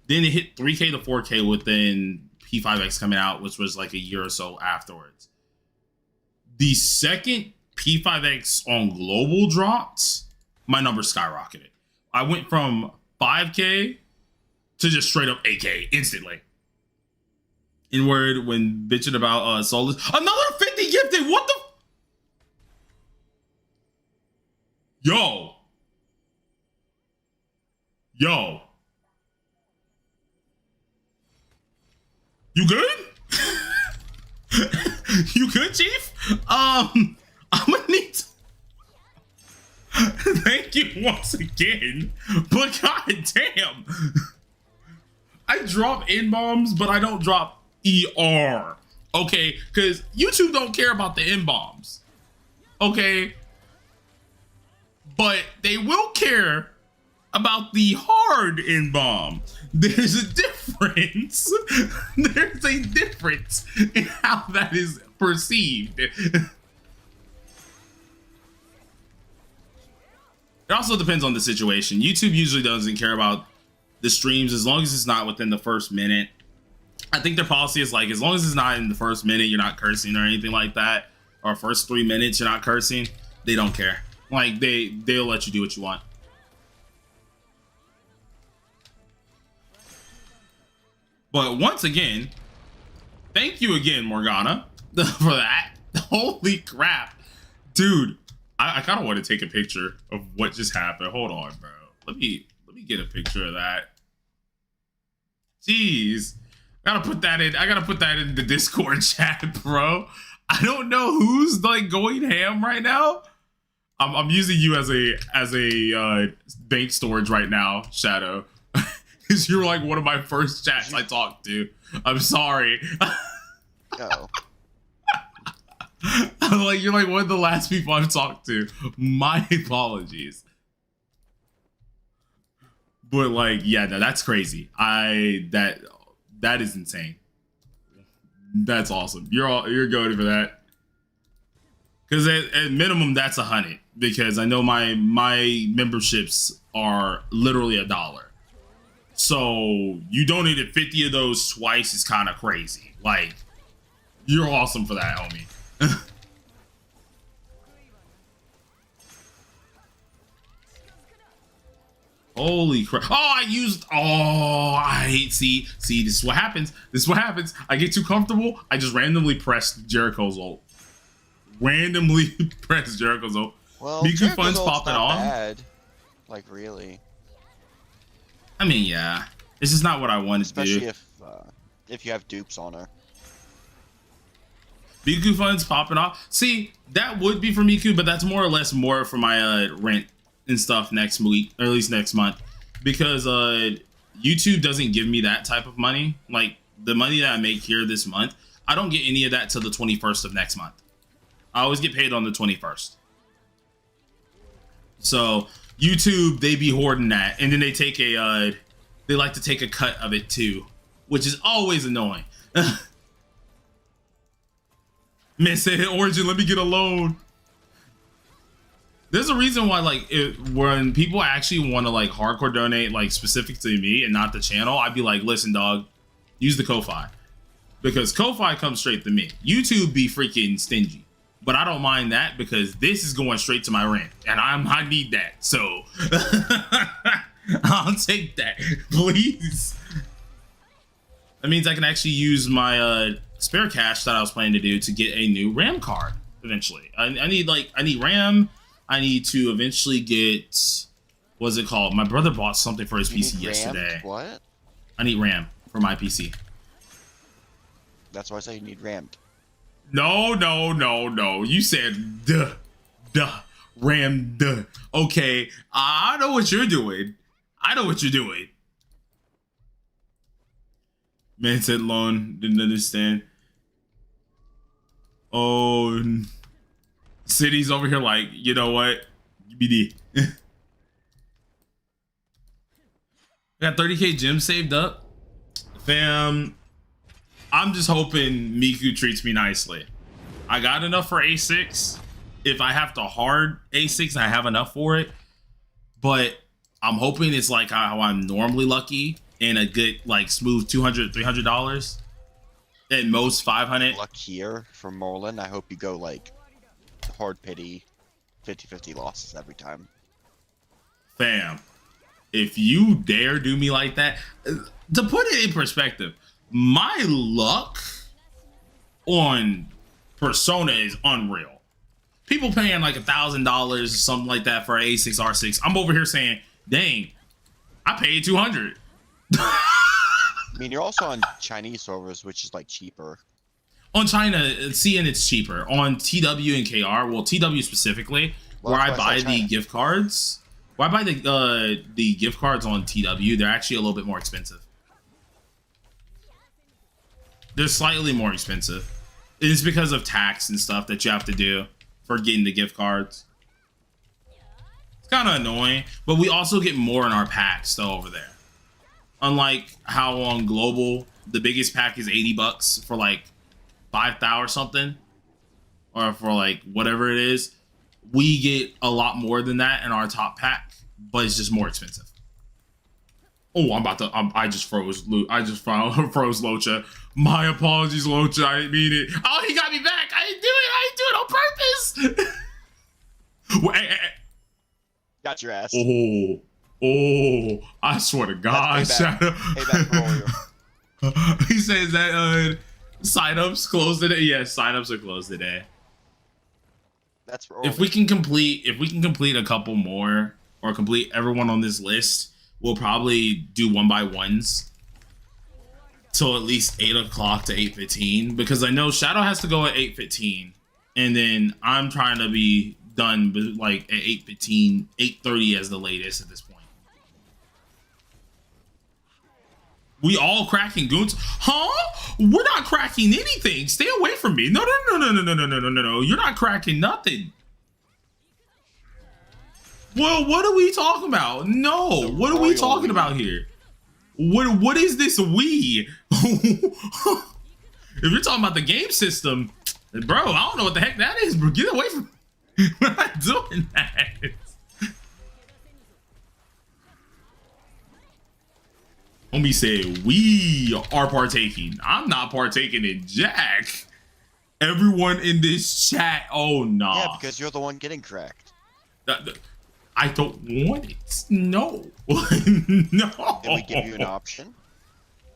Then it hit 3K to 4K within P5X coming out, which was like a year or so afterwards. The second P5X on global dropped, my numbers skyrocketed. I went from 5K to just straight up 8K instantly. In word, when bitching about Solus, another 50 gifted. What the? Yo. You good? You good, Chief? I'm gonna need to... Thank you once again, but god damn, I drop N-bombs, but I don't drop ER. Okay, because YouTube don't care about the N-bombs. Okay, but they will care about the hard N-bomb. There's a difference. There's a difference in how that is perceived. It also depends on the situation. YouTube usually doesn't care about the streams as long as it's not within the first minute. I think their policy is like, as long as it's not in the first minute, you're not cursing or anything like that, or first 3 minutes, you're not cursing, they don't care. Like, they'll let you do what you want. But once again, thank you again, Morgana, for that. Holy crap. Dude, I kind of want to take a picture of what just happened. Hold on, bro. Let me get a picture of that. Jeez. I gotta put that in the Discord chat, bro. I don't know who's like going ham right now. I'm using you as a bank storage right now, Shadow. Because you're like one of my first chats I talked to. I'm sorry. Oh. I'm like, you're like one of the last people I've talked to. My apologies. But like, yeah, no, that's crazy. That is insane. That's awesome. You're going for that. Because at minimum, that's 100. Because I know my memberships are literally $1. So you donated 50 of those twice is kind of crazy. Like, you're awesome for that, homie. Holy crap. Oh, see, this is what happens. I get too comfortable. I just randomly press Jericho's ult. Well, Miku Fun's popping on. Bad. Like, really. I mean, yeah. This is not what I wanted to do. Especially if you have dupes on her. Miku Fun's popping off. See, that would be for Miku, but that's more or less more for my rent and stuff next week, or at least next month. Because YouTube doesn't give me that type of money. Like, the money that I make here this month, I don't get any of that till the 21st of next month. I always get paid on the 21st. So YouTube, they be hoarding that, and then they take they like to take a cut of it too, which is always annoying. Man said, Origin, let me get a loan. There's a reason why, like, when people actually want to like hardcore donate, like specific to me and not the channel, I'd be like, listen, dog, use the Ko-Fi, because Ko-Fi comes straight to me. YouTube be freaking stingy. But I don't mind that because this is going straight to my rent, and I need that. So I'll take that, please. That means I can actually use my spare cash that I was planning to do to get a new RAM card eventually. I need RAM. I need to eventually get, what's it called? My brother bought something for his PC yesterday. What? I need RAM for my PC. That's why I say you need RAM. No. You said duh, RAM, duh. Okay, I know what you're doing. Man said loan, didn't understand. Oh, City's over here like, you know what? BD. I got 30K gems saved up. Fam, I'm just hoping Miku treats me nicely. I got enough for A6. If I have to hard A6, I have enough for it. But I'm hoping it's like how I'm normally lucky and a good, like, smooth $200, $300. At most 500. Luck here for Merlin. I hope you go like hard pity, 50-50 losses every time. Fam, if you dare do me like that, to put it in perspective, my luck on Persona is unreal. People paying like $1,000 or something like that for A6 R6. I'm over here saying, dang, I paid 200. I mean, you're also on Chinese servers, which is like cheaper. On China, CN it's cheaper. On TW and KR, well, TW specifically, Well, where I that's why buy it's the China. gift cards, where I buy the gift cards on TW, they're actually a little bit more expensive. They're slightly more expensive. It's because of tax and stuff that you have to do for getting the gift cards. It's kind of annoying, but we also get more in our packs though over there. Unlike how on Global, the biggest pack is $80 for like 5,000 or something, or for like whatever it is. We get a lot more than that in our top pack, but it's just more expensive. Oh, I just froze. I just froze Locha. My apologies, Locha. I didn't mean it. Oh, he got me back. I didn't do it. I didn't do it on purpose. Well, hey. Got your ass. Oh, I swear to God, That's Shadow. Payback for all your... He says that signups closed today. Yes, signups are closed today. That's for all If we can complete a couple more or complete everyone on this list, we'll probably do 1x1s till at least 8 o'clock to 8:15, because I know Shadow has to go at 8:15, and then I'm trying to be done like at 8:15, 8:30 as the latest at this point. We all cracking goons? Huh? We're not cracking anything. Stay away from me. No. You're not cracking nothing. Well, what are we talking about? No. What are we talking about here? What is this we? If you're talking about the game system, bro, I don't know what the heck that is, bro. Get away from me. We're not doing that. Homie said, we are partaking. I'm not partaking in Jack. Everyone in this chat, oh, nah. Yeah, because you're the one getting cracked. I don't want it. No. No. Did we give you an option?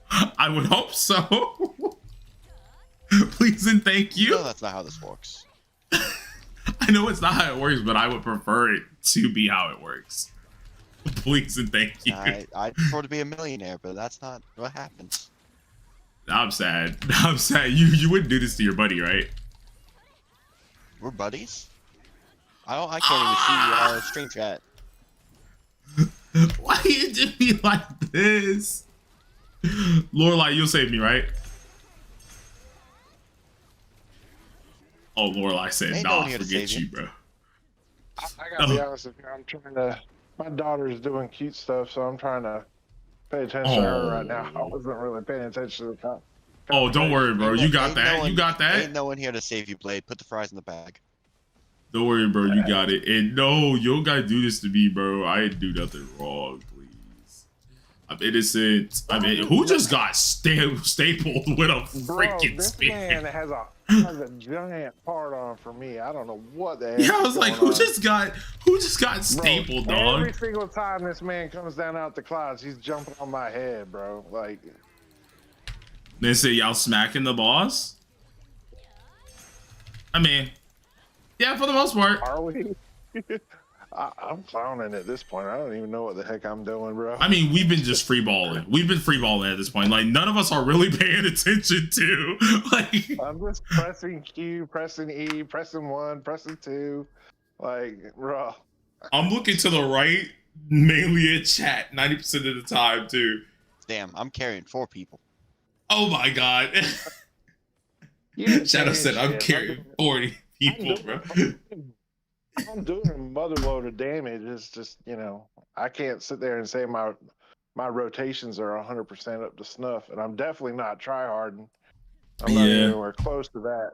I would hope so. Please and thank you. No, that's not how this works. I know it's not how it works, but I would prefer it to be how it works. Please and thank you. I'd prefer to be a millionaire, but that's not what happens. I'm sad. I'm sad. You wouldn't do this to your buddy, right? We're buddies? I can't even see stream chat. Why you do me like this? Lorelai, you'll save me, right? Oh, Lorelai said, Ain't no nah, one here to forget save you, you. bro. I gotta be honest with you. I'm trying to. My daughter's doing cute stuff, so I'm trying to pay attention to her right now. I wasn't really paying attention to the time. Oh, don't worry, bro. You got Ain't that. no one- You got that. Ain't no one here to save you, Blade. Put the fries in the bag. Don't worry, bro. You got it. And no, you don't gotta do this to me, bro. I didn't do nothing wrong, please. I'm innocent. I mean, who just got stapled with a Bro, freaking this spear? man has a giant part on for me. I don't know what the heck. Yeah, I is was like, going who on. just got stapled, Bro, dog? Every single time this man comes down out the clouds, he's jumping on my head, bro. Like, They say y'all smacking the boss? I mean, yeah, for the most part. are we? I'm clowning at this point. I don't even know what the heck I'm doing, bro. I mean, we've been just free balling. We've been free balling at this point. Like, none of us are really paying attention to. Like, I'm just pressing Q, pressing E, pressing 1, pressing 2. Like, bro. I'm looking to the right, mainly at chat 90% of the time, too. Damn, I'm carrying 4 people. Oh my god. You Shadow ain't said, I'm shit. carrying 40 people, bro. I'm doing a mother load of damage. It's just, I can't sit there and say my my rotations are 100% up to snuff, and I'm definitely not tryharding. I'm not Yeah. anywhere close to that.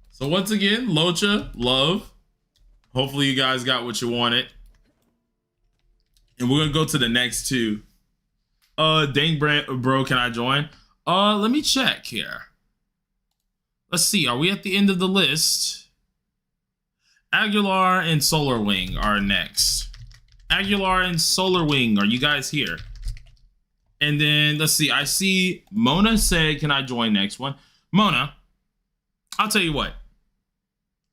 So once again, Locha, love. Hopefully you guys got what you wanted. And we're gonna go to the next two. Dang bro, can I join? Let me check here. Let's see, are we at the end of the list? Aguilar and Solar Wing are next. Aguilar and Solar Wing, are you guys here? And then let's see, I see Mona said, can I join next one? Mona, I'll tell you what.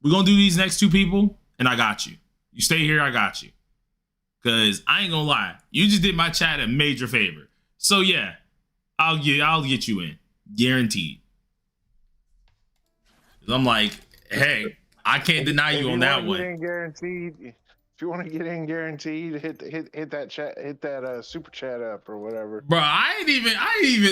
We're gonna do these next two people, and I got you. You stay here, I got you. Cause I ain't gonna lie, you just did my chat a major favor. So yeah, I'll get you in, guaranteed. I'm like, hey, I can't deny you on that one. Guaranteed. If you want to get in guaranteed, hit that chat, hit that super chat up or whatever. Bro, I ain't even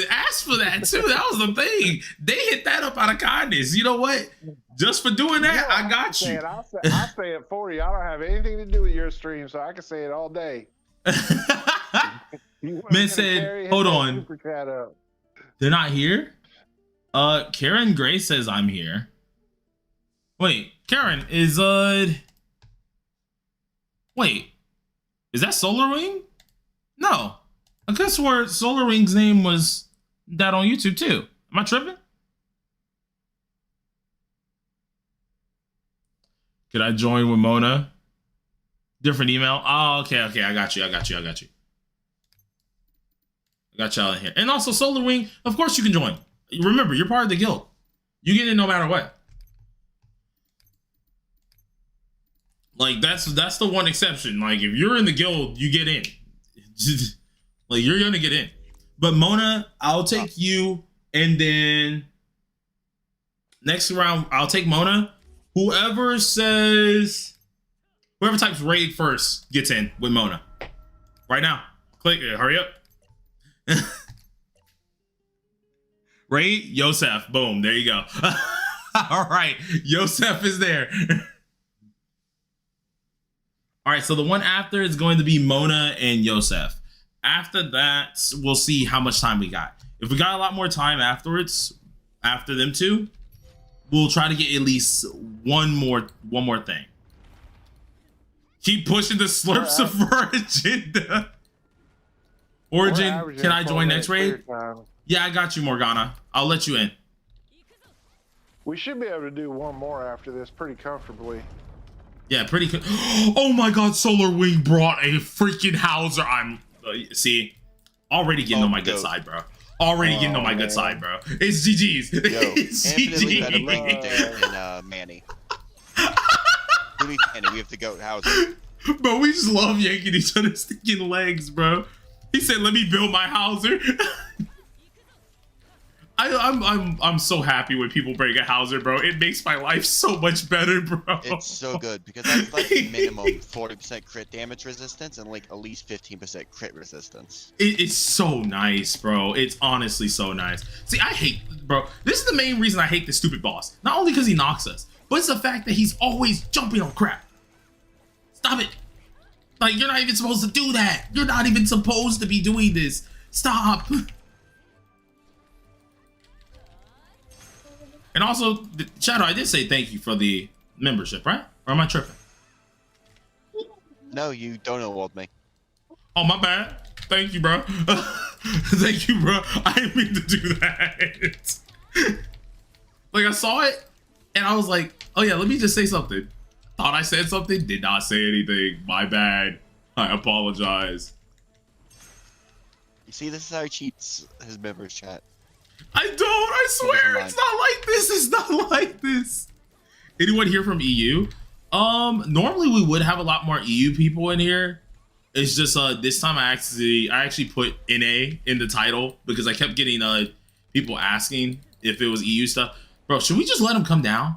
asked for that too. That was the thing. They hit that up out of kindness. You know what? Just for doing that, I got you. I'll say it for you. I don't have anything to do with your stream, so I can say it all day. Man said, hold on. Super chat up. They're not here? Karen Gray says I'm here. Wait, Karen, is wait, is that Solar Wing? No. I could have swore Solar Wing's name was that on YouTube too. Am I tripping? Could I join with Mona? Different email? Oh, okay. I got you. I got y'all in here. And also Solar Wing, of course you can join. Remember, you're part of the guild. You get in no matter what. Like, that's the one exception. Like, if you're in the guild, you get in. Like, you're gonna get in. But Mona, I'll take you, and then next round, I'll take Mona. Whoever types raid first gets in with Mona. Right now. Click it. Hurry up. Raid Yosef. Boom. There you go. All right. Yosef is there. All right, so the one after is going to be Mona and Yosef. After that, we'll see how much time we got. If we got a lot more time afterwards, after them two, we'll try to get at least one more thing. Keep pushing the Slurps of agenda. Origin, can I join next raid? Yeah, I got you, Morgana. I'll let you in. We should be able to do one more after this pretty comfortably. Yeah, pretty good. Oh my god, Solar Wing brought a freaking Hauser. I'm see, already getting on my good side, bro. Already getting on my good side, bro. It's GG's. Yo, It's infinitely better GG's. looking than Manny. Who needs Manny? We have to go Hauser. Bro, we just love yanking each other's stinking legs, bro. He said, "Let me build my Hauser." I'm so happy when people bring a Hauser, bro. It makes my life so much better, bro. It's so good because that's like minimum 40% crit damage resistance and like at least 15% crit resistance. It's so nice, bro. It's honestly so nice. See, I hate, bro. This is the main reason I hate this stupid boss. Not only because he knocks us, but it's the fact that he's always jumping on crap. Stop it. Like, you're not even supposed to do that. You're not even supposed to be doing this. Stop. And also, Shadow, I did say thank you for the membership, right? Or am I tripping? No, you don't award me. Oh, my bad. Thank you, bro. Thank you, bro. I didn't mean to do that. Like, I saw it, and I was like, oh yeah, let me just say something. Thought I said something, did not say anything. My bad. I apologize. You see, this is how he cheats his members chat. I don't, I swear, it's not like this. It's not like this. Anyone here from EU? Normally we would have a lot more EU people in here. It's just this time I actually put NA in the title because I kept getting people asking if it was EU stuff. Bro, should we just let him come down?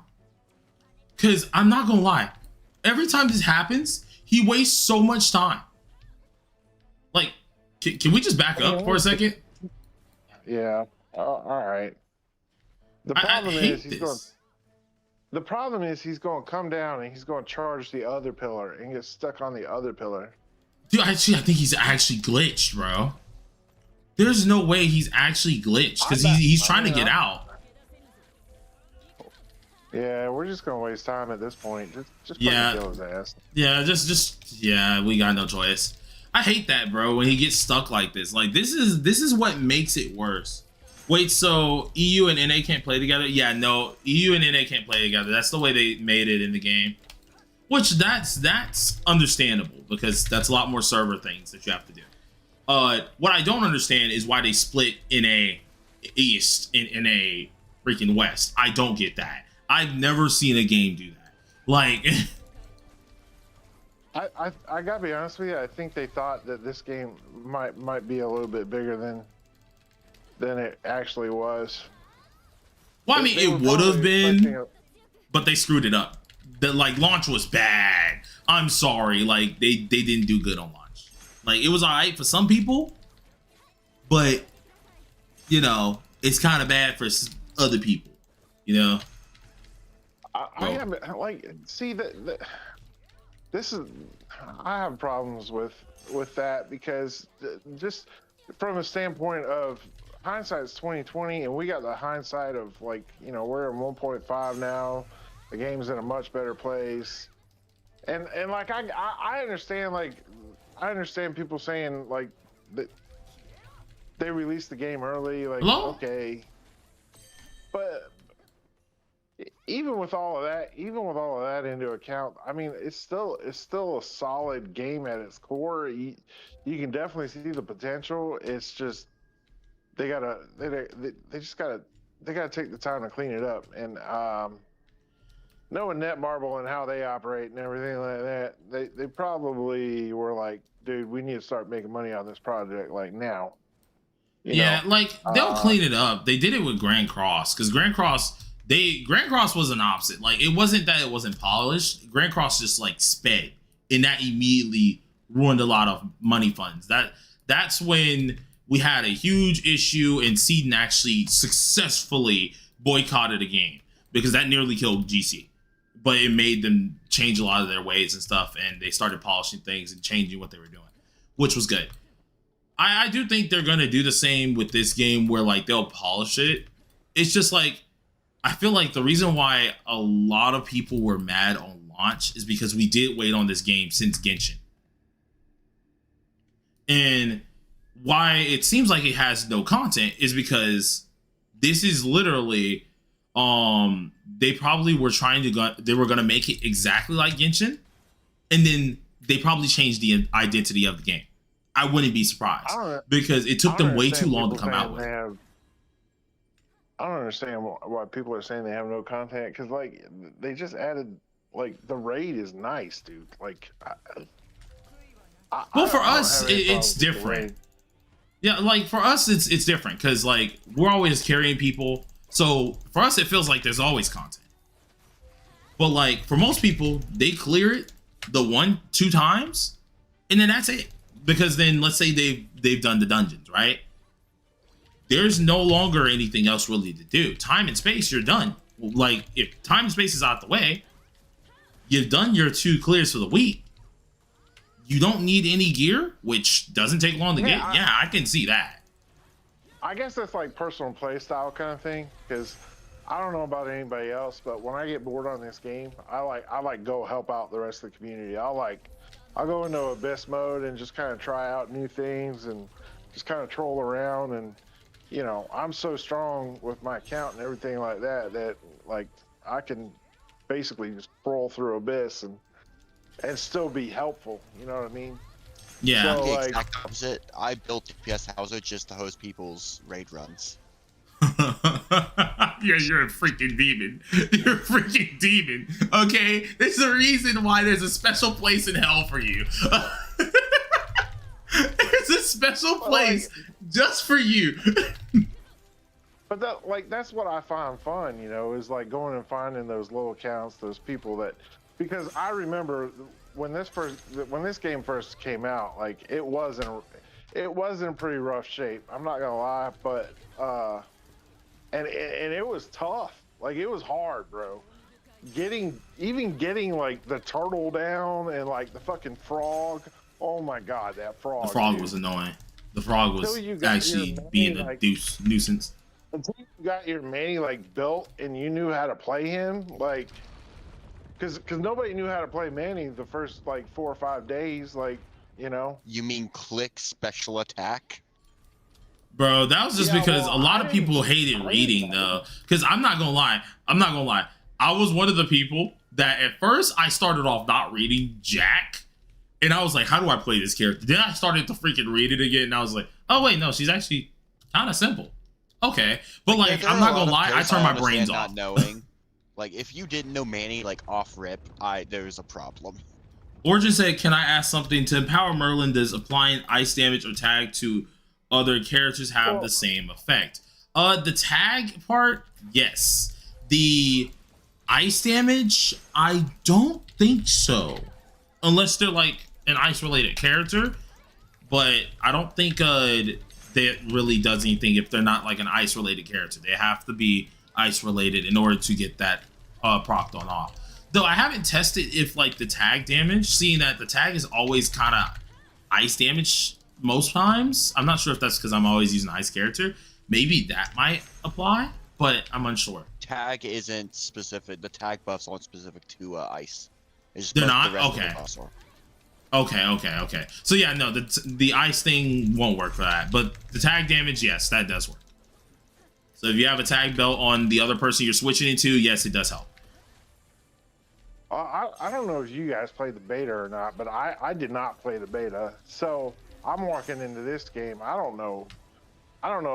Cause I'm not gonna lie, every time this happens, he wastes so much time. Like, can we just back up for a second? Yeah. All right. The problem is he's going to come down and he's going to charge the other pillar and get stuck on the other pillar. Dude, actually, I think he's actually glitched, bro. There's no way he's actually glitched because he's trying to get out. Yeah, we're just gonna waste time at this point. Just Yeah. fucking kill his ass. Yeah, yeah, we got no choice. I hate that, bro, when he gets stuck like this. Like, this is what makes it worse. Wait, so EU and NA can't play together? Yeah, no, EU and NA can't play together. That's the way they made it in the game. Which that's understandable because that's a lot more server things that you have to do. What I don't understand is why they split NA East and NA freaking West. I don't get that. I've never seen a game do that. Like, I gotta be honest with you. I think they thought that this game might be a little bit bigger than it actually was. well, I mean, They it were would have probably been, expecting but they screwed it up. The launch was bad. I'm sorry. Like, they didn't do good on launch. Like, it was alright for some people, but you know, it's kind of bad for other people. You know. I haven't like see that this is I have problems with that because just from a standpoint of hindsight's 2020 and we got the hindsight of like, you know, we're in 1.5 now, the game's in a much better place, and like I understand, like I understand people saying like that they released the game early, like Hello? okay, but even with all of that into account, I mean, it's still a solid game at its core. You can definitely see the potential. It's just they just gotta take the time to clean it up. And knowing Netmarble and how they operate and everything like that, they probably were like, dude, we need to start making money on this project like now. You know? Like they'll clean it up. They did it with Grand Cross because Grand Cross was an opposite. Like, it wasn't that it wasn't polished. Grand Cross just like sped, and that immediately ruined a lot of money funds. That's when we had a huge issue, and Seedon actually successfully boycotted a game because that nearly killed GC. But it made them change a lot of their ways and stuff, and they started polishing things and changing what they were doing, which was good. I do think they're gonna do the same with this game, where like they'll polish it. It's just like, I feel like the reason why a lot of people were mad on launch is because we did wait on this game since Genshin. And why it seems like it has no content is because this is literally, they probably were they were going to make it exactly like Genshin, and then they probably changed the identity of the game. I wouldn't be surprised because it took them way too long to come out with it. I don't understand why people are saying they have no content, because like they just added, like, the raid is nice, dude. Like, well, for us it's different. Yeah, like for us it's different because like we're always carrying people, so for us it feels like there's always content. But like for most people, they clear it the 1-2 times, and then that's it. Because then let's say they've done the dungeons, right? There's no longer anything else really to do. Time and space, you're done. Like, if time and space is out the way, you've done your 2 clears for the week. You don't need any gear, which doesn't take long to get. Yeah, I can see that. I guess that's like personal play style kind of thing, because I don't know about anybody else, but when I get bored on this game, I like go help out the rest of the community. I'll go into Abyss mode and just kind of try out new things and just kind of troll around. And you know, I'm so strong with my account and everything like that like I can basically just roll through Abyss and still be helpful. You know what I mean? Yeah. So, the exact opposite. I built PS Hauser just to host people's raid runs. Yeah, you're a freaking demon. You're a freaking demon. Okay? There's a reason why there's a special place in hell for you. There's a special place just for you. But that's what I find fun, you know, is like going and finding those little accounts, those people that, because I remember when this game first came out, like it was in pretty rough shape. I'm not gonna lie, but and it was tough. Like, it was hard, bro. Getting like the turtle down and like the fucking frog Oh my god, that frog. The frog dude. was annoying. The frog was Until you got actually your being main, a like- nuisance. Until you got your Manny like built and you knew how to play him, like, because nobody knew how to play Manny the first like 4 or 5 days, like, you know. You mean click special attack? Bro, that was just Yeah, because well, a lot I of people didn't hated play reading that. though. Because I'm not gonna lie. I was one of the people that at first I started off not reading Jack. And I was like, how do I play this character? Then I started to freaking read it again. And I was like, oh wait, no, she's actually kind of simple. Okay. But Yeah, like, there I'm are not a gonna lot lie, of I players turned my understand brains not off. knowing. Like, if you didn't know Manny like off rip, there's a problem. Origin said, can I ask something? To empower Merlin, does applying ice damage or tag to other characters have Well- the same effect? The tag part, yes. The ice damage, I don't think so. Unless they're like an ice related character. But I don't think that really does anything if they're not like an ice related character. They have to be ice related in order to get that procced on off. Though I haven't tested if like the tag damage, seeing that the tag is always kind of ice damage most times. I'm not sure if that's because I'm always using ice character. Maybe that might apply, but I'm unsure. Tag isn't specific. The tag buffs aren't specific to ice. It's just They're buff not? the rest of the Okay. buffs are. Okay. So yeah, no, the ice thing won't work for that. But the tag damage, yes, that does work. So if you have a tag belt on the other person you're switching into, yes, it does help. I don't know if you guys played the beta or not, but I did not play the beta. So I'm walking into this game. I don't know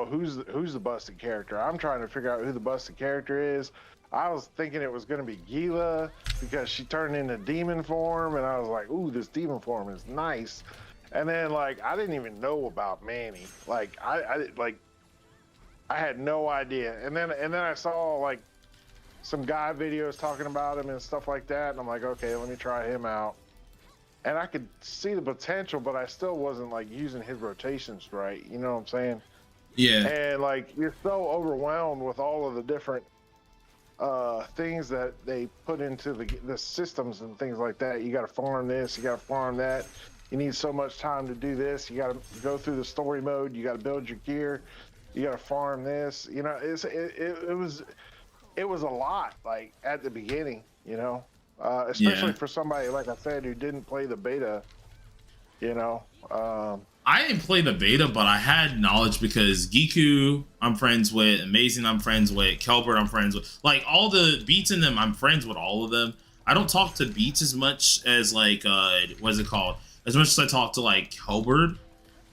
who's the busted character. I'm trying to figure out who the busted character is. I was thinking it was going to be Gila because she turned into demon form, and I was like, ooh, this demon form is nice. And then like I didn't even know about Manny. Like I had no idea. And then I saw like some guy videos talking about him and stuff like that, and I'm like, okay, let me try him out. And I could see the potential, but I still wasn't like using his rotations right. You know what I'm saying? Yeah. And like you're so overwhelmed with all of the different things that they put into the systems and things like that. You got to farm this, you got to farm that. You need so much time to do this. You got to go through the story mode. You got to build your gear. You got to farm this. You know, it was a lot like at the beginning. You know, especially for somebody like I said who didn't play the beta. You know. I didn't play the beta, but I had knowledge because Giku I'm friends with, Amazing I'm friends with, Kelbert I'm friends with. Like all the Beats in them, I'm friends with all of them. I don't talk to Beats as much as like what is it called? As much as I talk to like Kelbert,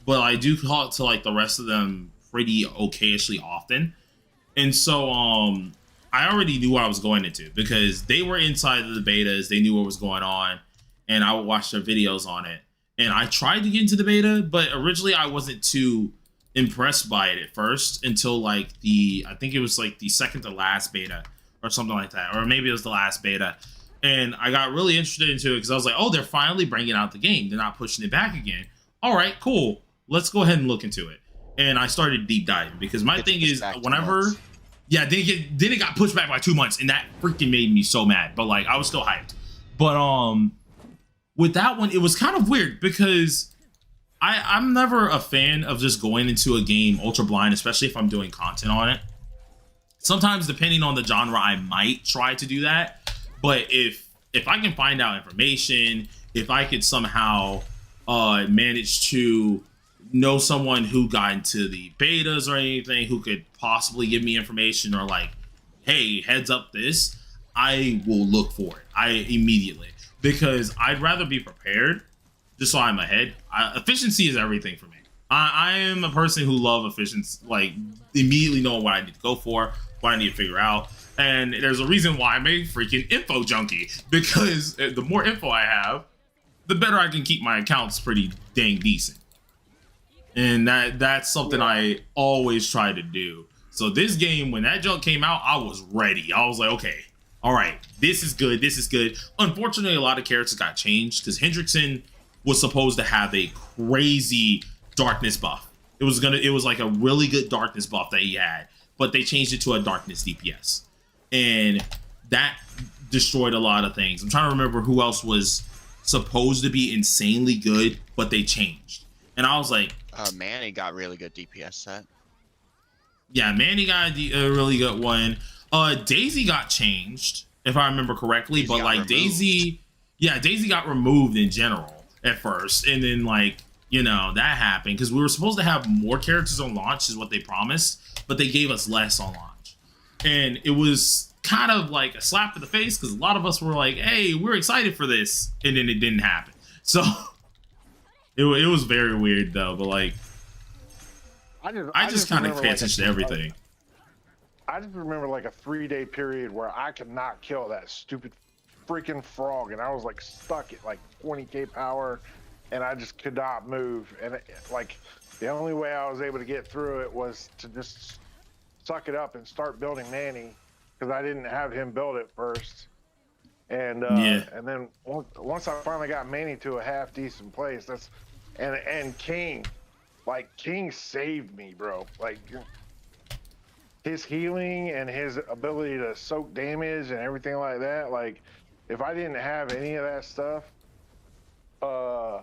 but I do talk to like the rest of them pretty okayishly often. And so I already knew what I was going into because they were inside of the betas, they knew what was going on, and I would watch their videos on it. And I tried to get into the beta, but originally I wasn't too impressed by it at first until like I think it was like the second to last beta or something like that. Or maybe it was the last beta. And I got really interested into it because I was like, oh, they're finally bringing out the game. They're not pushing it back again. All right, cool. Let's go ahead and look into it. And I started deep diving because my thing is whenever, yeah, then it got pushed back by 2 months, and that freaking made me so mad. But like I was still hyped. But with that one, it was kind of weird because I'm never a fan of just going into a game ultra blind, especially if I'm doing content on it. Sometimes, depending on the genre, I might try to do that. But if I can find out information, if I could somehow manage to know someone who got into the betas or anything, who could possibly give me information or like, hey, heads up this, I will look for it. Immediately. Because I'd rather be prepared, just so I'm ahead. Efficiency is everything for me. I am a person who loves efficiency, like immediately knowing what I need to go for, what I need to figure out. And there's a reason why I'm a freaking info junkie, because the more info I have, the better I can keep my accounts pretty dang decent. And that's something I always try to do. So this game, when that junk came out, I was ready. I was like, okay, all right, this is good. This is good. Unfortunately, a lot of characters got changed because Hendrickson was supposed to have a crazy darkness buff. It was like a really good darkness buff that he had, but they changed it to a darkness DPS, and that destroyed a lot of things. I'm trying to remember who else was supposed to be insanely good, but but they changed. And I was like, Manny got really good DPS set. yeah, Manny got a really good one. Daisy got changed, if I remember correctly, Daisy but got like removed. Daisy got removed in general at first, and then like, you know, that happened because we were supposed to have more characters on launch is what they promised, but they gave us less on launch. And it was kind of like a slap in the face because a lot of us were like, hey, we're excited for this, and then it didn't happen. So it was very weird though, but like I just kind of remember, pay like, attention to everything. I just remember like a 3-day period where I could not kill that stupid freaking frog, and I was like stuck at like 20k power, and I just could not move. And like the only way I was able to get through it was to just suck it up and start building Manny, because I didn't have him build it first. And and then once I finally got Manny to a half decent place, and King, like King saved me, bro. Like his healing and his ability to soak damage and everything like that. Like if I didn't have any of that stuff, I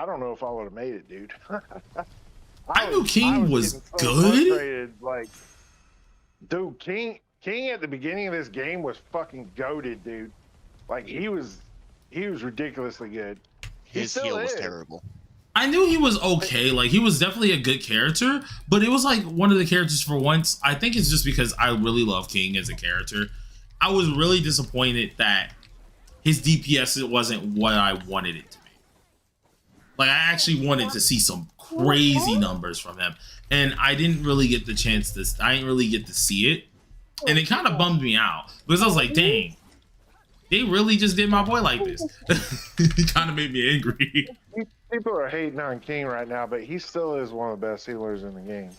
don't know if I would have made it, dude. I knew King was getting good. frustrated, like, dude, King at the beginning of this game was fucking goated, dude. Like he was ridiculously good. His still heal was is. terrible. I knew he was okay. Like he was definitely a good character, but it was like one of the characters for once. I think it's just because I really love King as a character. I was really disappointed that his DPS wasn't what I wanted it to be. Like I actually wanted to see some crazy numbers from him, and I didn't really get the chance to. I didn't really get to see it, and it kind of bummed me out because I was like, dang, they really just did my boy like this. It kind of made me angry. People are hating on King right now, but he still is one of the best healers in the game.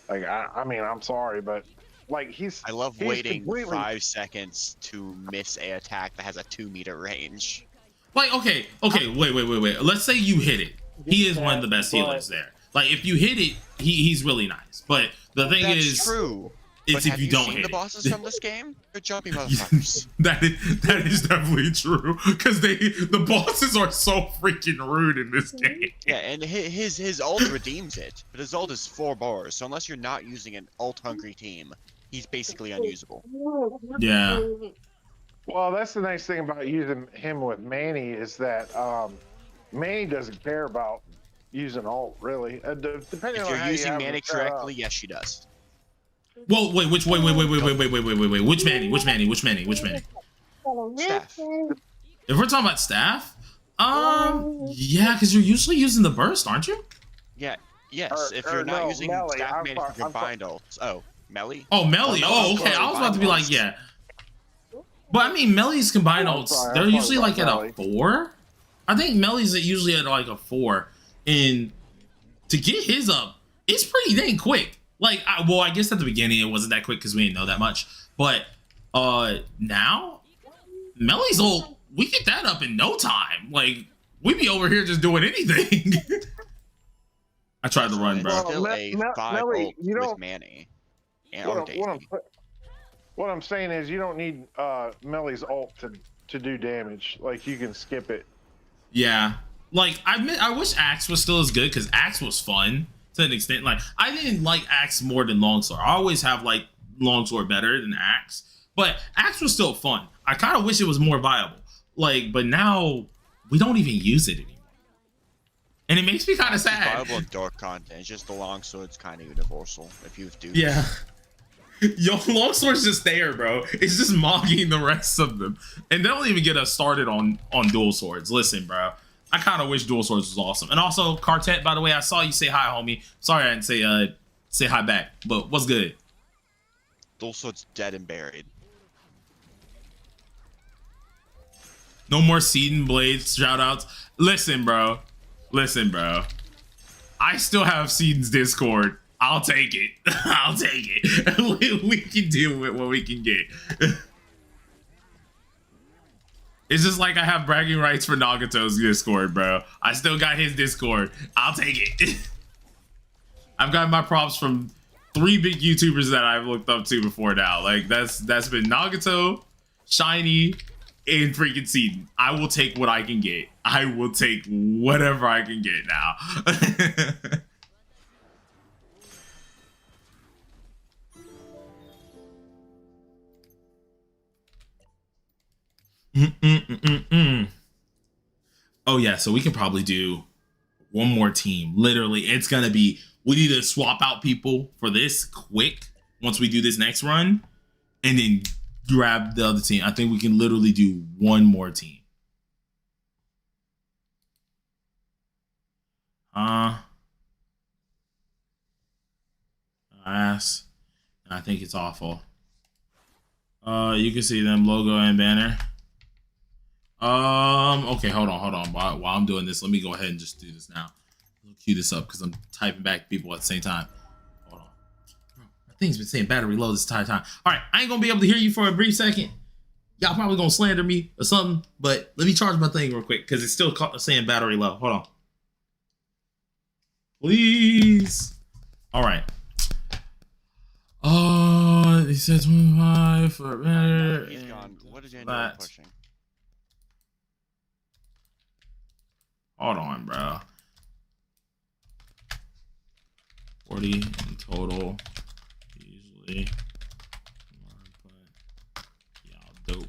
Like I mean, I'm sorry, but like I love he's waiting completely- 5 seconds to miss a attack that has a 2-meter range. Like, okay, wait. Let's say you hit it. He is one of the best healers there. Like, if you hit it, he's really nice. But the thing That's is, true. it's But if have you don't seen hit the it. bosses from this game? They're jumping motherfuckers. that is definitely true because the bosses are so freaking rude in this game. Yeah, and his ult redeems it, but his ult is 4 bars, so unless you're not using an ult-hungry team, he's basically unusable. Yeah. Well, that's the nice thing about using him with Manny is that Manny doesn't care about using ult really. Depending If on you're how you using have him Manny set up. correctly, yes, she does. Well, wait. Which Manny? Staff. If we're talking about staff, yeah, because you're usually using the burst, aren't you? Yeah, yes. Or- if or you're not no, using Melee. staff I'm Manny far- for I'm far- combined ults. Oh, Melee? Oh, Melee. Oh, okay. I was about to be like, yeah. But I mean, Melee's combined I'm ults, sorry, they're I'm usually sorry like about at a 4. I think Melee's usually at like a 4. And to get his up, it's pretty dang quick. Like, I guess at the beginning it wasn't that quick because we didn't know that much. But now, Melee's ult, we get that up in no time. Like, we be over here just doing anything. I tried to run, bro. It's still Well, a Me- 5 Melee, ult you with don't- Manny. And or Daisy. What I'm saying is you don't need Melee's ult to do damage. Like you can skip it. Yeah. Like, I wish Axe was still as good because Axe was fun to an extent. Like, I didn't like Axe more than Longsword. I always have like Longsword better than Axe. But Axe was still fun. I kind of wish it was more viable. Like, but now we don't even use it anymore. And it makes me kind of It's sad. viable in dark content. It's just the longsword's kind of universal. If you do. Yeah. Yo, Longsword's just there, bro. It's just mocking the rest of them. And they don't even get us started on dual swords. Listen, bro. I kind of wish dual swords was awesome. And also, Quartet, by the way, I saw you say hi, homie. Sorry I didn't say hi back. But what's good? Dual sword's dead and buried. No more Seed and Blades shout outs. Listen, bro. I still have Seed's Discord. I'll take it. I'll take it. we can deal with what we can get. It's just like I have bragging rights for Nagato's Discord, bro. I still got his Discord. I'll take it. I've got my props from 3 big YouTubers that I've looked up to before now. Like that's been Nagato, Shiny, in freaking Seaton. I will take what I can get. I will take whatever I can get now. Oh yeah, so we can probably do one more team. Literally, it's gonna be, we need to swap out people for this quick once we do this next run, and then grab the other team. I think we can literally do one more team. Ass. I think it's awful. You can see them logo and banner. Okay, hold on. While I'm doing this, let me go ahead and just do this now. I'll cue this up because I'm typing back people at the same time. Hold on. My thing's been saying battery low this entire time. All right, I ain't gonna be able to hear you for a brief second. Y'all probably gonna slander me or something, but let me charge my thing real quick because it's still saying battery low. Hold on. Please. All right. Oh, he said 25 for better. He's gone. What is Andrew pushing? Hold on, bro. 40 in total. Usually. Y'all dope.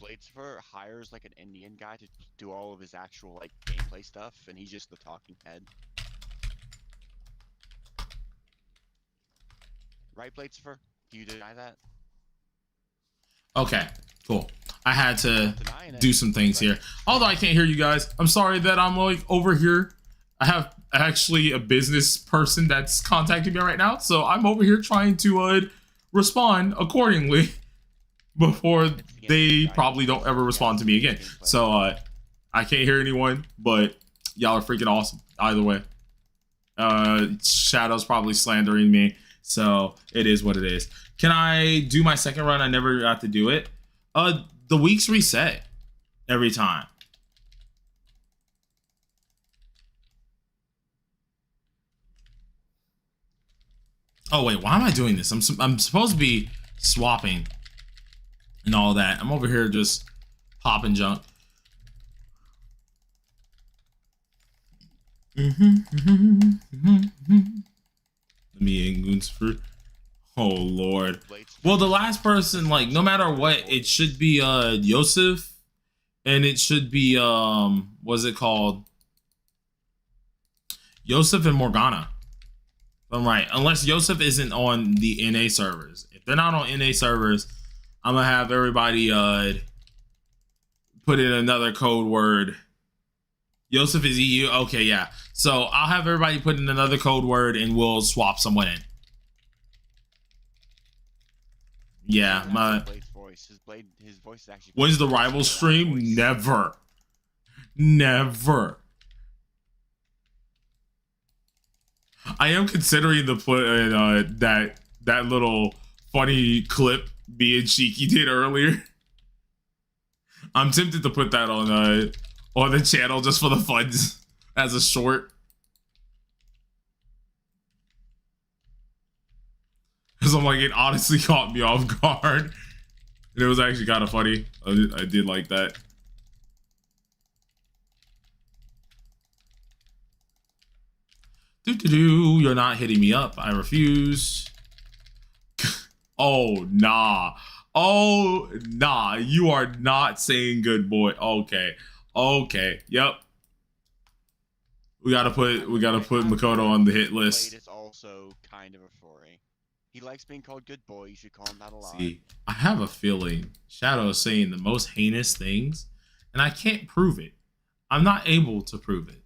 Bladesifer hires like an Indian guy to do all of his actual like gameplay stuff, and he's just the talking head. Right, Bladesifer? Do you deny that? Okay, cool. I had to do some things here. Although I can't hear you guys. I'm sorry that I'm like over here. I have actually a business person that's contacting me right now, so I'm over here trying to respond accordingly before they probably don't ever respond to me again. So I can't hear anyone, but y'all are freaking awesome either way. Shadow's probably slandering me, so it is what it is. Can I do my second run? I never got to do it. The weeks reset every time. Oh wait, why am I doing this? I'm supposed to be swapping and all that. I'm over here just popping junk. Let me in Goonsford. Oh lord. Well, the last person, like, no matter what, it should be Yosef, and it should be what's it called? Yosef and Morgana. I'm right. Unless Yosef isn't on the NA servers. If they're not on NA servers, I'm gonna have everybody put in another code word. Yosef is EU. Okay, yeah. So I'll have everybody put in another code word and we'll swap someone in. Yeah, my voice. His voice is actually. When's the rival stream? Never. Never. I am considering the put that little funny clip me and Cheeky did earlier. I'm tempted to put that on the channel just for the funs as a short. Because I'm like, it honestly caught me off guard. And it was actually kind of funny. I did like that. You're not hitting me up. I refuse. Oh, nah. Oh, nah. You are not saying good boy. Okay. Okay. Yep. We gotta put Makoto on the hit list. Blade is also kind of a furry. He likes being called good boy. You should call him that a lot. See, I have a feeling Shadow is saying the most heinous things, and I can't prove it. I'm not able to prove it.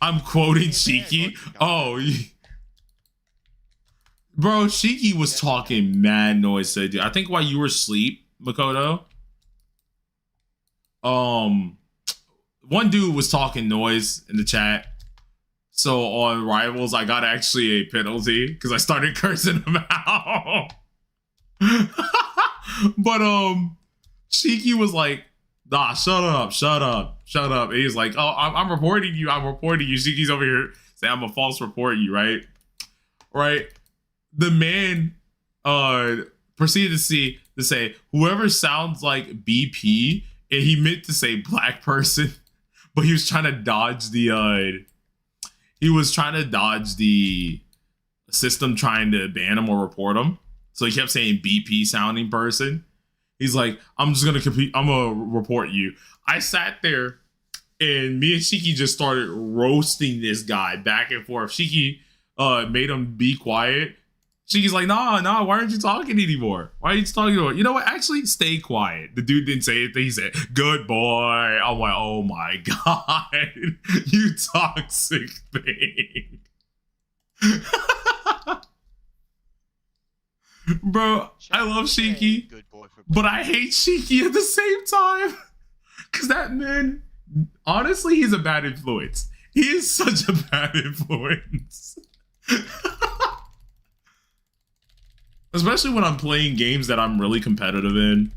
I'm quoting Shiki. Oh, bro, Shiki was talking mad noise today, dude. I think while you were asleep, Makoto. One dude was talking noise in the chat. So on Rivals, I got actually a penalty because I started cursing him out. But Shiki was like, nah, shut up. And he's like, oh, I'm reporting you. Shiki's over here say I'm a false report you, right? Right? The man proceeded to say whoever sounds like BP, and he meant to say black person, but he was trying to dodge the system trying to ban him or report him. So he kept saying BP sounding person. He's like, I'm just gonna compete. I'm gonna report you. I sat there, and me and Shiki just started roasting this guy back and forth. Shiki made him be quiet. Shiki's like, nah, why aren't you talking anymore? Why are you talking anymore? You know what? Actually, stay quiet. The dude didn't say anything. He said, good boy. I'm like, oh my God, you toxic thing. Bro, I love Shiki, but I hate Shiki at the same time. Because that man, honestly, he's a bad influence. He is such a bad influence. Especially when I'm playing games that I'm really competitive in.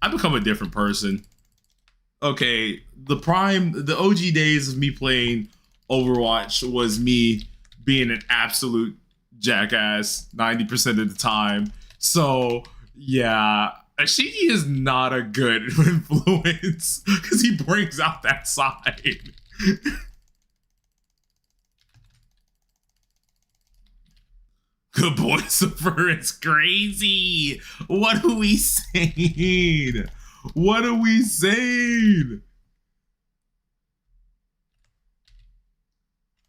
I become a different person. Okay, the OG days of me playing Overwatch was me being an absolute jackass 90% of the time. So, yeah, Ashiki is not a good influence because he brings out that side. Good boy, Super, it's crazy. What are we saying? What are we saying?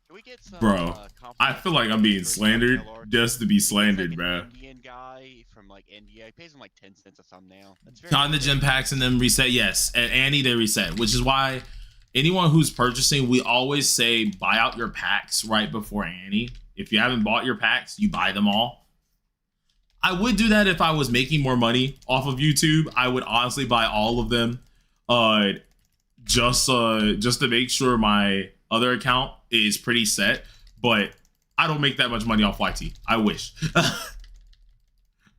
Can we get some, bro, I feel like I'm being slandered just to be slandered, bro. Indian guy from like India, he pays him like 10 cents a thumbnail. Con the gem packs and then reset, yes. At Annie, they reset, which is why anyone who's purchasing, we always say buy out your packs right before Annie. If you haven't bought your packs, you buy them all. I would do that if I was making more money off of YouTube. I would honestly buy all of them, just to make sure my other account is pretty set. But I don't make that much money off YT. I wish.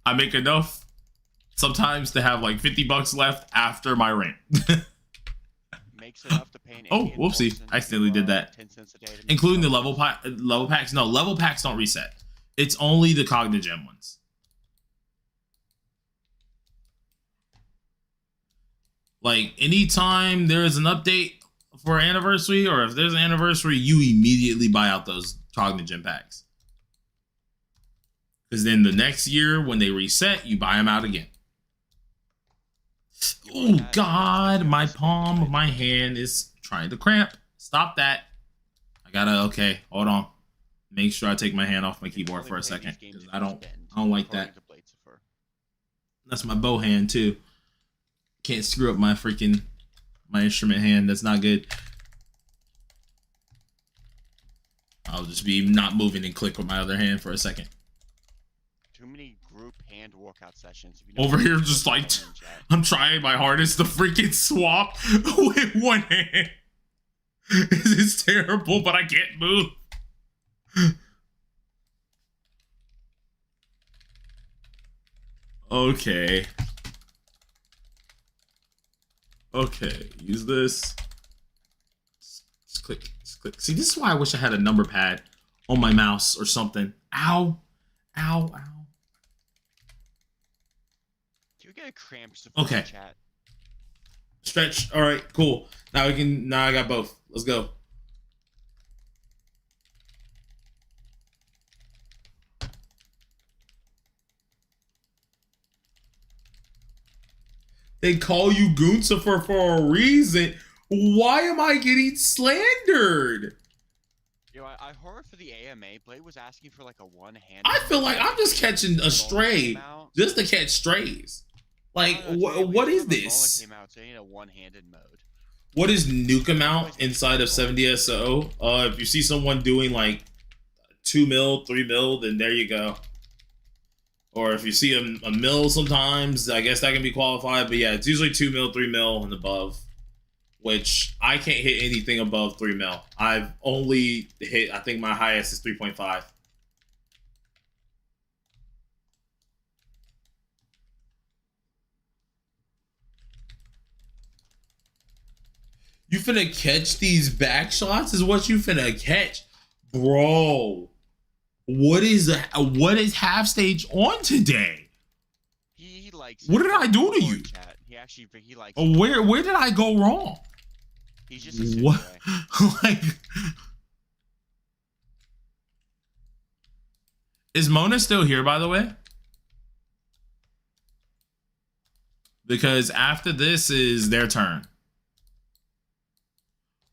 I make enough sometimes to have like 50 bucks left after my rent. Makes enough to pay an oh, whoopsie! I accidentally did that. 10 cents a day including the level packs. No, level packs don't reset. It's only the Cognigem ones. Like anytime there is an update for anniversary, or if there's an anniversary, you immediately buy out those Cognigem packs. Because then the next year when they reset, you buy them out again. Oh God, my palm of my hand is trying to cramp. Stop that. I gotta, okay, hold on. Make sure I take my hand off my keyboard for a second. I don't like that. That's my bow hand too. Can't screw up my instrument hand. That's not good. I'll just be not moving and click with my other hand for a second. Too many group hand workout sessions. Over here, just like, I'm trying my hardest to freaking swap with one hand. This is terrible, but I can't move. Okay. Okay, use this. Just click, just click. See, this is why I wish I had a number pad on my mouse or something. Ow. Ow, ow. Do you get a cramp? Okay. Chat? Stretch. All right, cool. Now we can. Now I got both. Let's go. They call you Goonsifer for a reason. Why am I getting slandered? Yo, I heard for the AMA, Blade was asking for like a one-handed. I feel like I'm just catching a stray just to catch strays. Like, what is this? Came out, so you need a one-handed mode. What is nuke amount inside of 70SO? If you see someone doing like 2 mil, 3 mil, then there you go. Or if you see a mil sometimes, I guess that can be qualified. But yeah, it's usually 2 mil, 3 mil and above. Which I can't hit anything above 3 mil. I've only hit, I think my highest is 3.5. You finna catch these back shots is what you finna catch. Bro, what is half stage on today? He likes. What did I do to Lord you? Chat. He likes. Where did I go wrong? He's just a What? Sugure. Like, is Mona still here, by the way? Because after this is their turn.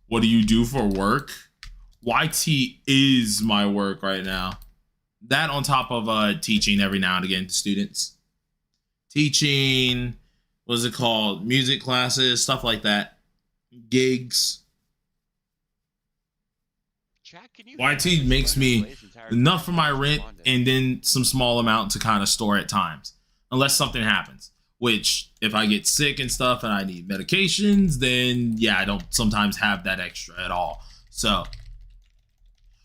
What do you do for work? YT is my work right now. That on top of teaching every now and again to students. Teaching, what is it called? Music classes, stuff like that. Gigs. Chat, can you YT makes me enough for my rent and then some small amount to kind of store at times. Unless something happens. Which, if I get sick and stuff and I need medications, then yeah, I don't sometimes have that extra at all. So,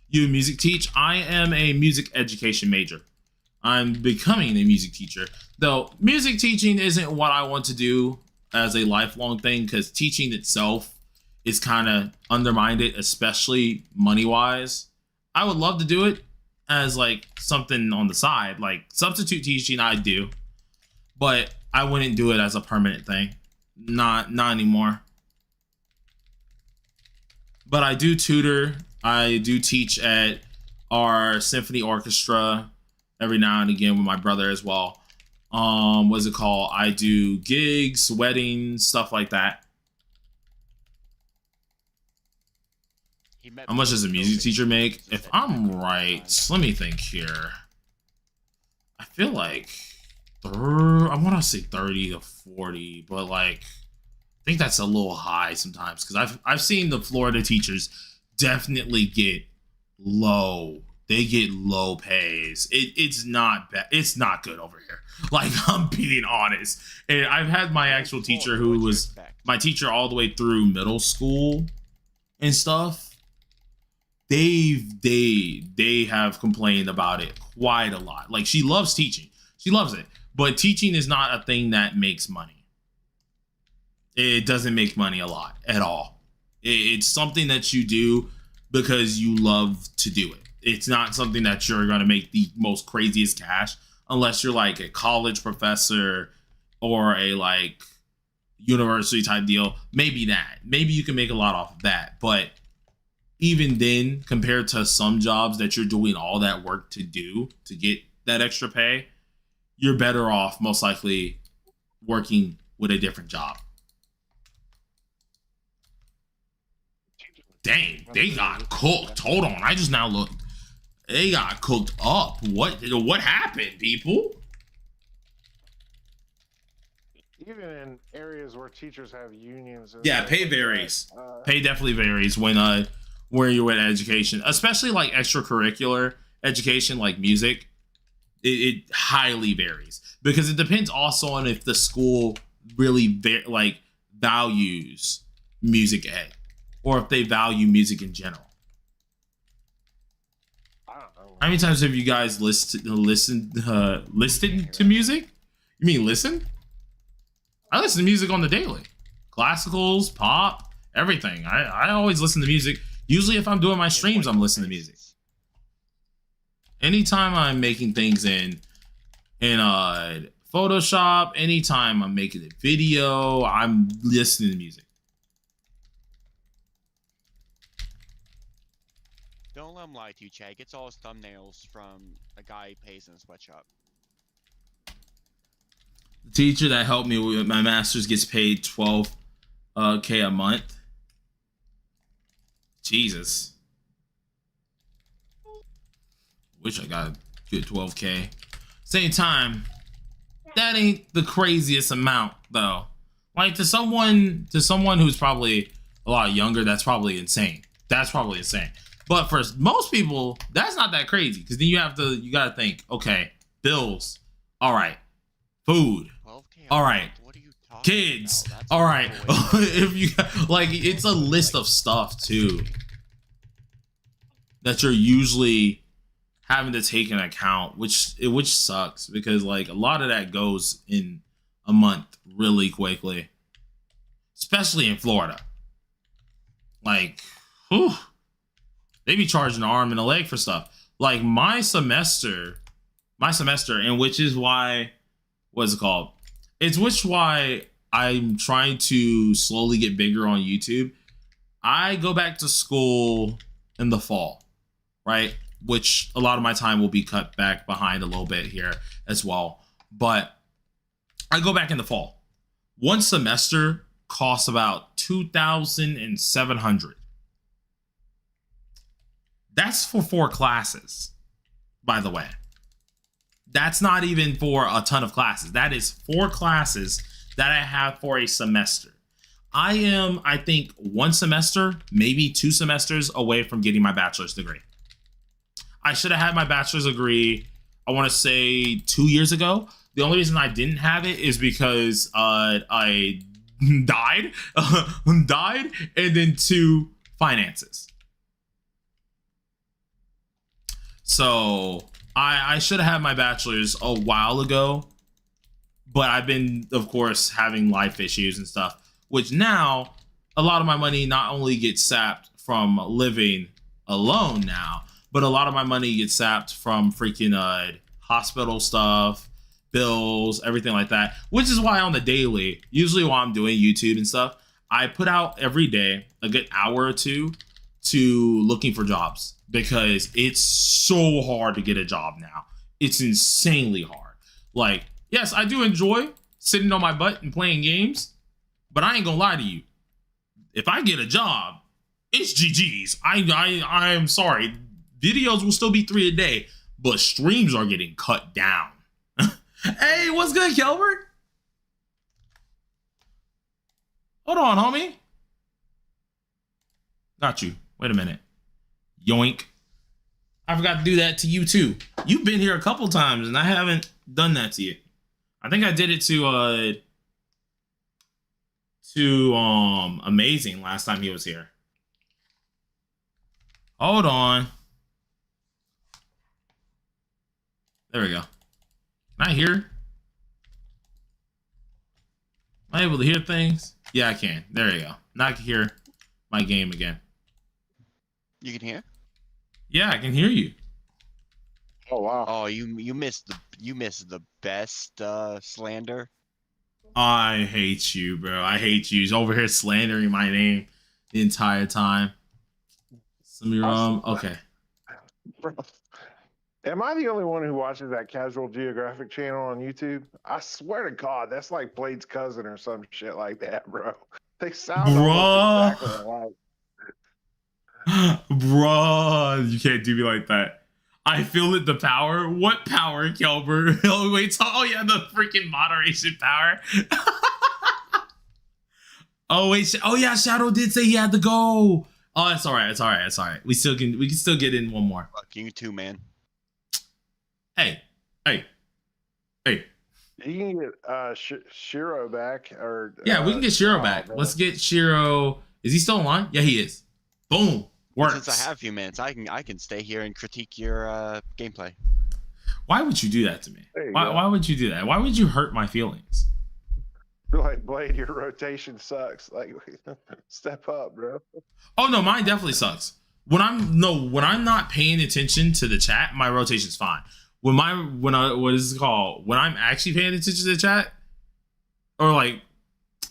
you music teach? I am a music education major. I'm becoming a music teacher. Though, music teaching isn't what I want to do as a lifelong thing, because teaching itself is kind of undermined, especially money-wise. I would love to do it as like something on the side, like substitute teaching I do. But I wouldn't do it as a permanent thing. Not anymore. But I do tutor. I do teach at our symphony orchestra every now and again with my brother as well. What's it called? I do gigs, weddings, stuff like that. How much does a music teacher make? If I'm right, let me think here. I feel like I want to say 30 to 40, but like I think that's a little high sometimes because I've seen the Florida teachers definitely get low. They get low pays. It's not bad. It's not good over here. Like, I'm being honest. And I've had my actual teacher who was my teacher all the way through middle school and stuff. They have complained about it quite a lot. Like, she loves teaching. She loves it. But teaching is not a thing that makes money. It doesn't make money a lot at all. It's something that you do because you love to do it. It's not something that you're going to make the most craziest cash unless you're like a college professor or a like university type deal. Maybe that. Maybe you can make a lot off of that. But even then, compared to some jobs that you're doing all that work to do to get that extra pay, you're better off most likely working with a different job. Dang, they got cooked. Hold on, I just now looked. They got cooked up. What happened, people? Even in areas where teachers have unions. And Yeah, pay like varies. that, Pay definitely varies when where you're in education, especially like extracurricular education, like music. It highly varies because it depends also on if the school really values music ed or if they value music in general. I don't know. How many times have you guys listened to music? You mean listen? I listen to music on the daily. Classicals, pop, everything. I always listen to music. Usually if I'm doing my streams, I'm listening to music. Anytime I'm making things in Photoshop, anytime I'm making a video, I'm listening to music. Don't let him lie to you, Chad. He gets all his thumbnails from a guy he pays in a sweatshop. The teacher that helped me with my master's gets paid $12K a month. Jesus. Wish I got a good 12K. Same time, that ain't the craziest amount though. Like to someone who's probably a lot younger, that's probably insane. That's probably insane. But for most people, that's not that crazy because then you gotta think, okay, bills, all right, food, all right, what are you talking kids, about? That's all right. way- If you like, it's a list of stuff too that you're usually having to take into account, which sucks because like a lot of that goes in a month really quickly, especially in Florida. Like, whew, They be charging an arm and a leg for stuff. Like my semester, and which is why, what's it called? It's which why I'm trying to slowly get bigger on YouTube. I go back to school in the fall, right? Which a lot of my time will be cut back behind a little bit here as well. But I go back in the fall. One semester costs about $2,700. That's for 4 classes, by the way. That's not even for a ton of classes. That is 4 classes that I have for a semester. I am, I think, 1 semester, maybe 2 semesters away from getting my bachelor's degree. I should have had my bachelor's degree, I want to say 2 years ago. The only reason I didn't have it is because I died, and then 2, finances. So I should have had my bachelor's a while ago, but I've been, of course, having life issues and stuff, which now a lot of my money not only gets sapped from living alone now, but a lot of my money gets sapped from freaking hospital stuff, bills, everything like that, which is why on the daily, usually while I'm doing YouTube and stuff, I put out every day a good hour or 2 to looking for jobs, because it's so hard to get a job now. It's insanely hard. Like, yes, I do enjoy sitting on my butt and playing games, but I ain't gonna lie to you. If I get a job, it's GG's. I am sorry. Videos will still be 3 a day, but streams are getting cut down. Hey, what's good, Kelbert? Hold on, homie. Got you. Wait a minute. Yoink. I forgot to do that to you too. You've been here a couple times and I haven't done that to you. I think I did it to Amazing last time he was here. Hold on. There we go. Can I hear? Am I able to hear things? Yeah, I can. There you go. Now I can hear my game again. You can hear? Yeah, I can hear you. Oh wow. Oh, you missed the best slander. I hate you, bro. I hate you. He's over here slandering my name the entire time. Okay. Bro, am I the only one who watches that Casual Geographic channel on YouTube? I swear to God, that's like Blade's cousin or some shit like that, bro. They sound almost exactly alike. Bruh, you can't do me like that. I feel it, the power. What power, Kelber? Oh, wait, oh yeah, the freaking moderation power. Oh wait, oh yeah, Shadow did say he had to go. Oh, it's all right, it's all right, it's all right. We can still get in one more. Fuck you too, man. Hey. You can get Shiro back, or yeah, we can get Shiro back. Bro. Let's get Shiro. Is he still online? Yeah, he is. Boom. Works. Since I have a few minutes, I can stay here and critique your gameplay. Why would you do that to me? Why would you do that? Why would you hurt my feelings? Like, Blade, your rotation sucks. Like, step up, bro. Oh no, mine definitely sucks. When I'm not paying attention to the chat, my rotation's fine. When I'm actually paying attention to the chat, or like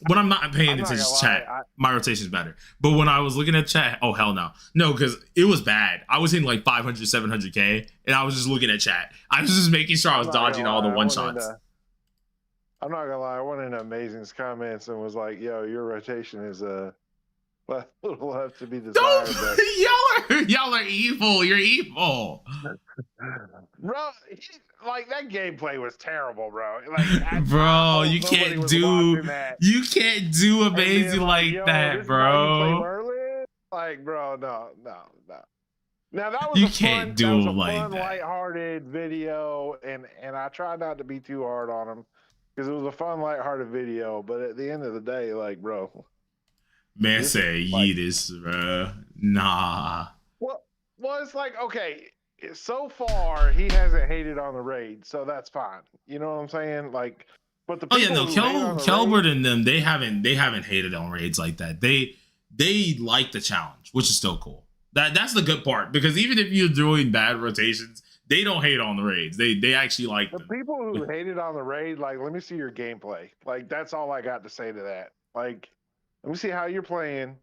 when I'm not paying attention to chat, my rotation's better. But when I was looking at chat, oh hell no, because it was bad. I was hitting like 500, 700K, and I was just looking at chat. I was just making sure I was dodging all the one shots. I'm not gonna lie, I went into Amazing's comments and was like, "Yo, your rotation is a little left to be desired." Y'all are evil. You're evil, bro. Like, that gameplay was terrible, bro. Like, bro, you can't do Amazing like that, bro. Like, bro, no. Now that was you a can't fun, do that was him a like fun, that. lighthearted video, and I tried not to be too hard on him because it was a fun, lighthearted video. But at the end of the day, like, bro, man, say Yeetus, bro. Nah. Well, it's like, okay, so far he hasn't hated on the raid, so that's fine. You know what I'm saying? Like, but the people Kelbert and them, they haven't hated on raids like that. They like the challenge, which is still cool. That's the good part, because even if you're doing bad rotations, they don't hate on the raids. They actually like The them. people who hated on the raid, like, let me see your gameplay. Like, that's all I got to say to that. Like, let me see how you're playing,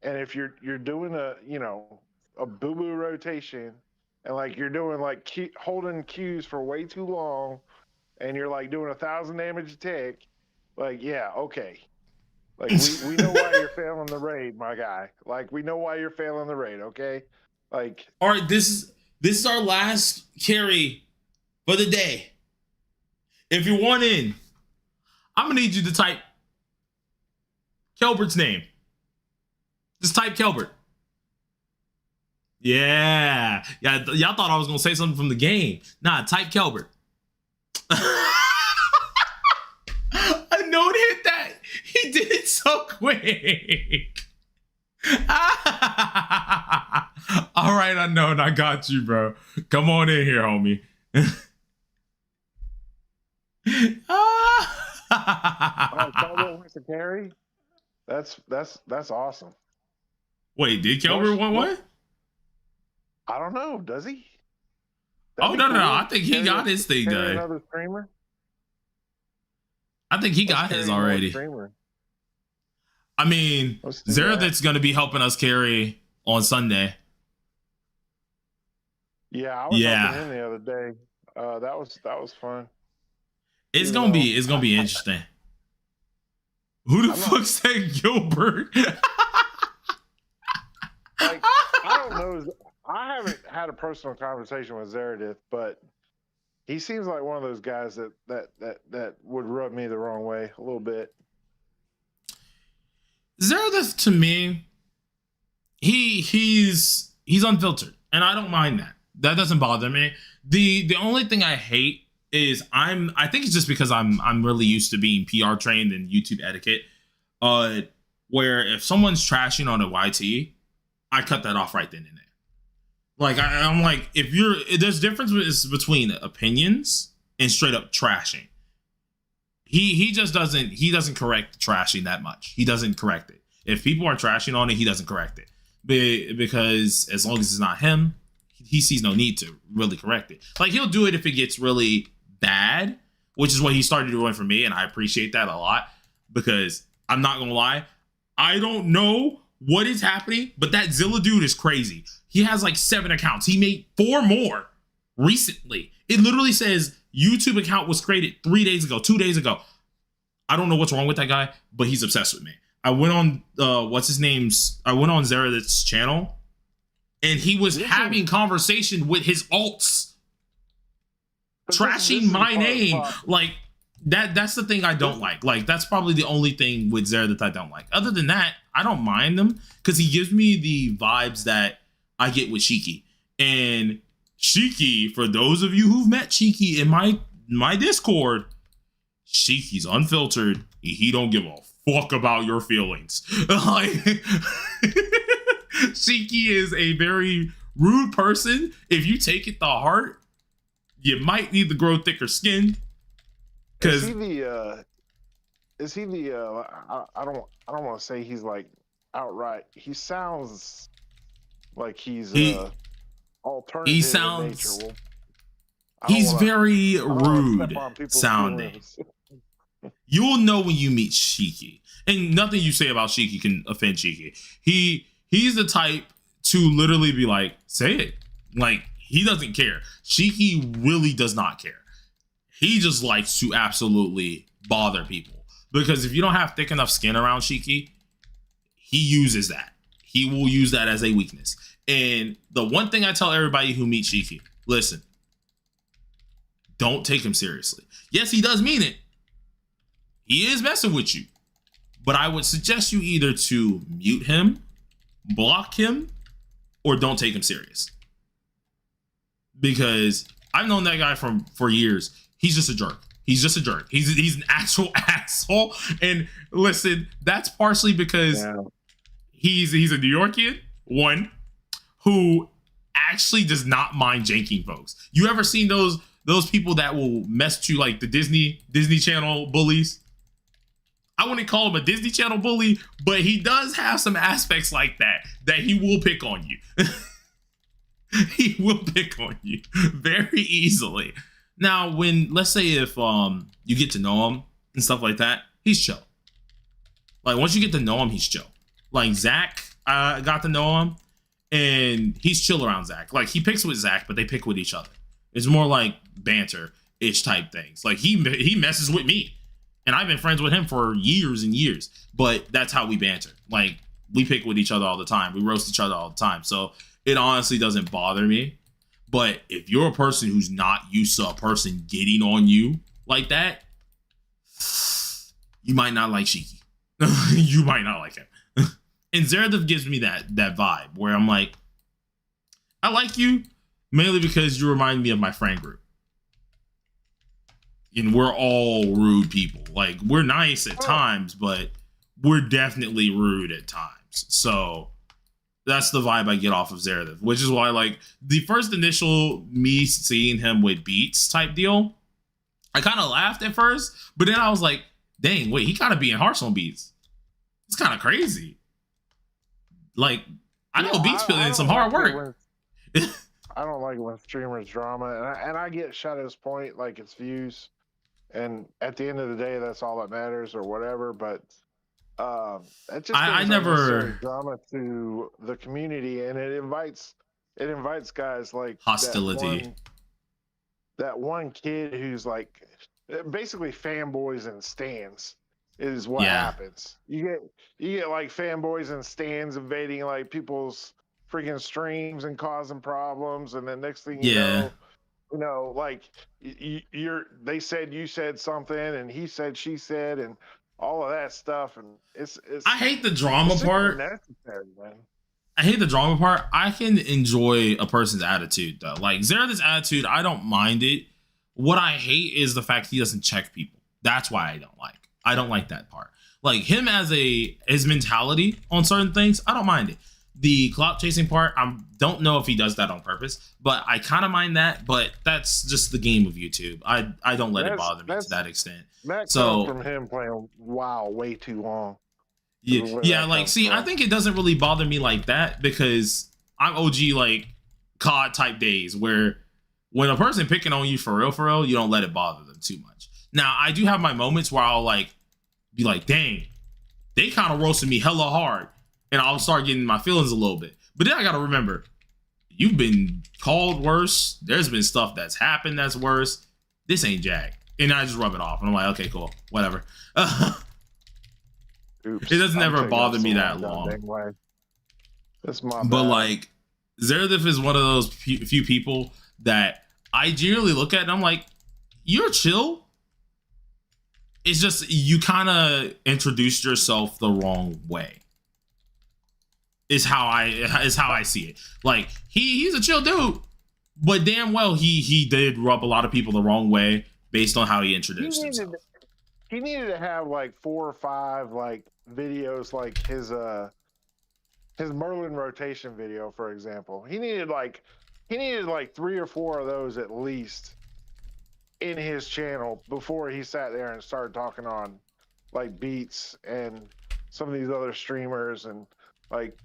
and if you're doing a a boo boo rotation, and like you're doing like holding Qs for way too long, and you're like doing 1,000 damage a tick, like yeah, okay. Like we know why you're failing the raid, my guy. Like we know why you're failing the raid, okay? Like All right, this is our last carry for the day. If you want in, I'm gonna need you to type Kelbert's name. Just type Kelbert. Yeah. Y'all thought I was gonna say something from the game. Nah, type Kelbert. I know it hit that. He did it so quick. All right, Unknown, I got you, bro. Come on in here, homie. Kelbert wants to carry. That's awesome. Wait, did Kelbert want one? I don't know. Does he? Oh no. I think he got his thing done. Another streamer. I think he got his already. I mean, Zeradit's going to be helping us carry on Sunday. Yeah, I was helping him the other day. That was fun. It's gonna be interesting. Who the fuck said Gilbert? Like, I don't know. I haven't had a personal conversation with Zeradith, but he seems like one of those guys that would rub me the wrong way a little bit. Zeradith, to me, he's unfiltered, and I don't mind that. That doesn't bother me. The only thing I hate is I think it's just because I'm really used to being PR trained and YouTube etiquette. Where if someone's trashing on a YT, I cut that off right then and there. Like I'm like, there's difference between opinions and straight up trashing. He just doesn't correct trashing that much. He doesn't correct it. If people are trashing on it, he doesn't correct it. Because as long as it's not him, he sees no need to really correct it. Like he'll do it if it gets really bad, which is what he started doing for me, and I appreciate that a lot, because I'm not gonna lie, I don't know what is happening, but that Zilla dude is crazy. He has like 7 accounts. He made 4 more recently. It literally says YouTube account was created 3 days ago, 2 days ago. I don't know what's wrong with that guy, but he's obsessed with me. I went on I went on Zeradith's channel, and he was having conversation with his alts, trashing my name. Like that's the thing I don't like. Like that's probably the only thing with Zeradith I don't like. Other than that, I don't mind them, because he gives me the vibes that I get with Shiki. And Shiki, for those of you who've met Shiki in my Discord, Shiki's unfiltered. He don't give a fuck about your feelings. Like Shiki is a very rude person. If you take it to heart, you might need to grow thicker skin. Is he the I don't want to say he's like outright. He sounds like he's alternative. He sounds. In nature. He's very rude sounding. You'll know when you meet Shiki, and nothing you say about Shiki can offend Shiki. He's the type to literally be like, say it. Like he doesn't care. Shiki really does not care. He just likes to absolutely bother people, because if you don't have thick enough skin around Shiki, he uses that. He will use that as a weakness. And the one thing I tell everybody who meets Shiki, listen, don't take him seriously. Yes, he does mean it. He is messing with you. But I would suggest you either to mute him, block him, or don't take him serious. Because I've known that guy for years. He's just a jerk. He's just a jerk. He's an actual asshole. And listen, that's partially because he's a New Yorkian, one, who actually does not mind janking folks. You ever seen those people that will mess with you, like the Disney Channel bullies? I wouldn't call him a Disney Channel bully, but he does have some aspects like that he will pick on you. He will pick on you very easily. Now, when let's say if you get to know him and stuff like that, he's chill. Like once you get to know him, he's chill. Like Zach, I got to know him, and he's chill around Zach. Like he picks with Zach, but they pick with each other. It's more like banter-ish type things. Like he messes with me, and I've been friends with him for years and years. But that's how we banter. Like we pick with each other all the time. We roast each other all the time. So it honestly doesn't bother me. But if you're a person who's not used to a person getting on you like that, you might not like Shiki. You might not like him. And Zerath gives me that vibe where I'm like, I like you mainly because you remind me of my friend group. And we're all rude people. Like we're nice at times, but we're definitely rude at times. So that's the vibe I get off of Zerath, which is why like the first initial me seeing him with Beats type deal, I kind of laughed at first, but then I was like, dang, wait, he kind of being harsh on Beats. It's kind of crazy. Like, I know Beats put in some hard work. I don't like when streamers drama, and I get Shadow's point, like it's views, and at the end of the day, that's all that matters or whatever. But it just I brings never unnecessary drama to the community, and it invites guys like hostility. That one kid who's like basically fanboys and stands is what happens. You get like fanboys and stands invading like people's freaking streams and causing problems, and then next thing you know, like they said you said something, and he said she said, and all of that stuff, and it's I hate the drama part. Necessary, man. I hate the drama part. I can enjoy a person's attitude though. Like Zerath's attitude, I don't mind it. What I hate is the fact he doesn't check people. That's why I don't like. I don't like that part. Like him as his mentality on certain things, I don't mind it. The clout chasing part, I don't know if he does that on purpose, but I kind of mind that. But that's just the game of YouTube. I don't let it bother me to that extent. That comes from him playing WoW way too long. Yeah. Like, see, I think it doesn't really bother me like that because I'm OG like COD type days where when a person picking on you for real, you don't let it bother them too much. Now, I do have my moments where I'll like be like, dang, they kind of roasted me hella hard. And I'll start getting my feelings a little bit. But then I got to remember, you've been called worse. There's been stuff that's happened that's worse. This ain't Jack. And I just rub it off. And I'm like, okay, cool. Whatever. It doesn't ever bother me that long. That's my bad. But like, Zerath is one of those few people that I generally look at and I'm like, you're chill. It's just you kind of introduced yourself the wrong way. Is how I see it. Like he's a chill dude, but damn well he did rub a lot of people the wrong way based on how he introduced himself. He needed to have like 4 or 5 like videos, like his Merlin rotation video, for example. He needed like 3 or 4 of those at least in his channel before he sat there and started talking on like Beats and some of these other streamers. And like,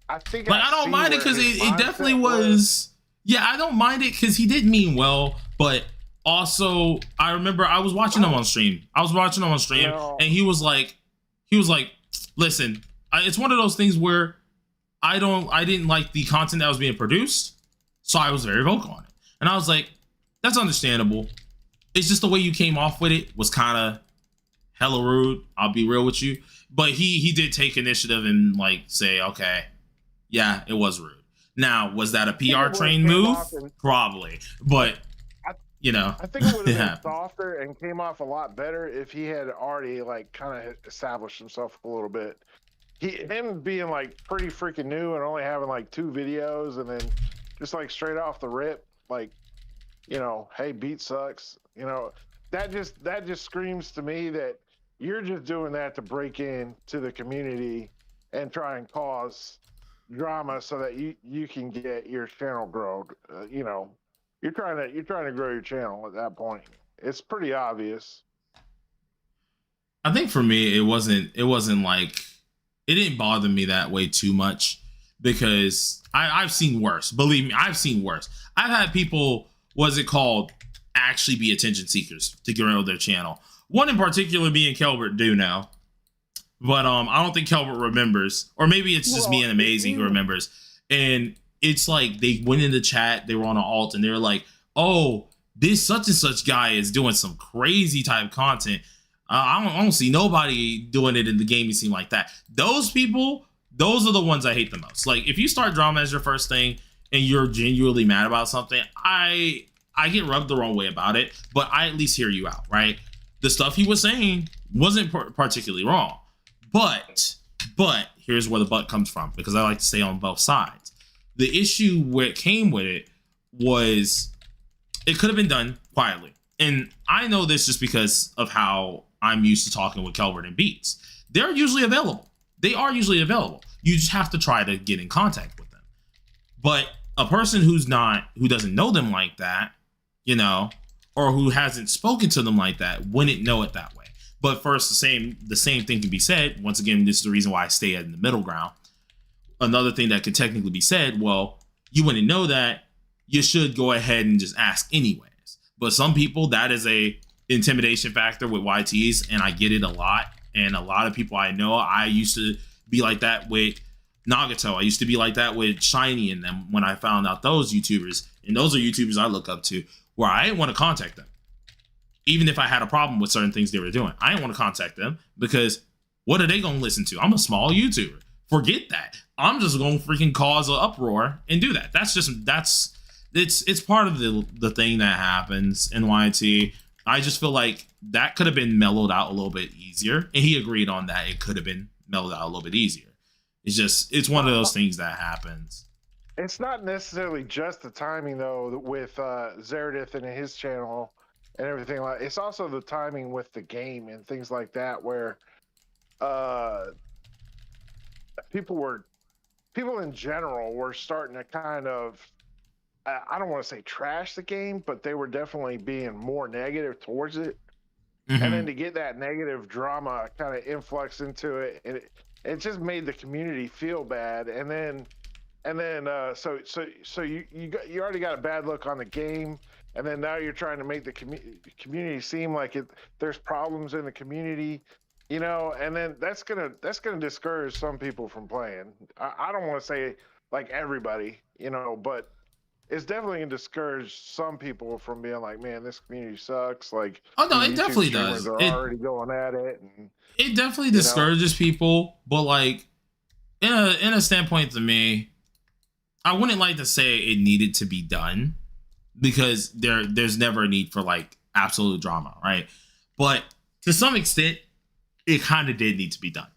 I think like I don't mind it because it definitely was. Yeah, I don't mind it because he did mean well, but also I remember I was watching him on stream. And he was like, listen, it's one of those things where I didn't like the content that was being produced, so I was very vocal on it, and I was like, that's understandable. It's just the way you came off with it was kind of hella rude. I'll be real with you. But he did take initiative and like say, okay, yeah, it was rude. Now, was that a PR train move? Probably, but you know, I think it would have been softer and came off a lot better if he had already like kind of established himself a little bit. Him being like pretty freaking new and only having like 2 videos, and then just like straight off the rip, like, you know, hey, beat sucks. You know, that just screams to me that you're just doing that to break in to the community and try and cause drama so that you can get your channel grown. You know, you're trying to grow your channel at that point. It's pretty obvious. I think for me, it wasn't like, it didn't bother me that way too much because I've seen worse. Believe me, I've seen worse. I've had people, what's it called, actually be attention seekers to grow their channel. One in particular being Kelbert do now. But I don't think Kelbert remembers. Or maybe it's just me and Amazing who remembers. And it's like they went in the chat, they were on an alt, and they were like, oh, this such and such guy is doing some crazy type content. I don't see nobody doing it in the gaming scene like that. Those people, those are the ones I hate the most. Like, if you start drama as your first thing and you're genuinely mad about something, I get rubbed the wrong way about it, but I at least hear you out, right? The stuff he was saying wasn't particularly wrong. But here's where the but comes from, because I like to stay on both sides. The issue where it came with it was it could have been done quietly. And I know this just because of how I'm used to talking with Kelbert and Beats. They're usually available. They are usually available. You just have to try to get in contact with them. But a person who doesn't know them like that, you know, or who hasn't spoken to them like that, wouldn't know it that way. But first, the same thing can be said. Once again, this is the reason why I stay in the middle ground. Another thing that could technically be said, well, you wouldn't know that, you should go ahead and just ask anyways. But some people, that is a intimidation factor with YTs, and I get it a lot. And a lot of people I know, I used to be like that with Nagato. I used to be like that with Shiny and them when I found out those YouTubers. And those are YouTubers I look up to, where I didn't want to contact them. Even if I had a problem with certain things they were doing, I didn't want to contact them because what are they going to listen to? I'm a small YouTuber. Forget that. I'm just going to freaking cause an uproar and do that. It's part of the thing that happens in YT. I just feel like that could have been mellowed out a little bit easier. And he agreed on that. It could have been mellowed out a little bit easier. It's one of those things that happens. It's not necessarily just the timing though with Zeradith and his channel and everything like. It's also the timing with the game and things like that, where people in general were starting to kind of, I don't want to say trash the game, but they were definitely being more negative towards it. Mm-hmm. And then to get that negative drama kind of influx into it, it just made the community feel bad. And then so you already got a bad look on the game, and then now you're trying to make the community seem like there's problems in the community, you know, and then that's gonna discourage some people from playing. I don't want to say like everybody, you know, but it's definitely gonna discourage some people from being like, man, this community sucks. Like, oh no, it definitely does. They're already going at it, and it definitely discourages people. But like, in a standpoint to me, I wouldn't like to say it needed to be done, because there's never a need for like absolute drama, right? But to some extent, it kind of did need to be done.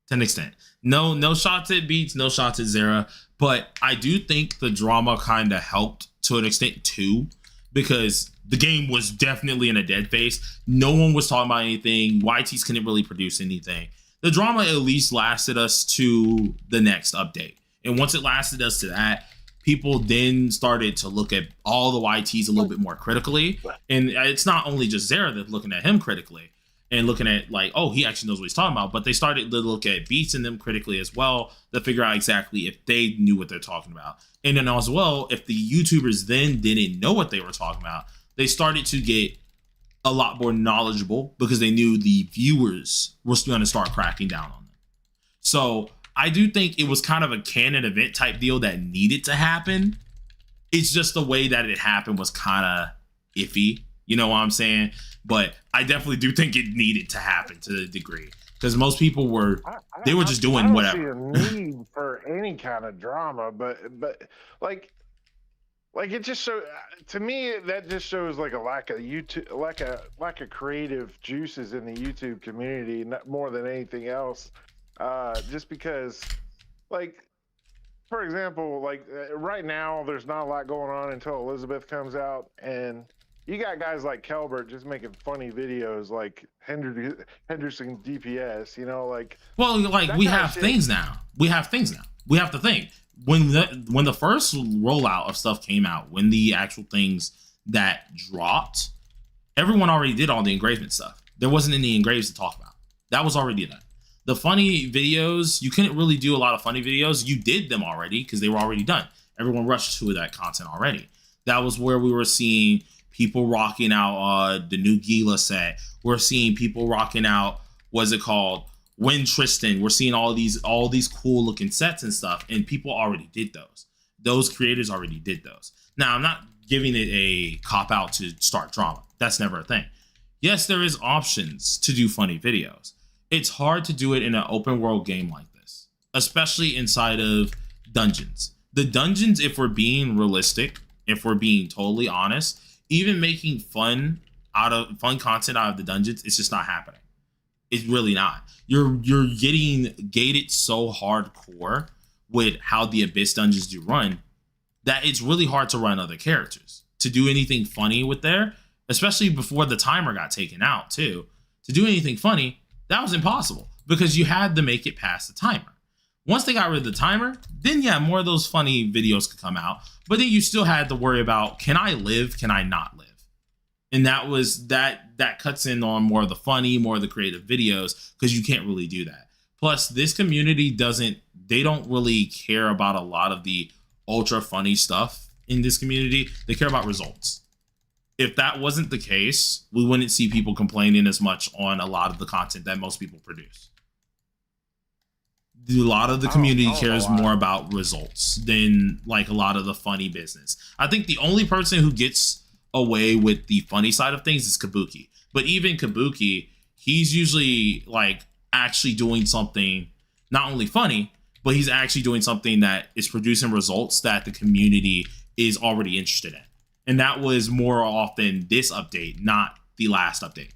To an extent. No shots at Beats, no shots at Zera, but I do think the drama kind of helped to an extent too, because the game was definitely in a dead phase. No one was talking about anything. YTs couldn't really produce anything. The drama at least lasted us to the next update. And once it lasted us to that, people then started to look at all the YTs a little bit more critically. And it's not only just Zera that's looking at him critically and looking at like, oh, he actually knows what he's talking about, but they started to look at Beats and them critically as well to figure out exactly if they knew what they're talking about. And then as well, if the YouTubers then didn't know what they were talking about, they started to get a lot more knowledgeable because they knew the viewers were going to start cracking down on them. So I do think it was kind of a canon event type deal that needed to happen. It's just the way that it happened was kind of iffy. You know what I'm saying? But I definitely do think it needed to happen to the degree, because most people were just doing whatever. I don't see a need for any kind of drama, but like it just shows, to me, that just shows like a lack of lack of creative juices in the YouTube community, not more than anything else. Just because, like, for example, like right now there's not a lot going on until Elizabeth comes out, and you got guys like Kelbert just making funny videos like Henderson DPS, you know, like. Well, like we have things now. We have to think. When the first rollout of stuff came out, when the actual things that dropped, everyone already did all the engravement stuff. there wasn't any engraves to talk about. That was already done. The funny videos, you couldn't really do a lot of funny videos. You did them already because they were already done. Everyone rushed to that content already. That was where we were seeing people rocking out the new Gila set. We're seeing people rocking out, what's it called, Win Tristan. We're seeing all these cool looking sets and stuff, and people already did those. Those creators already did those. Now, I'm not giving it a cop out to start drama. That's never a thing. Yes, there is options to do funny videos. It's hard to do it in an open world game like this, especially inside of dungeons. The dungeons, if we're being realistic, if we're being totally honest, even making fun content out of the dungeons, it's just not happening. It's really not. You're getting gated so hardcore with how the Abyss dungeons do run that it's really hard to run other characters. To do anything funny with there, especially before the timer got taken out too, to do anything funny, that was impossible because you had to make it past the timer. Once they got rid of the timer, then yeah, more of those funny videos could come out. But then you still had to worry about, can I live? Can I not live? And that cuts in on more of the funny, more of the creative videos, because you can't really do that. Plus, this community they don't really care about a lot of the ultra funny stuff in this community. They care about results. If that wasn't the case, we wouldn't see people complaining as much on a lot of the content that most people produce. A lot of the community cares more about results than like a lot of the funny business. I think the only person who gets away with the funny side of things is Kabuki. But even Kabuki, he's usually like actually doing something not only funny, but he's actually doing something that is producing results that the community is already interested in. And that was more often this update, not the last update.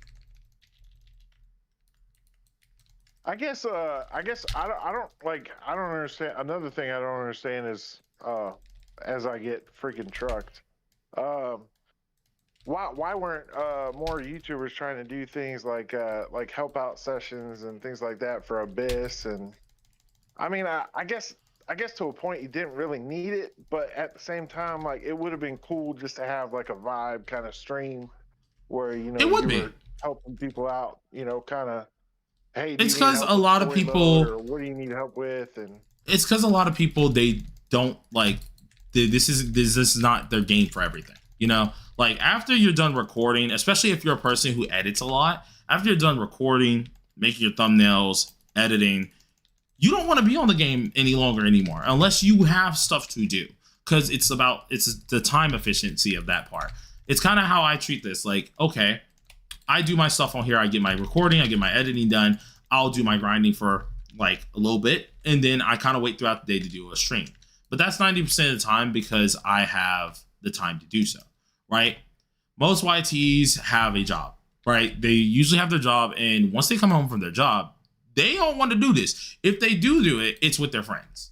I guess I don't understand. Another thing I don't understand is as I get freaking trucked, why weren't more YouTubers trying to do things like help out sessions and things like that for Abyss? And I mean, I guess to a point you didn't really need it, but at the same time, like it would have been cool just to have like a vibe kind of stream where it would be were helping people out, kind of. Hey, it's because a lot of people, what do you need help with? And it's because a lot of people, they don't like this is not their game for everything. Like after you're done recording, especially if you're a person who edits a lot, after you're done recording, making your thumbnails, editing, you don't want to be on the game any longer anymore unless you have stuff to do, because it's the time efficiency of that part. It's kind of how I treat this. Like, okay, I do my stuff on here. I get my recording, I get my editing done. I'll do my grinding for like a little bit, and then I kind of wait throughout the day to do a stream. But that's 90% of the time because I have the time to do so, right? Most YTs have a job, right? They usually have their job, and once they come home from their job, they don't want to do this. If they do it, it's with their friends,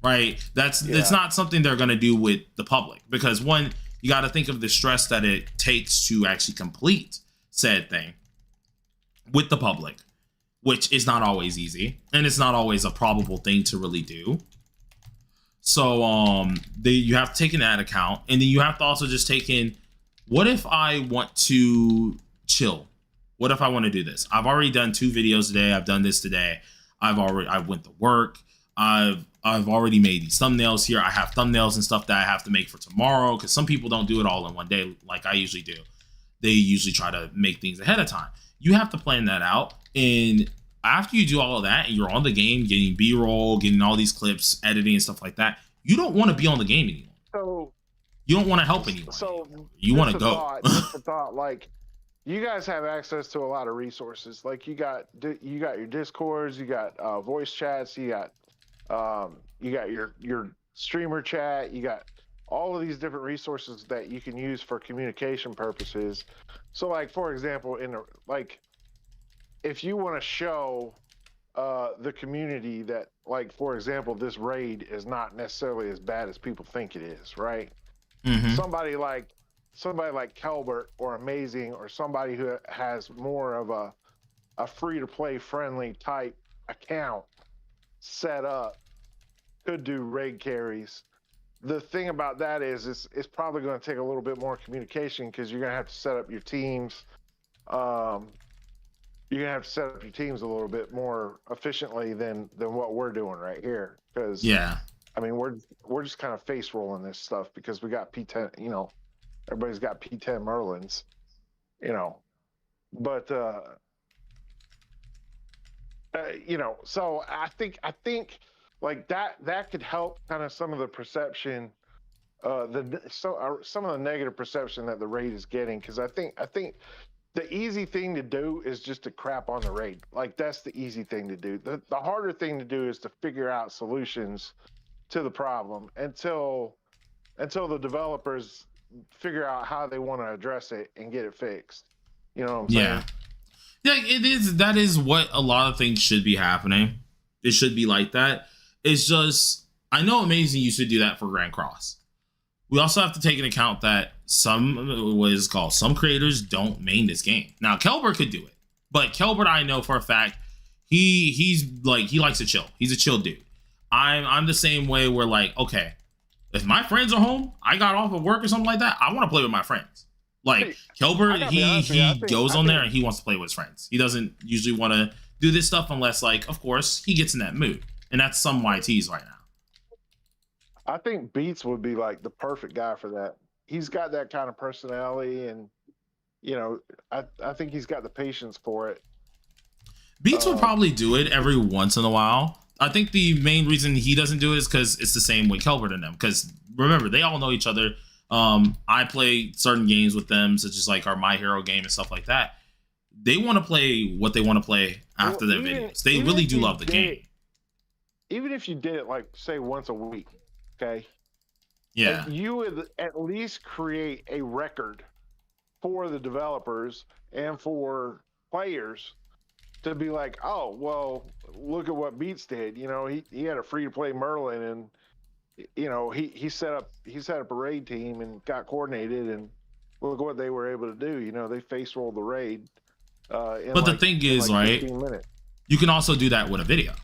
right? It's not something they're going to do with the public, because one, you got to think of the stress that it takes to actually complete said thing with the public, which is not always easy, and it's not always a probable thing to really do. So you have to take in that account, and then you have to also just take in, what if I want to chill? What if I want to do this? I've already done 2 videos today. I've done this today. I went to work. I've already made these thumbnails here. I have thumbnails and stuff that I have to make for tomorrow, because some people don't do it all in one day like I usually do. They usually try to make things ahead of time. You have to plan that out, and after you do all of that and you're on the game, getting B-roll, getting all these clips, editing and stuff like that, you don't want to be on the game anymore. So you don't want to help anyone. So you want to go. Just a thought, like, you guys have access to a lot of resources. Like you got your Discords, you got voice chats, you got your streamer chat, you got all of these different resources that you can use for communication purposes. So, like, for example, if you want to show the community that, like, for example, this raid is not necessarily as bad as people think it is, right? Mm-hmm. Somebody like Calbert or Amazing, or somebody who has more of a free-to-play friendly type account set up could do raid carries. The thing about that is it's probably going to take a little bit more communication, because you're going to have to set up your teams. you're gonna have to set up your teams a little bit more efficiently than what we're doing right here. Because Yeah. I mean, we're just kind of face rolling this stuff because we got P10. You know, everybody's got P10 Merlins. You know, but you know, so I think like that could help kind of some of the perception, some of the negative perception that the raid is getting, because I think the easy thing to do is just to crap on the raid. Like, that's the easy thing to do. The harder thing to do is to figure out solutions to the problem until the developers figure out how they want to address it and get it fixed. You know what I'm Yeah. saying? Yeah, it is. That is what a lot of things should be happening. It should be like that. It's just, I know Amazing used to do that for Grand Cross. We also have to take into account that some creators don't main this game. Now, Kelbert could do it, but Kelbert, I know for a fact, he likes to chill. He's a chill dude. I'm the same way where, like, okay, if my friends are home, I got off of work or something like that, I want to play with my friends. Like, Kelbert, he goes on there and he wants to play with his friends. He doesn't usually want to do this stuff unless, like, of course, he gets in that mood. And that's some YTs right now. I think Beats would be like the perfect guy for that. He's got that kind of personality, and you know, I think he's got the patience for it. Beats would probably do it every once in a while. I think the main reason he doesn't do it is because it's the same with Kelbert and them. Because remember, they all know each other. I play certain games with them, such as like our My Hero game and stuff like that. They want to play what they want to play after their videos. They really do love the game. Even if you did it, like, say, once a week, okay? Yeah. You would at least create a record for the developers and for players to be like, oh, well, look at what Beats did. You know, he had a free-to-play Merlin, and you know, he set up a raid team and got coordinated, and look what they were able to do. You know, they face rolled the raid. But the thing is, right, you can also do that with a video.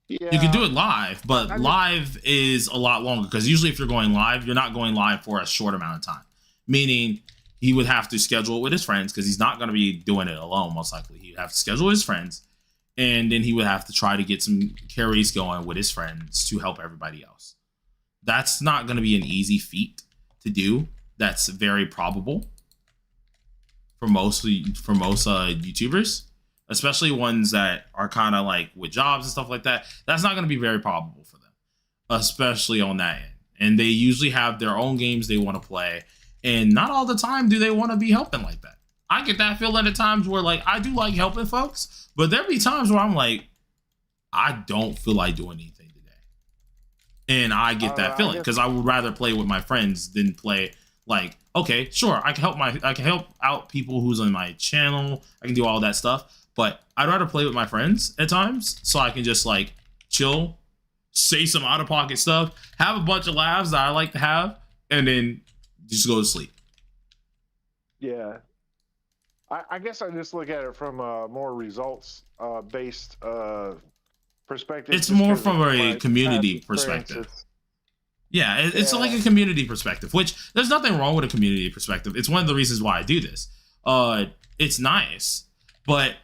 Yeah. You can do it live, but live is a lot longer, because usually if you're going live, you're not going live for a short amount of time. Meaning he would have to schedule it with his friends, because he's not going to be doing it alone, most likely. He'd have to schedule his friends, and then he would have to try to get some carries going with his friends to help everybody else. That's not going to be an easy feat to do. That's very probable for most YouTubers, especially ones that are kind of like with jobs and stuff like that. That's not going to be very probable for them, especially on that end. And they usually have their own games they want to play, and not all the time do they want to be helping like that. I get that feeling at times where, like, I do like helping folks, but there be times where I'm like, I don't feel like doing anything today. And I get that feeling because I would rather play with my friends than play, like, okay, sure, I can help out people who's on my channel. I can do all that stuff, but I'd rather play with my friends at times so I can just, like, chill, say some out of pocket stuff, have a bunch of laughs that I like to have, and then just go to sleep. Yeah. I guess I just look at it from a more results based perspective. It's more from a community perspective. Yeah, it's like a community perspective, which there's nothing wrong with a community perspective. It's one of the reasons why I do this. It's nice. But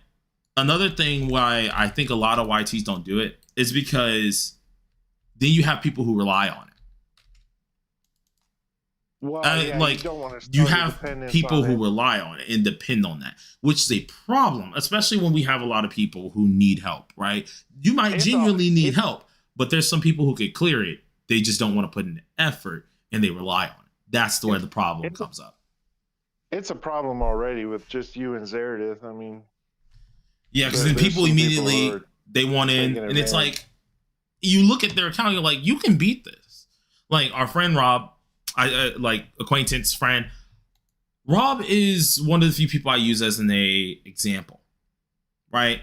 another thing why I think a lot of YTs don't do it is because then you have people who rely on it. Well, like, you have people who rely on it and depend on that, which is a problem, especially when we have a lot of people who need help, right? You might genuinely need help, but there's some people who could clear it. They just don't want to put in the effort, and they rely on it. That's where the problem comes up. It's a problem already with just you and Zeridith. I mean, yeah, because then people immediately they want in, and it's like, you look at their account, you're like, you can beat this. Like our friend Rob, like acquaintance friend, Rob is one of the few people I use as an example, right?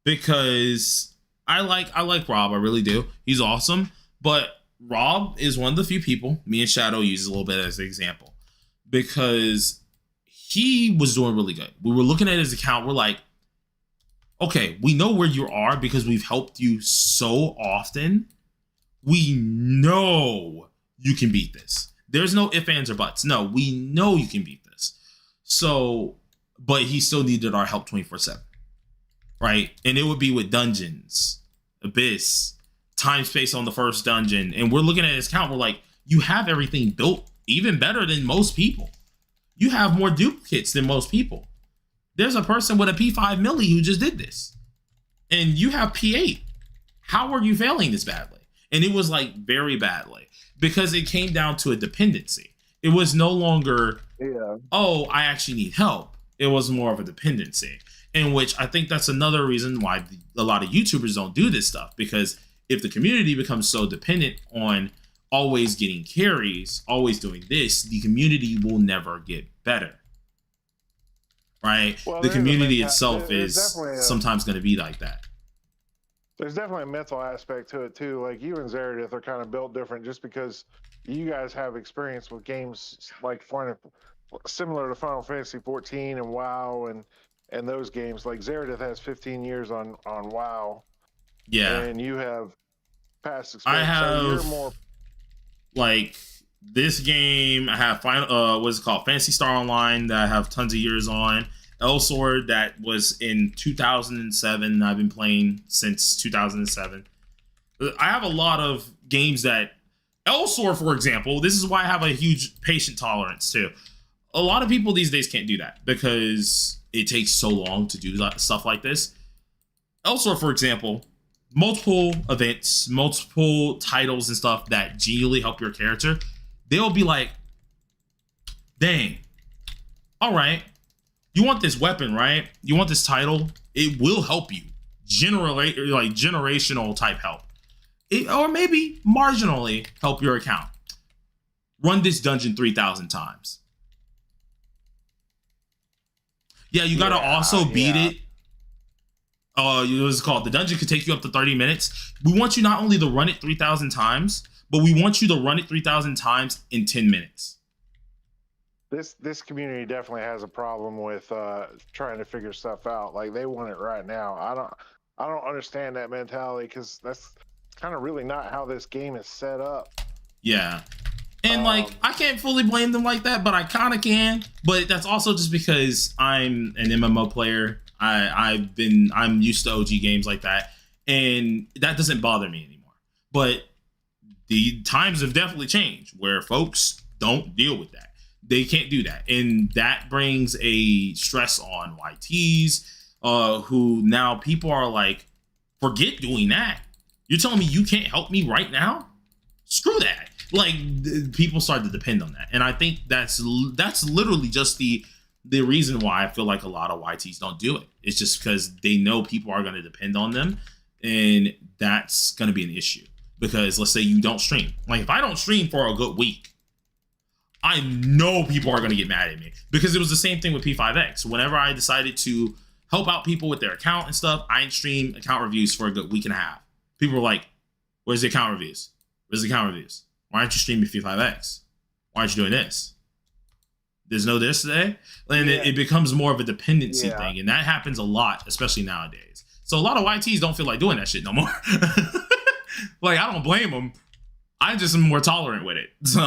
Because I like Rob, I really do. He's awesome, but Rob is one of the few people me and Shadow uses a little bit as an example, because he was doing really good. We were looking at his account, we're like, okay, we know where you are because we've helped you so often. We know you can beat this. There's no ifs, ands, or buts. No, we know you can beat this. So, but he still needed our help 24/7, right? And it would be with dungeons, abyss, time space on the first dungeon, and we're looking at his count. We're like, you have everything built even better than most people. You have more duplicates than most people. There's a person with a P5 milli who just did this, and you have P8. How are you failing this badly? And it was like very badly because it came down to a dependency. It was no longer, oh, I actually need help. It was more of a dependency, in which I think that's another reason why a lot of YouTubers don't do this stuff, because if the community becomes so dependent on always getting carries, always doing this, the community will never get better. Right? Well, the community there's itself is sometimes going to be like that. There's definitely a mental aspect to it too. Like you and Zeradith are kind of built different just because you guys have experience with games like similar to Final Fantasy 14 and WoW and those games. Like Zeradith has 15 years on WoW. Yeah. And you have past experience. I have so you're more like this game. I have what's it called? Phantasy Star Online that I have tons of years on. Elsword that was in 2007. I've been playing since 2007. I have a lot of games that Elsword, for example, this is why I have a huge patient tolerance too. A lot of people these days can't do that because it takes so long to do stuff like this. Elsword, for example, multiple events, multiple titles and stuff that genuinely help your character. They'll be like, dang, all right, you want this weapon, right? You want this title? It will help you. Generational type help. Or maybe marginally help your account. Run this dungeon 3,000 times. Yeah, you gotta also beat it. What's it called? The dungeon could take you up to 30 minutes. We want you not only to run it 3,000 times, but we want you to run it 3,000 times in 10 minutes. This community definitely has a problem with trying to figure stuff out. Like they want it right now. I don't understand that mentality because that's kind of really not how this game is set up. Yeah. And like I can't fully blame them like that, but I kind of can. But that's also just because I'm an MMO player. I'm used to OG games like that, and that doesn't bother me anymore. But the times have definitely changed where folks don't deal with that. They can't do that, and that brings a stress on YTs, who now people are like, forget doing that. You're telling me you can't help me right now? Screw that. Like people start to depend on that, and I think that's literally just the reason why I feel like a lot of YTs don't do it. It's just because they know people are going to depend on them, and that's going to be an issue. Because let's say you don't stream. Like if I don't stream for a good week, I know people are going to get mad at me, because it was the same thing with P5X. Whenever I decided to help out people with their account and stuff, I didn't stream account reviews for a good week and a half. People were like, where's the account reviews? Where's the account reviews? Why aren't you streaming P5X? Why aren't you doing this? There's no this today. And it becomes more of a dependency thing. And that happens a lot, especially nowadays. So a lot of YTs don't feel like doing that shit no more. Like, I don't blame them. I just am more tolerant with it. So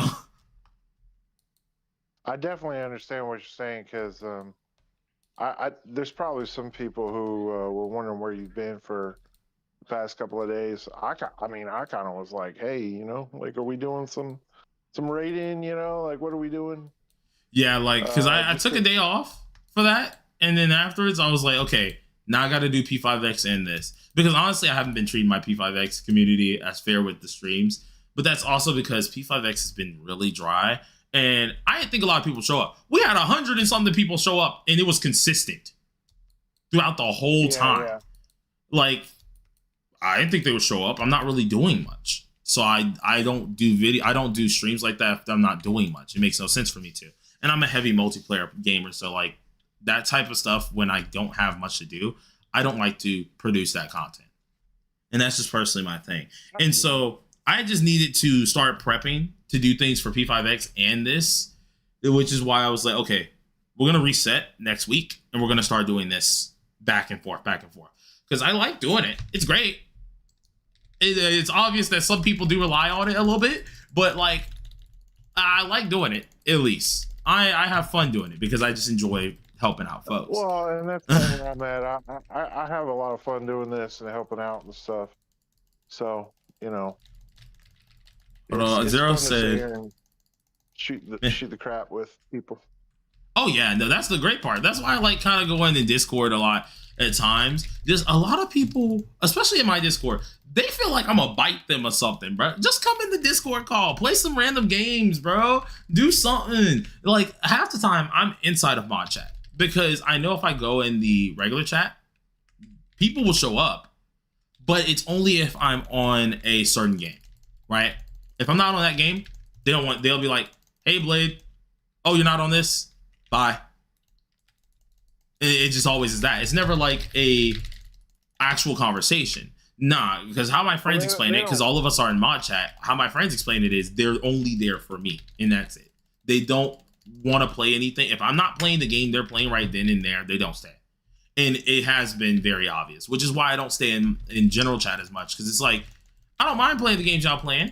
I definitely understand what you're saying, because there's probably some people who were wondering where you've been for the past couple of days. I kind of was like, hey, like, are we doing some raiding? Like, what are we doing? Yeah, like, because I took a day off for that, and then afterwards I was like, okay, now I got to do P5X and this, because honestly I haven't been treating my P5X community as fair with the streams, but that's also because P5X has been really dry, and I didn't think a lot of people show up. We had 100 and something people show up, and it was consistent throughout the whole time. Yeah. Like, I didn't think they would show up. I'm not really doing much, so I don't do streams like that if I'm not doing much. It makes no sense for me to. And I'm a heavy multiplayer gamer, so like that type of stuff, when I don't have much to do, I don't like to produce that content. And that's just personally my thing. And so I just needed to start prepping to do things for P5X and this, which is why I was like, okay, we're going to reset next week, and we're going to start doing this back and forth. Because I like doing it. It's great. It's obvious that some people do rely on it a little bit, but like, I like doing it. At least I have fun doing it because I just enjoy helping out folks. Well, and that's kind of where I'm at. I have a lot of fun doing this and helping out and stuff. So, you know. But it's Zero fun to sit said, here and shoot the crap with people. "Oh yeah, no, that's the great part. That's why I like kind of going in Discord a lot at times. There's a lot of people, especially in my Discord, they feel like I'm gonna bite them or something, bro. Just come in the Discord call, play some random games, bro. Do something. Like half the time, I'm inside of mod chat because I know if I go in the regular chat, people will show up, but it's only if I'm on a certain game, right? If I'm not on that game, they'll be like, hey Blade, oh, you're not on this? Bye. It just always is that. It's never like a actual conversation. Nah, because how my friends explain it, because all of us are in mod chat, how my friends explain it is they're only there for me, and that's it. They don't want to play anything. If I'm not playing the game they're playing right then and there, they don't stay. And it has been very obvious, which is why I don't stay in general chat as much, because it's like, I don't mind playing the games y'all playing,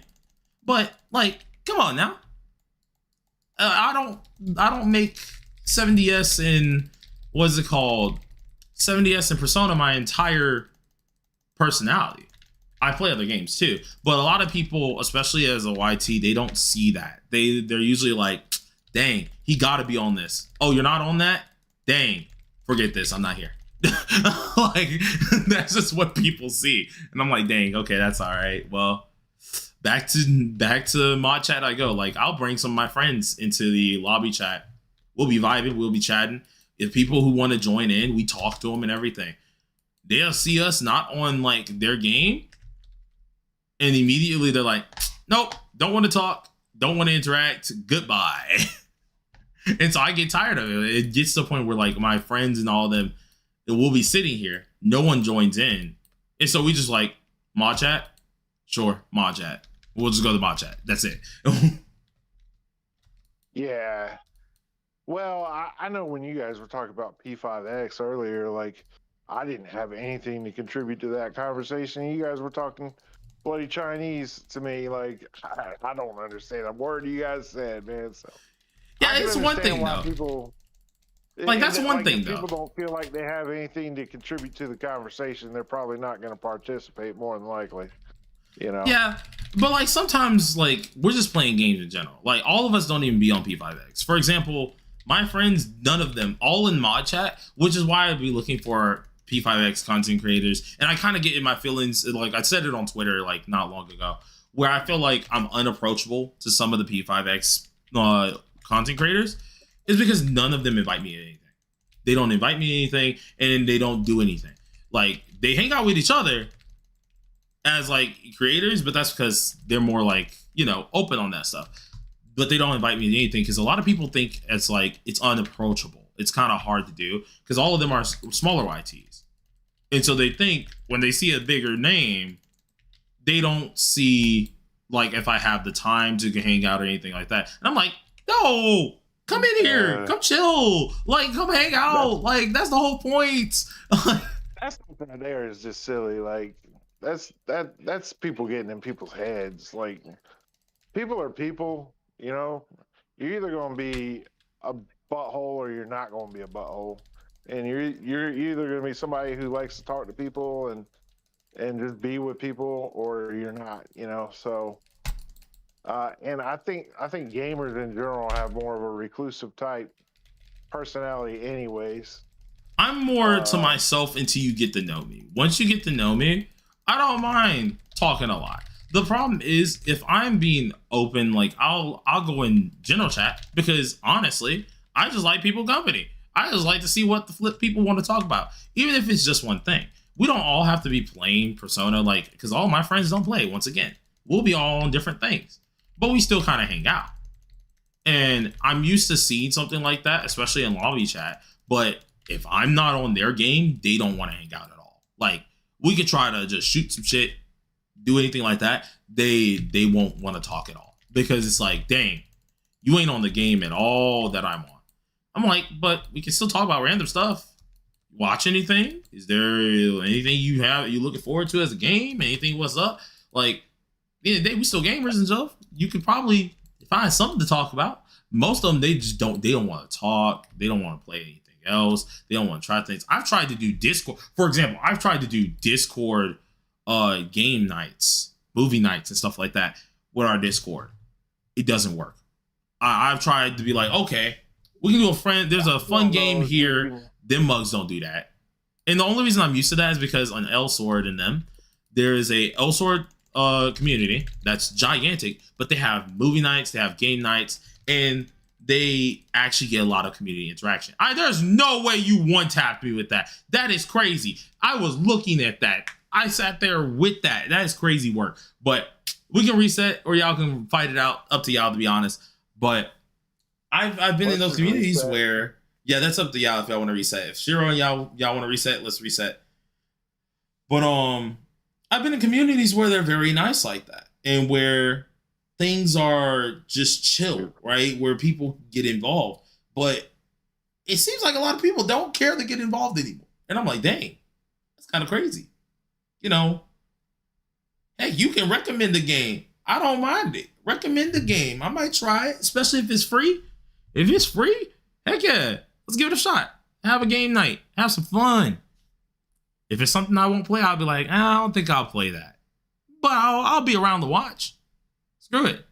but like, come on now. I don't make 70s and what's it called? 70s and Persona my entire personality. I play other games too, but a lot of people, especially as a YT, they don't see that. They're usually like, dang, he got to be on this. Oh, you're not on that? Dang, forget this. I'm not here. Like that's just what people see, and I'm like, dang, okay, that's all right. Well, back to mod chat I go. Like I'll bring some of my friends into the lobby chat. We'll be vibing, we'll be chatting. If people who want to join in, we talk to them and everything. They'll see us not on like their game, and immediately they're like, nope, don't want to talk, don't want to interact, goodbye. And so I get tired of it. It gets to the point where like my friends and all of them, we'll be sitting here, no one joins in, and so we just like, mod chat, sure, mod chat. We'll just go to mod chat. That's it. Yeah. Well, I know when you guys were talking about P5X earlier, like I didn't have anything to contribute to that conversation. You guys were talking bloody Chinese to me. Like I don't understand a word you guys said, man. So yeah, it's one thing though. People, like that's one thing though. People don't feel like they have anything to contribute to the conversation. They're probably not going to participate more than likely. You know? Yeah, but like sometimes like we're just playing games in general. Like all of us don't even be on P5X. For example, my friends, none of them, all in mod chat, which is why I'd be looking for P5X content creators. And I kind of get in my feelings, like I said it on Twitter like not long ago, where I feel like I'm unapproachable to some of the P5X content creators, is because none of them invite me to anything. They don't invite me to anything, and they don't do anything. Like they hang out with each other as like creators, but that's because they're more like, you know, open on that stuff. But they don't invite me to anything because a lot of people think it's like it's unapproachable. It's kind of hard to do because all of them are smaller YTs. And so they think when they see a bigger name, they don't see like if I have the time to hang out or anything like that. And I'm like, no, come in here, come chill, like come hang out. Like that's the whole point. That's something there is just silly. Like that's people getting in people's heads. Like people are people. You know, you're either going to be a butthole or you're not going to be a butthole, and you're either going to be somebody who likes to talk to people and just be with people, or you're not. You know, so and I think gamers in general have more of a reclusive type personality, anyways. I'm more to myself until you get to know me. Once you get to know me, I don't mind talking a lot. The problem is if I'm being open, like I'll go in general chat because honestly, I just like people company. I just like to see what the flip people want to talk about, even if it's just one thing. We don't all have to be playing Persona, like because all my friends don't play. Once again, we'll be all on different things, but we still kind of hang out. And I'm used to seeing something like that, especially in lobby chat. But if I'm not on their game, they don't want to hang out at all. Like we could try to just shoot some shit, do anything like that, they won't want to talk at all because it's like, dang, you ain't on the game at all that I'm on. I'm like, but we can still talk about random stuff. Watch anything? Is there anything you looking forward to as a game? Anything? What's up? Like, in the day, we still gamers and stuff. You could probably find something to talk about. Most of them, they don't want to talk. They don't want to play anything else. They don't want to try things. I've tried to do Discord. For example, I've tried to do Discord game nights, movie nights and stuff like that with our Discord. It doesn't work. I've tried to be like, okay, we can do a friend. There's a fun game here. Them mugs don't do that. And the only reason I'm used to that is because on Elsword and them, there is a Elsword community that's gigantic, but they have movie nights, they have game nights, and they actually get a lot of community interaction. There's no way you one-tapped me with that. That is crazy. I was looking at that. I sat there with that. That is crazy work. But we can reset, or y'all can fight it out. Up to y'all, to be honest. But I've been in those communities where, yeah, that's up to y'all if y'all want to reset. If Shiro and y'all want to reset, let's reset. But I've been in communities where they're very nice like that, and where things are just chill, right? Where people get involved. But it seems like a lot of people don't care to get involved anymore. And I'm like, dang, that's kind of crazy. You know, hey, you can recommend the game. I don't mind it. Recommend the game. I might try it, especially if it's free. If it's free, heck yeah, let's give it a shot. Have a game night. Have some fun. If it's something I won't play, I'll be like, I don't think I'll play that. But I'll be around to watch. Screw it.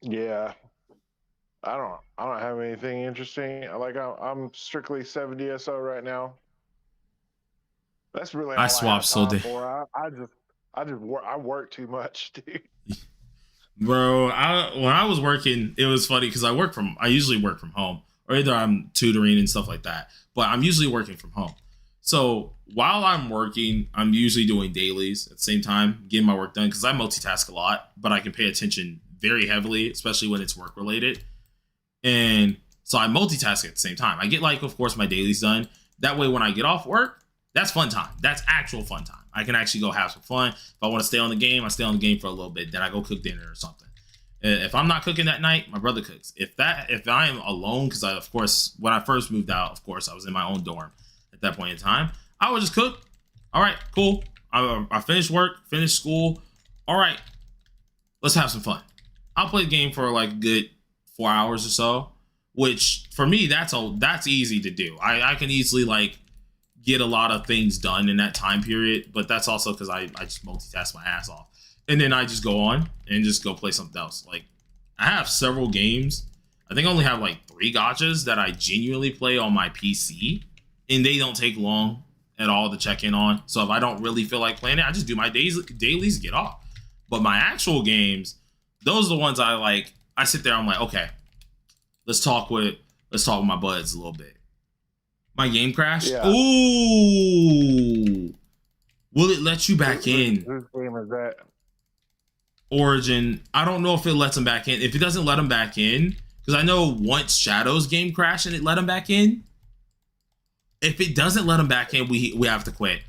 Yeah. I don't have anything interesting. I'm strictly 7DSO right now. That's really all I swapped so I work too much, dude. Bro, when I was working, it was funny because I usually work from home, or either I'm tutoring and stuff like that, but I'm usually working from home. So while I'm working, I'm usually doing dailies at the same time, getting my work done, because I multitask a lot, but I can pay attention very heavily, especially when it's work related. And so I multitask at the same time. I get, like, of course, my dailies done. That way, when I get off work, that's fun time. That's actual fun time. I can actually go have some fun. If I want to stay on the game, I stay on the game for a little bit. Then I go cook dinner or something. If I'm not cooking that night, my brother cooks. If I am alone, because of course, when I first moved out, of course, I was in my own dorm at that point in time, I would just cook. All right, cool. I finished work, finished school. All right, let's have some fun. I'll play the game for like a good 4 hours or so, which for me, that's easy to do. I can easily like get a lot of things done in that time period, but that's also because I just multitask my ass off. And then I just go on and just go play something else. Like, I have several games. I think I only have like 3 gachas that I genuinely play on my PC, and they don't take long at all to check in on. So if I don't really feel like playing it, I just do my dailies, get off. But my actual games, those are the ones I like. I sit there, I'm like, okay, let's talk with my buds a little bit. My game crashed. Yeah. Ooh. Will it let you back in? Whose game is that? Origin. I don't know if it lets them back in. If it doesn't let them back in, because I know once Shadow's game crashed and it let them back in. If it doesn't let them back in, we have to quit.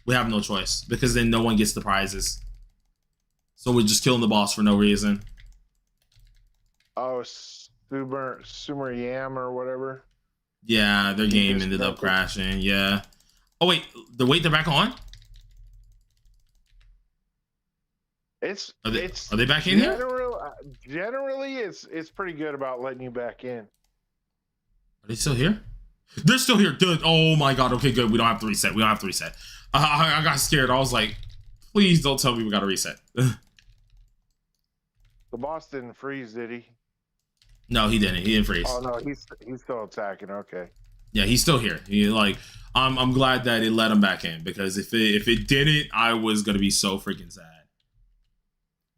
We have no choice, because then no one gets the prizes. So we're just killing the boss for no reason. Oh, Sumer Yam or whatever. Yeah, their game ended up crashing. Yeah. Oh wait, they're back on? Are they back in here? Generally, it's pretty good about letting you back in. Are they still here? They're still here. Good. Oh my god. Okay, good. We don't have to reset. I got scared. I was like, please don't tell me we got to reset. The boss didn't freeze, did he? No, he didn't. He didn't freeze. Oh no, he's still attacking. Okay. Yeah, he's still here. I'm glad that it let him back in, because if it didn't, I was gonna be so freaking sad.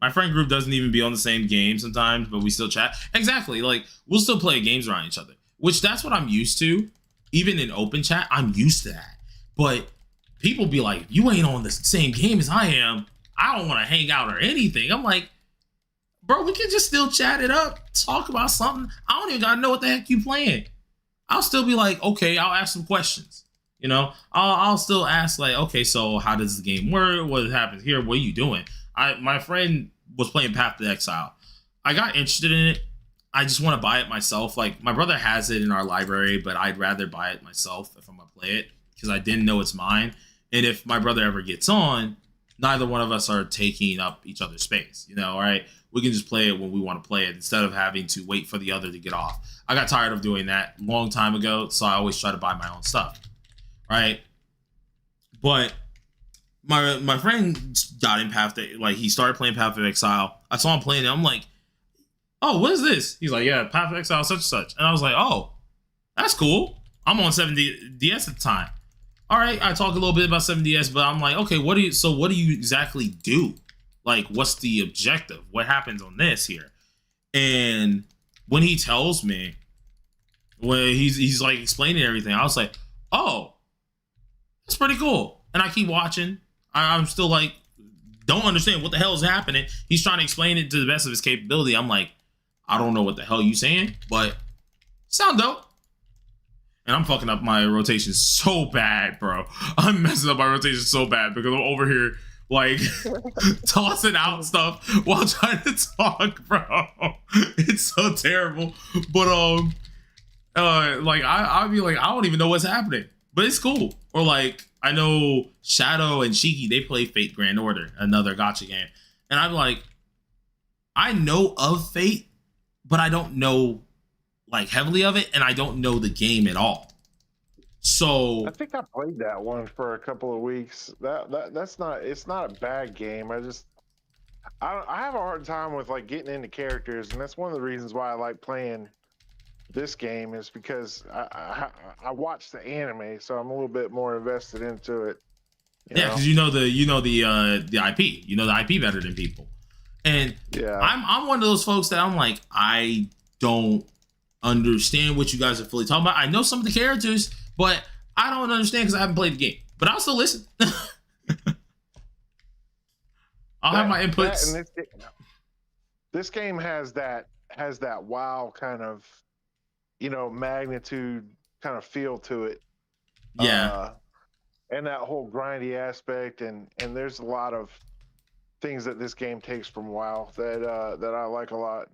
My friend group doesn't even be on the same game sometimes, but we still chat. Exactly. Like, we'll still play games around each other, which that's what I'm used to. Even in open chat, I'm used to that. But people be like, you ain't on the same game as I am. I don't want to hang out or anything. I'm like, bro, we can just still chat it up, talk about something. I don't even gotta know what the heck you playing. I'll still be like, okay, I'll ask some questions. You know, I'll still ask, like, okay, so how does the game work? What happens here? What are you doing? My friend was playing Path to Exile. I got interested in it. I just want to buy it myself. Like, my brother has it in our library, but I'd rather buy it myself if I'm gonna play it, because I didn't know it's mine. And if my brother ever gets on, neither one of us are taking up each other's space. You know, all right, we can just play it when we want to play it instead of having to wait for the other to get off. I got tired of doing that a long time ago, so I always try to buy my own stuff, right? But my friend got in Path of, like, he started playing Path of Exile. I saw him playing it. I'm like, oh, what is this? He's like, yeah, Path of Exile, such and such. And I was like, oh, that's cool. I'm on 7DS at the time. All right, I talk a little bit about 7DS, but I'm like, okay, what do you exactly do? Like, what's the objective? What happens on this here? And when he tells me, when he's like explaining everything, I was like, oh, that's pretty cool. And I keep watching. I'm still like, don't understand what the hell is happening. He's trying to explain it to the best of his capability. I'm like, I don't know what the hell you saying, but sound dope. And I'm fucking up my rotation so bad, bro. I'm messing up my rotation so bad because I'm over here like tossing out stuff while trying to talk, bro. It's so terrible. But like I'll be like, I don't even know what's happening, but it's cool. Or like, I know Shadow and Shiki, they play Fate Grand Order, another gacha game. And I'm like, I know of Fate, but I don't know like heavily of it, and I don't know the game at all. So I think I played that one for a couple of weeks. That's not, it's not a bad game. I have a hard time with like getting into characters, and that's one of the reasons why I like playing this game, is because I watch the anime, so I'm a little bit more invested into it. Yeah, because you know the IP, you know the IP better than people, and yeah, I'm one of those folks that I'm like, I don't understand what you guys are fully talking about. I know some of the characters, but I don't understand because I haven't played the game. But I'll still listen. I'll have my inputs. This game has that WoW kind of, you know, magnitude kind of feel to it. Yeah. And that whole grindy aspect, and there's a lot of things that this game takes from WoW that I like a lot.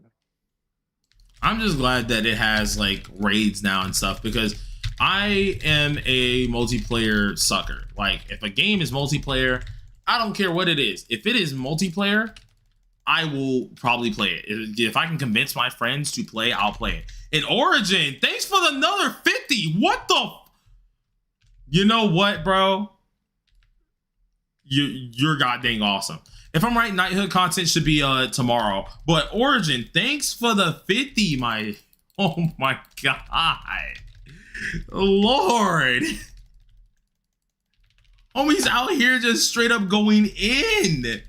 I'm just glad that it has like raids now and stuff, because I am a multiplayer sucker. Like, if a game is multiplayer, I don't care what it is. If it is multiplayer, I will probably play it. If I can convince my friends to play, I'll play it. In Origin, thanks for another 50. What the? You know what, bro? You're goddamn awesome. If I'm right, Knighthood content should be tomorrow. But Origin, thanks for the 50, my... Oh my god. Lord. Homie's out here just straight up going in.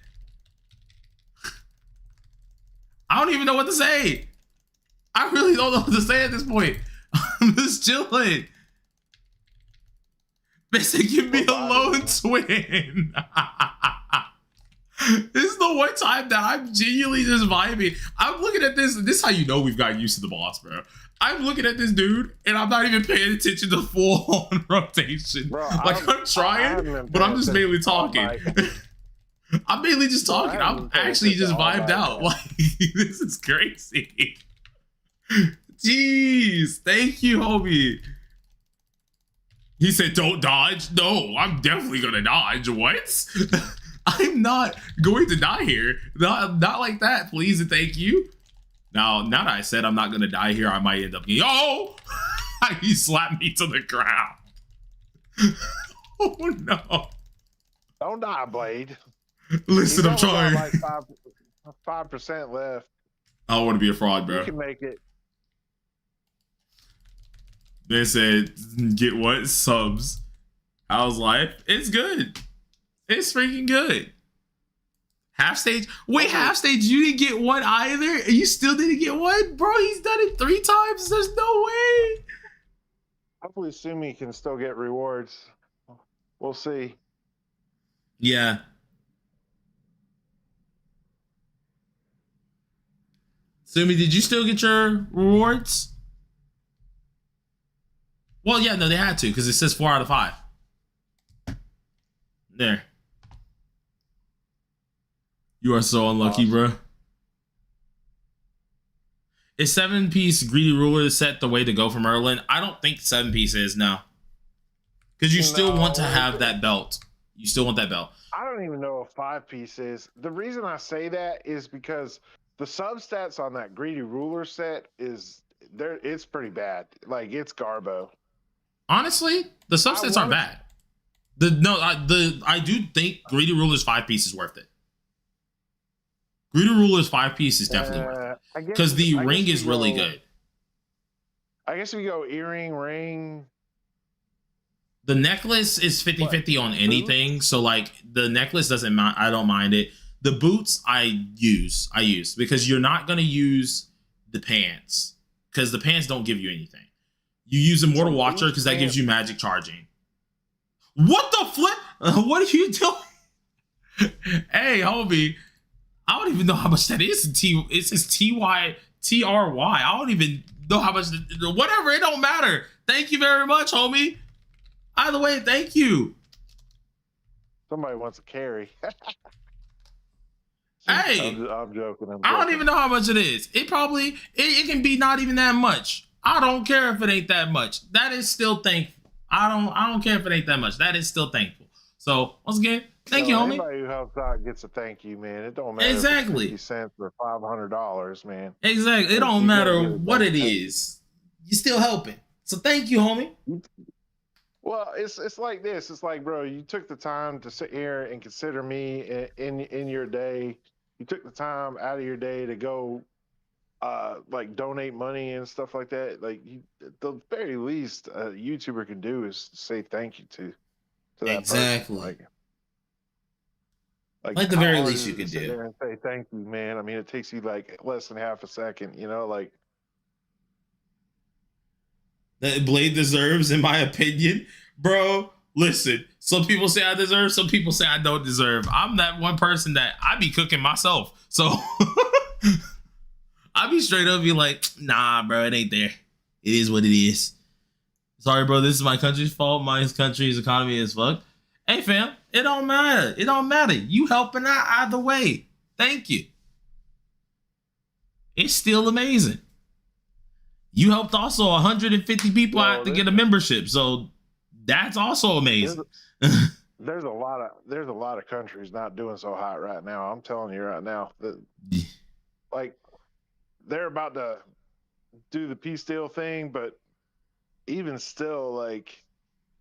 I don't even know what to say. I really don't know what to say at this point. I'm just chilling. Basically, give me a lone twin. This is the one time that I'm genuinely just vibing. I'm looking at this. This is how you know we've gotten used to the boss, bro. I'm looking at this dude, and I'm not even paying attention to full-on rotation. Bro, like, I'm trying, but I'm just mainly talking. I'm mainly just talking. I'm actually just vibed out. Like, this is crazy. Jeez. Thank you, homie. He said, don't dodge. No, I'm definitely going to dodge. What? I'm not going to die here. Not like that, please and thank you. Now that I said I'm not going to die here, I might end up getting... Oh! He slapped me to the ground. Oh, no. Don't die, Blade. Listen, I'm trying. Like 5% left. I don't want to be a fraud, bro. You can make it. They said, get what? Subs. How's life? It's good. It's freaking good. Half stage? Wait, half stage, you didn't get one either? You still didn't get one? Bro, he's done it 3 times. There's no way. Hopefully Sumi can still get rewards. We'll see. Yeah. Sumi, did you still get your rewards? Well, yeah, no, they had to, because it says 4 out of 5. There. You are so unlucky, awesome, bro. Is 7-piece greedy ruler set the way to go for Merlin? I don't think 7-piece is now. Because you still want to have that belt. You still want that belt. I don't even know what 5-piece is. The reason I say that is because the substats on that Greedy Ruler set is there. It's pretty bad. Like it's Garbo. Honestly, the subsets aren't bad. I do think Greedy Ruler's 5-piece is worth it. Greedy Ruler's 5-piece is definitely worth it. Because the ring is really good. I guess we go earring, ring. The necklace is 50-50 on anything. So like the necklace doesn't mind. I don't mind it. The boots I use because you're not gonna use the pants because the pants don't give you anything. You use Immortal Watcher because that gives you magic charging. What the flip? What are you doing? Hey, homie, I don't even know how much that is. It says TYTRY. I don't even know how much. Whatever, it don't matter. Thank you very much, homie. Either way, thank you. Somebody wants to carry. Hey, I'm joking. I don't even know how much it is. It probably it can be not even that much. I don't care if it ain't that much. That is still thankful. I don't care if it ain't that much. That is still thankful. So once again, thank you, homie. Anybody who helps out gets a thank you, man. It don't matter. Exactly. If it's 50 cents or $500, man. Exactly. It don't matter what it is. You're still helping. So thank you, homie. Well, it's like this. It's like, bro, you took the time to sit here and consider me in your day. You took the time out of your day to go, like donate money and stuff like that. Like, the very least a YouTuber can do is say thank you to that exactly. person. Like the very least you can do. Sit there and say thank you, man. I mean, it takes you like less than half a second. You know, like. That Blade deserves, in my opinion, bro. Listen, some people say I deserve, some people say I don't deserve. I'm that one person that I be cooking myself, so I be straight up be like, nah, bro, it ain't there. It is what it is. Sorry, bro, this is my country's fault. My country's economy is fucked. Hey, fam, it don't matter. It don't matter. You helping out either way. Thank you. It's still amazing. You helped also 150 people out to get a membership, so that's also amazing. There's a lot of countries not doing so hot right now. I'm telling you right now that like they're about to do the peace deal thing, but even still, like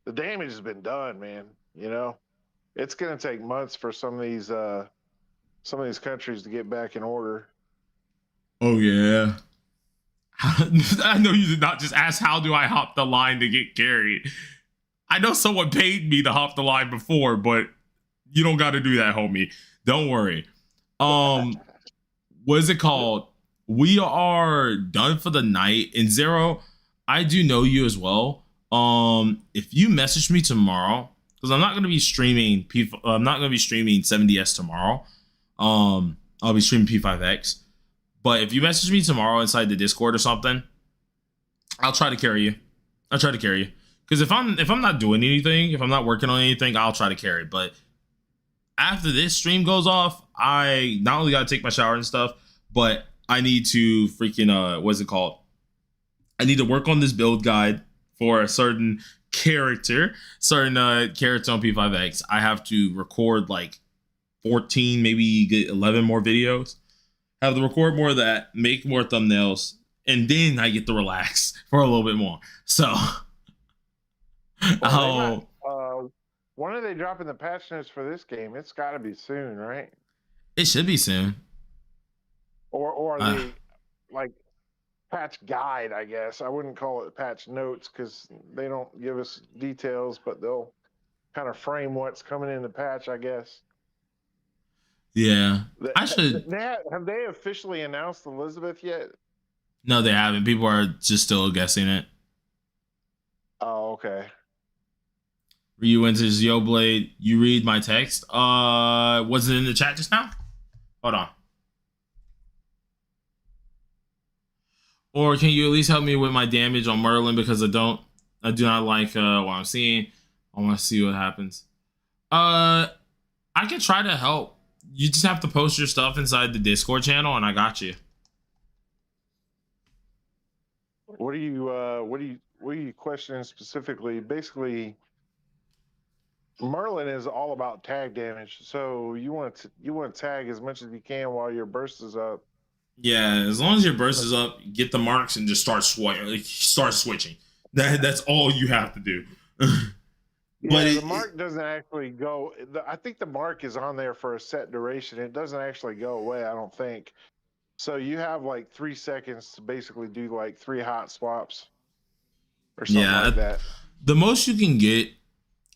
the damage has been done, man. You know, it's gonna take months for some of these countries to get back in order. Oh yeah. I know you did not just ask how do I hop the line to get carried. I know someone paid me to hop the line before, but you don't got to do that, homie. Don't worry. What is it called? We are done for the night. And Zero, I do know you as well. If you message me tomorrow, because I'm not going to be streaming I'm not going to be streaming 7DS tomorrow. I'll be streaming P5X. But if you message me tomorrow inside the Discord or something, I'll try to carry you. Because if I'm not doing anything, if I'm not working on anything, I'll try to carry. But after this stream goes off, I not only gotta take my shower and stuff, but I need to freaking what's it called? I need to work on this build guide for a certain character on P5X. I have to record like 14, maybe 11 more videos. Have to record more of that, make more thumbnails, and then I get to relax for a little bit more. So, when are they dropping the patch notes for this game? It's got to be soon, right? It should be soon. Or the like patch guide, I guess. I wouldn't call it patch notes because they don't give us details, but they'll kind of frame what's coming in the patch, I guess. Yeah, I should. Have they officially announced Elizabeth yet? No, they haven't. People are just still guessing it. Oh, okay. Ryu enters Yo Blade. You read my text. Was it in the chat just now? Hold on. Or can you at least help me with my damage on Merlin because I do not like what I'm seeing. I want to see what happens. I can try to help. You just have to post your stuff inside the Discord channel, and I got you. What are you questioning specifically? Basically, Merlin is all about tag damage, so you want to tag as much as you can while your burst is up. Yeah, as long as your burst is up, get the marks and just start switching. That's all you have to do. But Yeah, the mark doesn't actually go. I think the mark is on there for a set duration. It doesn't actually go away, I don't think. So you have like 3 seconds to basically do like 3 hot swaps or something yeah, like that. the most you can get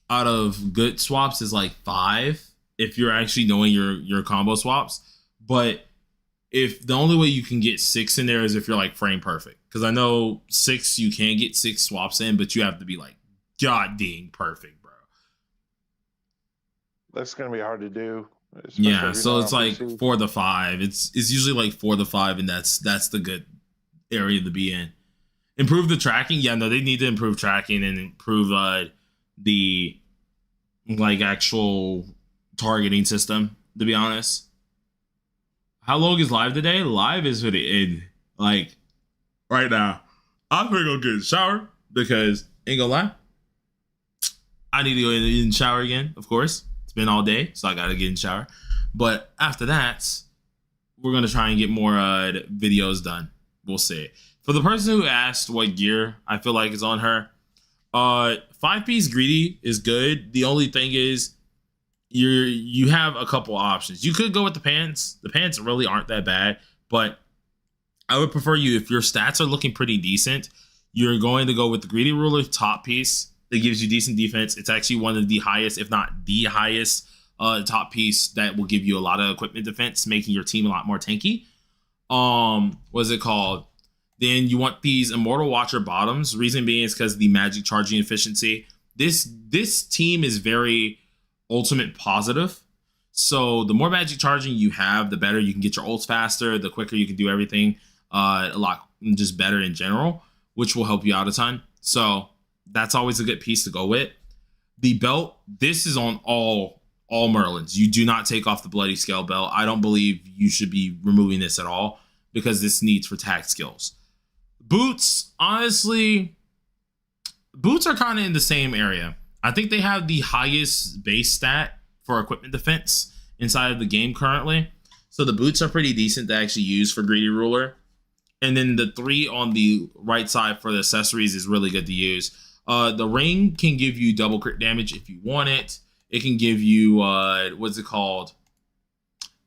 out of good swaps is like 5 if you're actually knowing your combo swaps. But if the only way you can get 6 in there is if you're like frame perfect, because I know 6 you can get 6 swaps in, but you have to be like god dang perfect, bro. That's going to be hard to do. Yeah, so it's like 4 to 5. It's usually like 4 to 5, and that's the good area to be in. Improve the tracking. Yeah, no, they need to improve tracking and improve the like actual targeting system, to be honest. How long is live today? Live is for the end. Like right now. I'm gonna go get a shower because ain't gonna lie. I need to go in and shower again, of course. It's been all day, so I gotta get in the shower. But after that, we're gonna try and get more videos done. We'll see. For the person who asked what gear I feel like is on her, 5-piece greedy is good. The only thing is you have a couple options. You could go with the pants. The pants really aren't that bad, but I would prefer you, if your stats are looking pretty decent, you're going to go with the greedy ruler top piece that gives you decent defense. It's actually one of the highest, if not the highest, top piece that will give you a lot of equipment defense, making your team a lot more tanky. What's it called? Then you want these Immortal Watcher bottoms. Reason being is because the magic charging efficiency. This team is very ultimate positive. So the more magic charging you have, the better you can get your ults faster, the quicker you can do everything a lot just better in general, which will help you out a ton. So that's always a good piece to go with. The belt, this is on all Merlins. You do not take off the Bloody Scale belt. I don't believe you should be removing this at all because this needs for tag skills. Boots, honestly, boots are kind of in the same area. I think they have the highest base stat for equipment defense inside of the game currently. So the boots are pretty decent to actually use for Greedy Ruler. And then the 3 on the right side for the accessories is really good to use. The ring can give you double crit damage if you want it. It can give you, what's it called?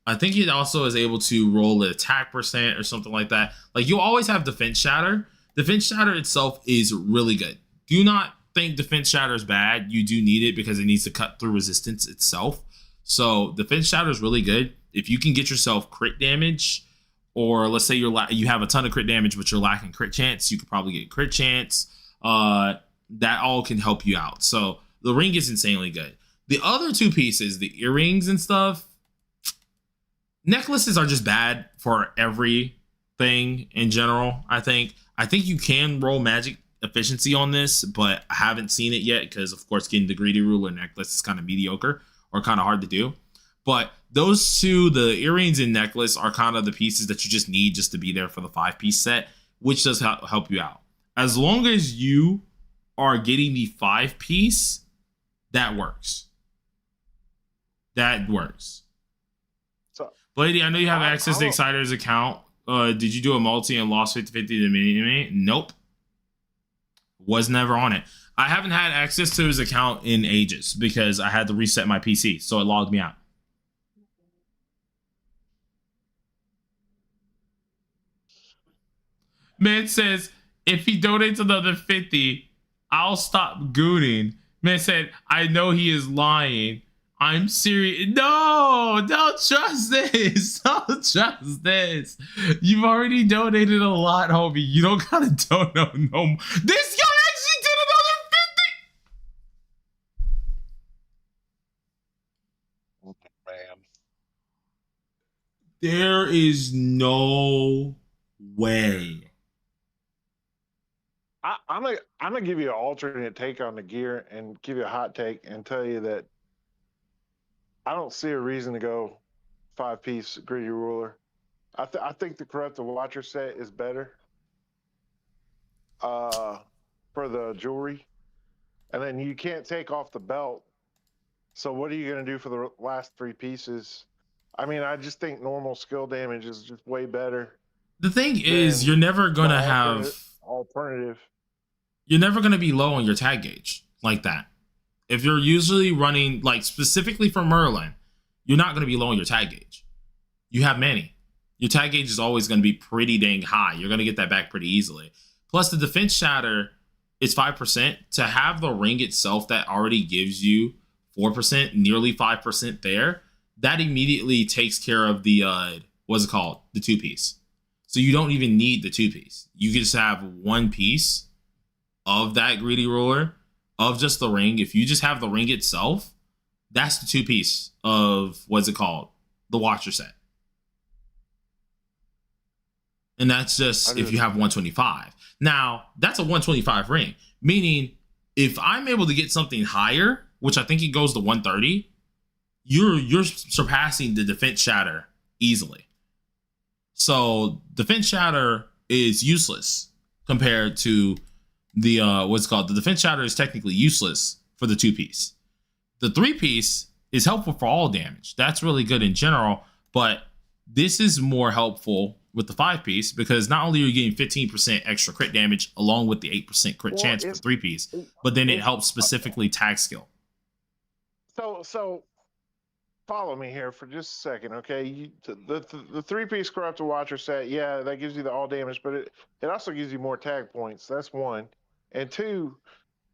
I think it also is able to roll the attack percent or something like that. Like, you always have Defense Shatter. Defense Shatter itself is really good. Do not think Defense Shatter is bad. You do need it because it needs to cut through resistance itself. So Defense Shatter is really good. If you can get yourself crit damage, or let's say you have a ton of crit damage, but you're lacking crit chance, you could probably get crit chance. That all can help you out. So the ring is insanely good. The other 2 pieces, the earrings and stuff, necklaces are just bad for everything in general. I think you can roll magic efficiency on this, but I haven't seen it yet because, of course, getting the Greedy Ruler necklace is kind of mediocre or kind of hard to do. But those 2, the earrings and necklace, are kind of the pieces that you just need just to be there for the 5-piece set, which does help you out. As long as you are getting the 5-piece, that works. That works. So, Blady, I know you have access to Exciter's account. Did you do a multi and lost 50-50 to me? Nope. Was never on it. I haven't had access to his account in ages because I had to reset my PC, so it logged me out. Man says, if he donates another 50, I'll stop gooning. Man said, I know he is lying. I'm serious. No, don't trust this. Don't trust this. You've already donated a lot, homie. You don't gotta donate no more. This guy actually did another 50. Oh, man. There is no way. I'm gonna give you an alternate take on the gear and give you a hot take and tell you that I don't see a reason to go 5-piece Greedy Ruler. I think the Corrupted Watcher set is better for the jewelry, and then you can't take off the belt So what are you going to do for the last three pieces? I mean, I just think normal skill damage is just way better The thing is, than you're never the gonna have, alternative. you're never gonna be low on your tag gauge like that. If you're usually running like specifically for Merlin, you're not gonna be low on your tag gauge. You have many. Your tag gauge is always gonna be pretty dang high. You're gonna get that back pretty easily. Plus the defense shatter is 5%. To have the ring itself that already gives you 4%, nearly 5% there, that immediately takes care of the what's it called? The two piece. So you don't even need the two piece. You can just have one piece of that greedy ruler, of just the ring. If you just have the ring itself, that's the two piece of what's it called? The Watcher set. And that's just if you have 125. Now, that's a 125 ring, meaning if I'm able to get something higher, which I think it goes to 130, you're surpassing the defense shatter easily. So defense shatter is useless compared to the what's called the defense shatter is technically useless for the two piece. The three piece is helpful for all damage. That's really good in general, but this is more helpful with the 5-piece because not only are you getting 15% extra crit damage along with the 8% crit chance for 3-piece, but then it helps specifically tag skill. So follow me here for just a second, okay? The 3-piece Corrupted Watcher set, yeah, that gives you the all damage, but it also gives you more tag points. That's one. And two,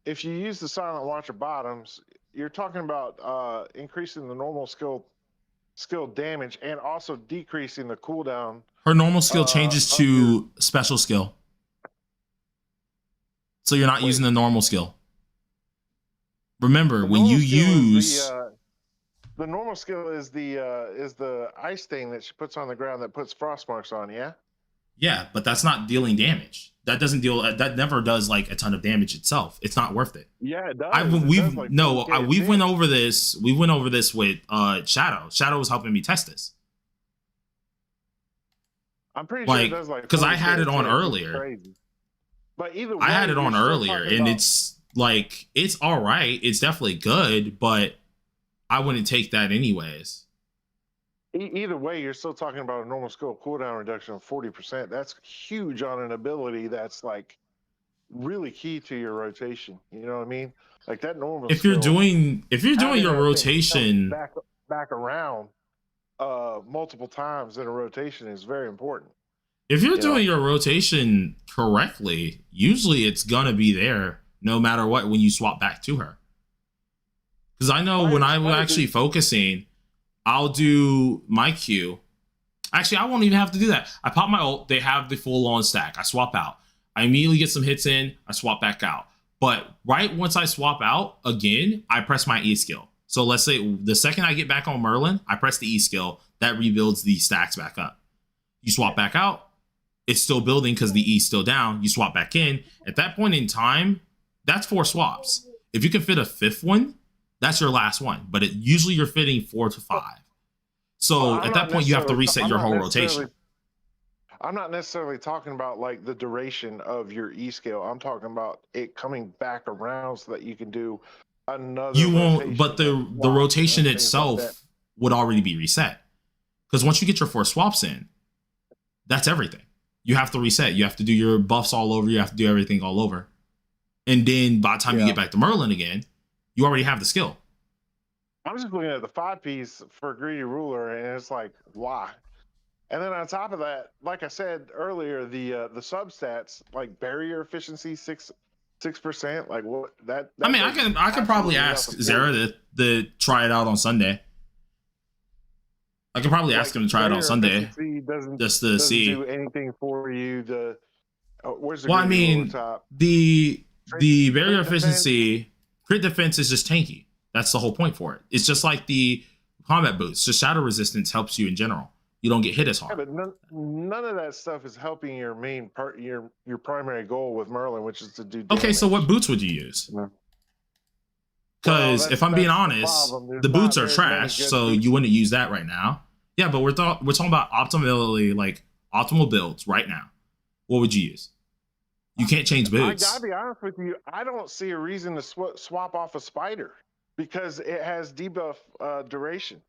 if you use the Silent Watcher bottoms, you're talking about increasing the normal skill damage and also decreasing the cooldown. Her normal skill changes to special skill. So you're not using the normal skill. Remember, when you use the normal skill is the ice thing that she puts on the ground that puts frost marks on, yeah? Yeah, but that's not dealing damage. That doesn't deal. That never does like a ton of damage itself. It's not worth it. Yeah, it does. We've went over this. We went over this with Shadow. Shadow was helping me test this. I'm pretty sure it does like because I had it on earlier. Crazy. But either way, I had it on earlier, and it's like it's all right. It's definitely good, but I wouldn't take that anyways. Either way, you're still talking about a normal skill cooldown reduction of 40%. That's huge on an ability that's like really key to your rotation. You know what I mean? Like that normal. If you're doing your rotation back around multiple times in a rotation is very important. If you're doing your rotation correctly, usually it's gonna be there no matter what when you swap back to her. Because I know when I'm actually focusing, I'll do my Q. Actually, I won't even have to do that. I pop my ult. They have the full on stack. I swap out. I immediately get some hits in. I swap back out. But right once I swap out again, I press my E skill. So let's say the second I get back on Merlin, I press the E skill. That rebuilds the stacks back up. You swap back out. It's still building because the E's still down. You swap back in. At that point in time, that's 4 swaps. If you can fit a 5th one, that's your last one, but usually you're fitting 4 to 5. So at that point, you have to reset your whole rotation. I'm not necessarily talking about like the duration of your E scale. I'm talking about it coming back around so that you can do another. You won't, but the rotation itself would already be reset. Because once you get your 4 swaps in, that's everything. You have to reset. You have to do your buffs all over. You have to do everything all over. And then by the time you get back to Merlin again, you already have the skill. I'm just looking at the 5-piece for Greedy Ruler, and it's like, why? And then on top of that, like I said earlier, the substats like barrier efficiency 6%. Like what that? I mean, I can probably ask Zara to try it out on Sunday. I could probably ask him to try it on Sunday just to see. Do anything for you? Where's the? Well, I mean, the barrier efficiency. Crit defense is just tanky. That's the whole point for it. It's just like the combat boots. Just shadow resistance helps you in general. You don't get hit as hard. Yeah, but none of that stuff is helping your main part, your primary goal with Merlin, which is to do damage. Okay, so what boots would you use? Because if I'm being honest, the boots are trash, so you wouldn't use that right now. Yeah, but we're talking about optimal builds right now. What would you use? You can't change boots. I gotta be honest with you. I don't see a reason to swap off a spider. because it has debuff duration,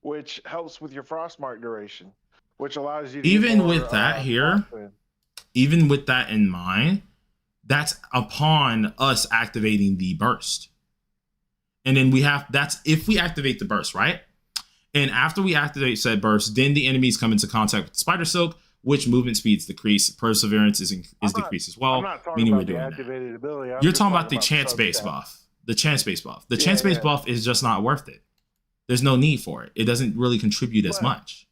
which helps with your Frostmark duration, which allows you to get Even more with that here, slots in. even with that in mind, that's upon us activating the burst. And then we have, that's if we activate the burst, right? And after we activate said burst, then the enemies come into contact with Spider Silk, which movement speeds decrease. Perseverance is decreased as I'm well, not talking meaning we're about the doing that. activated ability. I'm You're just talking about the the chance-based substat. buff. The chance-based buff. The Yeah, chance-based yeah. buff is just not worth it. There's no need for it. It doesn't really contribute as But- much.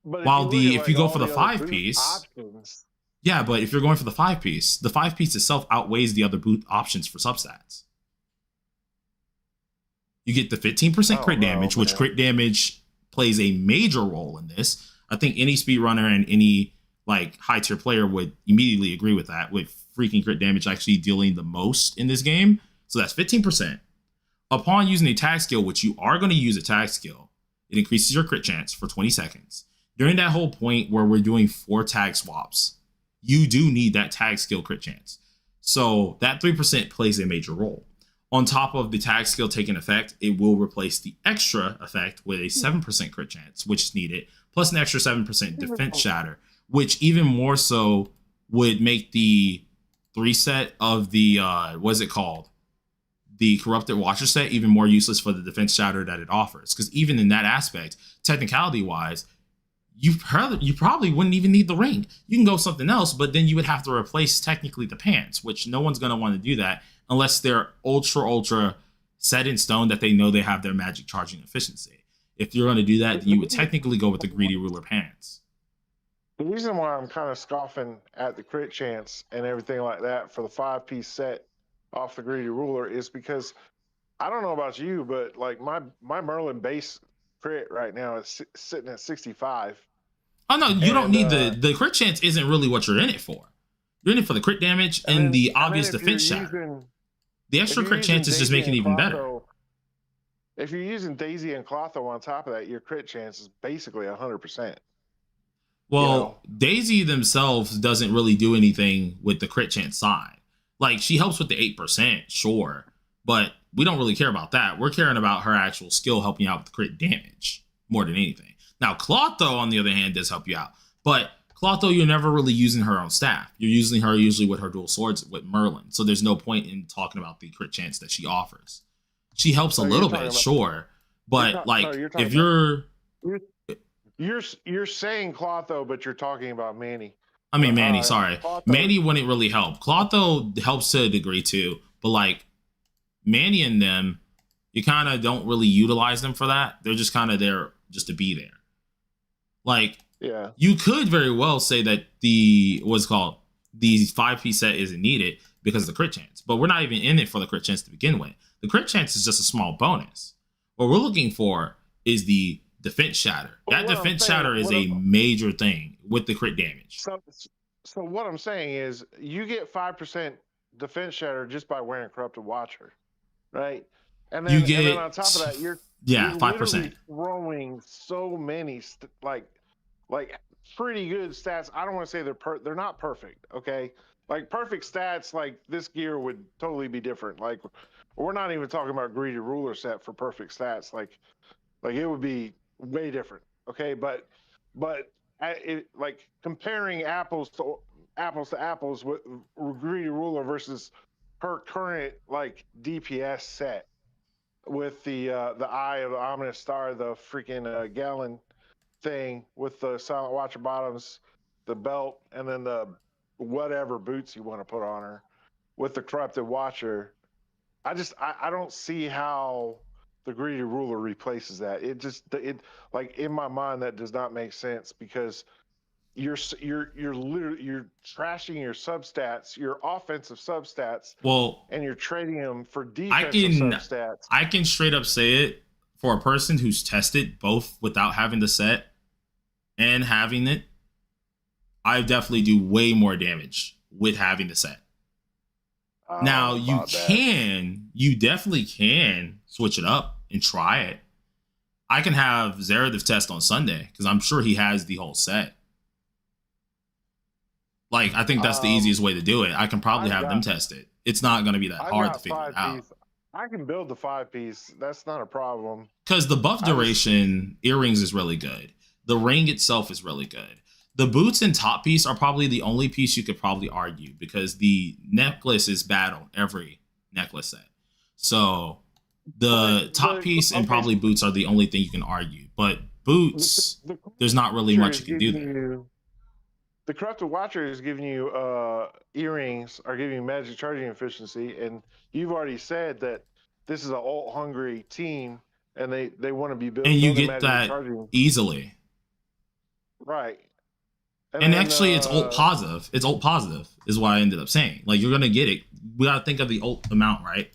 But While if you, look at, if you go all for the other 5-piece, options, yeah, but if you're going for the 5-piece, the 5-piece itself outweighs the other boot options for substats. You get the 15% crit damage, which crit damage plays a major role in this. I think any speedrunner and any like high tier player would immediately agree with that, with freaking crit damage actually dealing the most in this game. So that's 15%. Upon using a tag skill, which you are going to use a tag skill, it increases your crit chance for 20 seconds. During that whole point where we're doing 4 tag swaps, you do need that tag skill crit chance. So that 3% plays a major role. On top of the tag skill taking effect, it will replace the extra effect with a 7% crit chance, which is needed, plus an extra 7% defense shatter, which even more so would make the 3 set of the, what is it called? The Corrupted Watcher set even more useless for the defense shatter that it offers. Because even in that aspect, technicality-wise, you probably wouldn't even need the ring. You can go something else, but then you would have to replace technically the pants, which no one's going to want to do that unless they're ultra set in stone that they know they have their magic charging efficiency. If you're going to do that, then you would technically go with the Greedy Ruler pants. The reason why I'm kind of scoffing at the crit chance and everything like that for the 5-piece set off the Greedy Ruler is because I don't know about you, but like my Merlin base crit right now is sitting at 65. Oh no, you don't need the crit chance. Isn't really what you're in it for. You're in it for the crit damage and the obvious defense shatter. The extra crit chance is just making it even better. If you're using Daisy and Clotho on top of that, your crit chance is basically 100%. Well, Daisy themselves doesn't really do anything with the crit chance side. Like, she helps with the 8%, sure, but we don't really care about that. We're caring about her actual skill helping you out with the crit damage more than anything. Now, Clotho, on the other hand, does help you out, but Clotho, you're never really using her on staff. You're using her usually with her dual swords with Merlin, so there's no point in talking about the crit chance that she offers. She helps a little bit, sure, but if you're saying Clotho, but you're talking about Manny. I mean, Manny, sorry. Clotho. Manny wouldn't really help. Clotho helps to a degree too, but like Manny and them, you kind of don't really utilize them for that. They're just kind of there just to be there. Like, yeah, you could very well say that the 5-piece set isn't needed because of the crit chance, but we're not even in it for the crit chance to begin with. The crit chance is just a small bonus. What we're looking for is the defense shatter. That defense shatter is a major thing with the crit damage. So what I'm saying is you get 5% defense shatter just by wearing Corrupted Watcher, right? And then, and then on top of that, you're 5% throwing so many like pretty good stats. I don't want to say they're not perfect, okay? Like perfect stats, like this gear would totally be different. Like we're not even talking about Greedy Ruler set for perfect stats. Like it would be way different, okay? But like comparing apples to apples with Greedy Ruler versus her current like DPS set with the Eye of the Ominous Star, the freaking Gallon thing with the Silent Watcher bottoms, the belt, and then the whatever boots you want to put on her with the Corrupted Watcher. I don't see how the Greedy Ruler replaces that. It like in my mind that does not make sense because you're literally trashing your substats, your offensive substats. Well, and you're trading them for defensive substats. I can straight up say it for a person who's tested both without having the set and having it. I definitely do way more damage with having the set. Now you definitely can switch it up and try it. I can have Zerativ test on Sunday because I'm sure he has the whole set. Like, I think that's the easiest way to do it. I can probably have them test it. It's not going to be that hard to figure it out. I can build the 5-piece. That's not a problem. Because the buff duration earrings is really good. The ring itself is really good. The boots and top piece are probably the only piece you could probably argue because the necklace is bad on every necklace set. So the top piece and probably boots are the only thing you can argue. But boots, there's not really much you can do there. The Corrupted Watcher is giving you earrings, are giving you magic charging efficiency, and you've already said that this is an ult hungry team, and they want to be building. And you get that charging easily, right? And actually, it's ult positive. It's ult positive is what I ended up saying. Like you're gonna get it. We gotta think of the ult amount, right?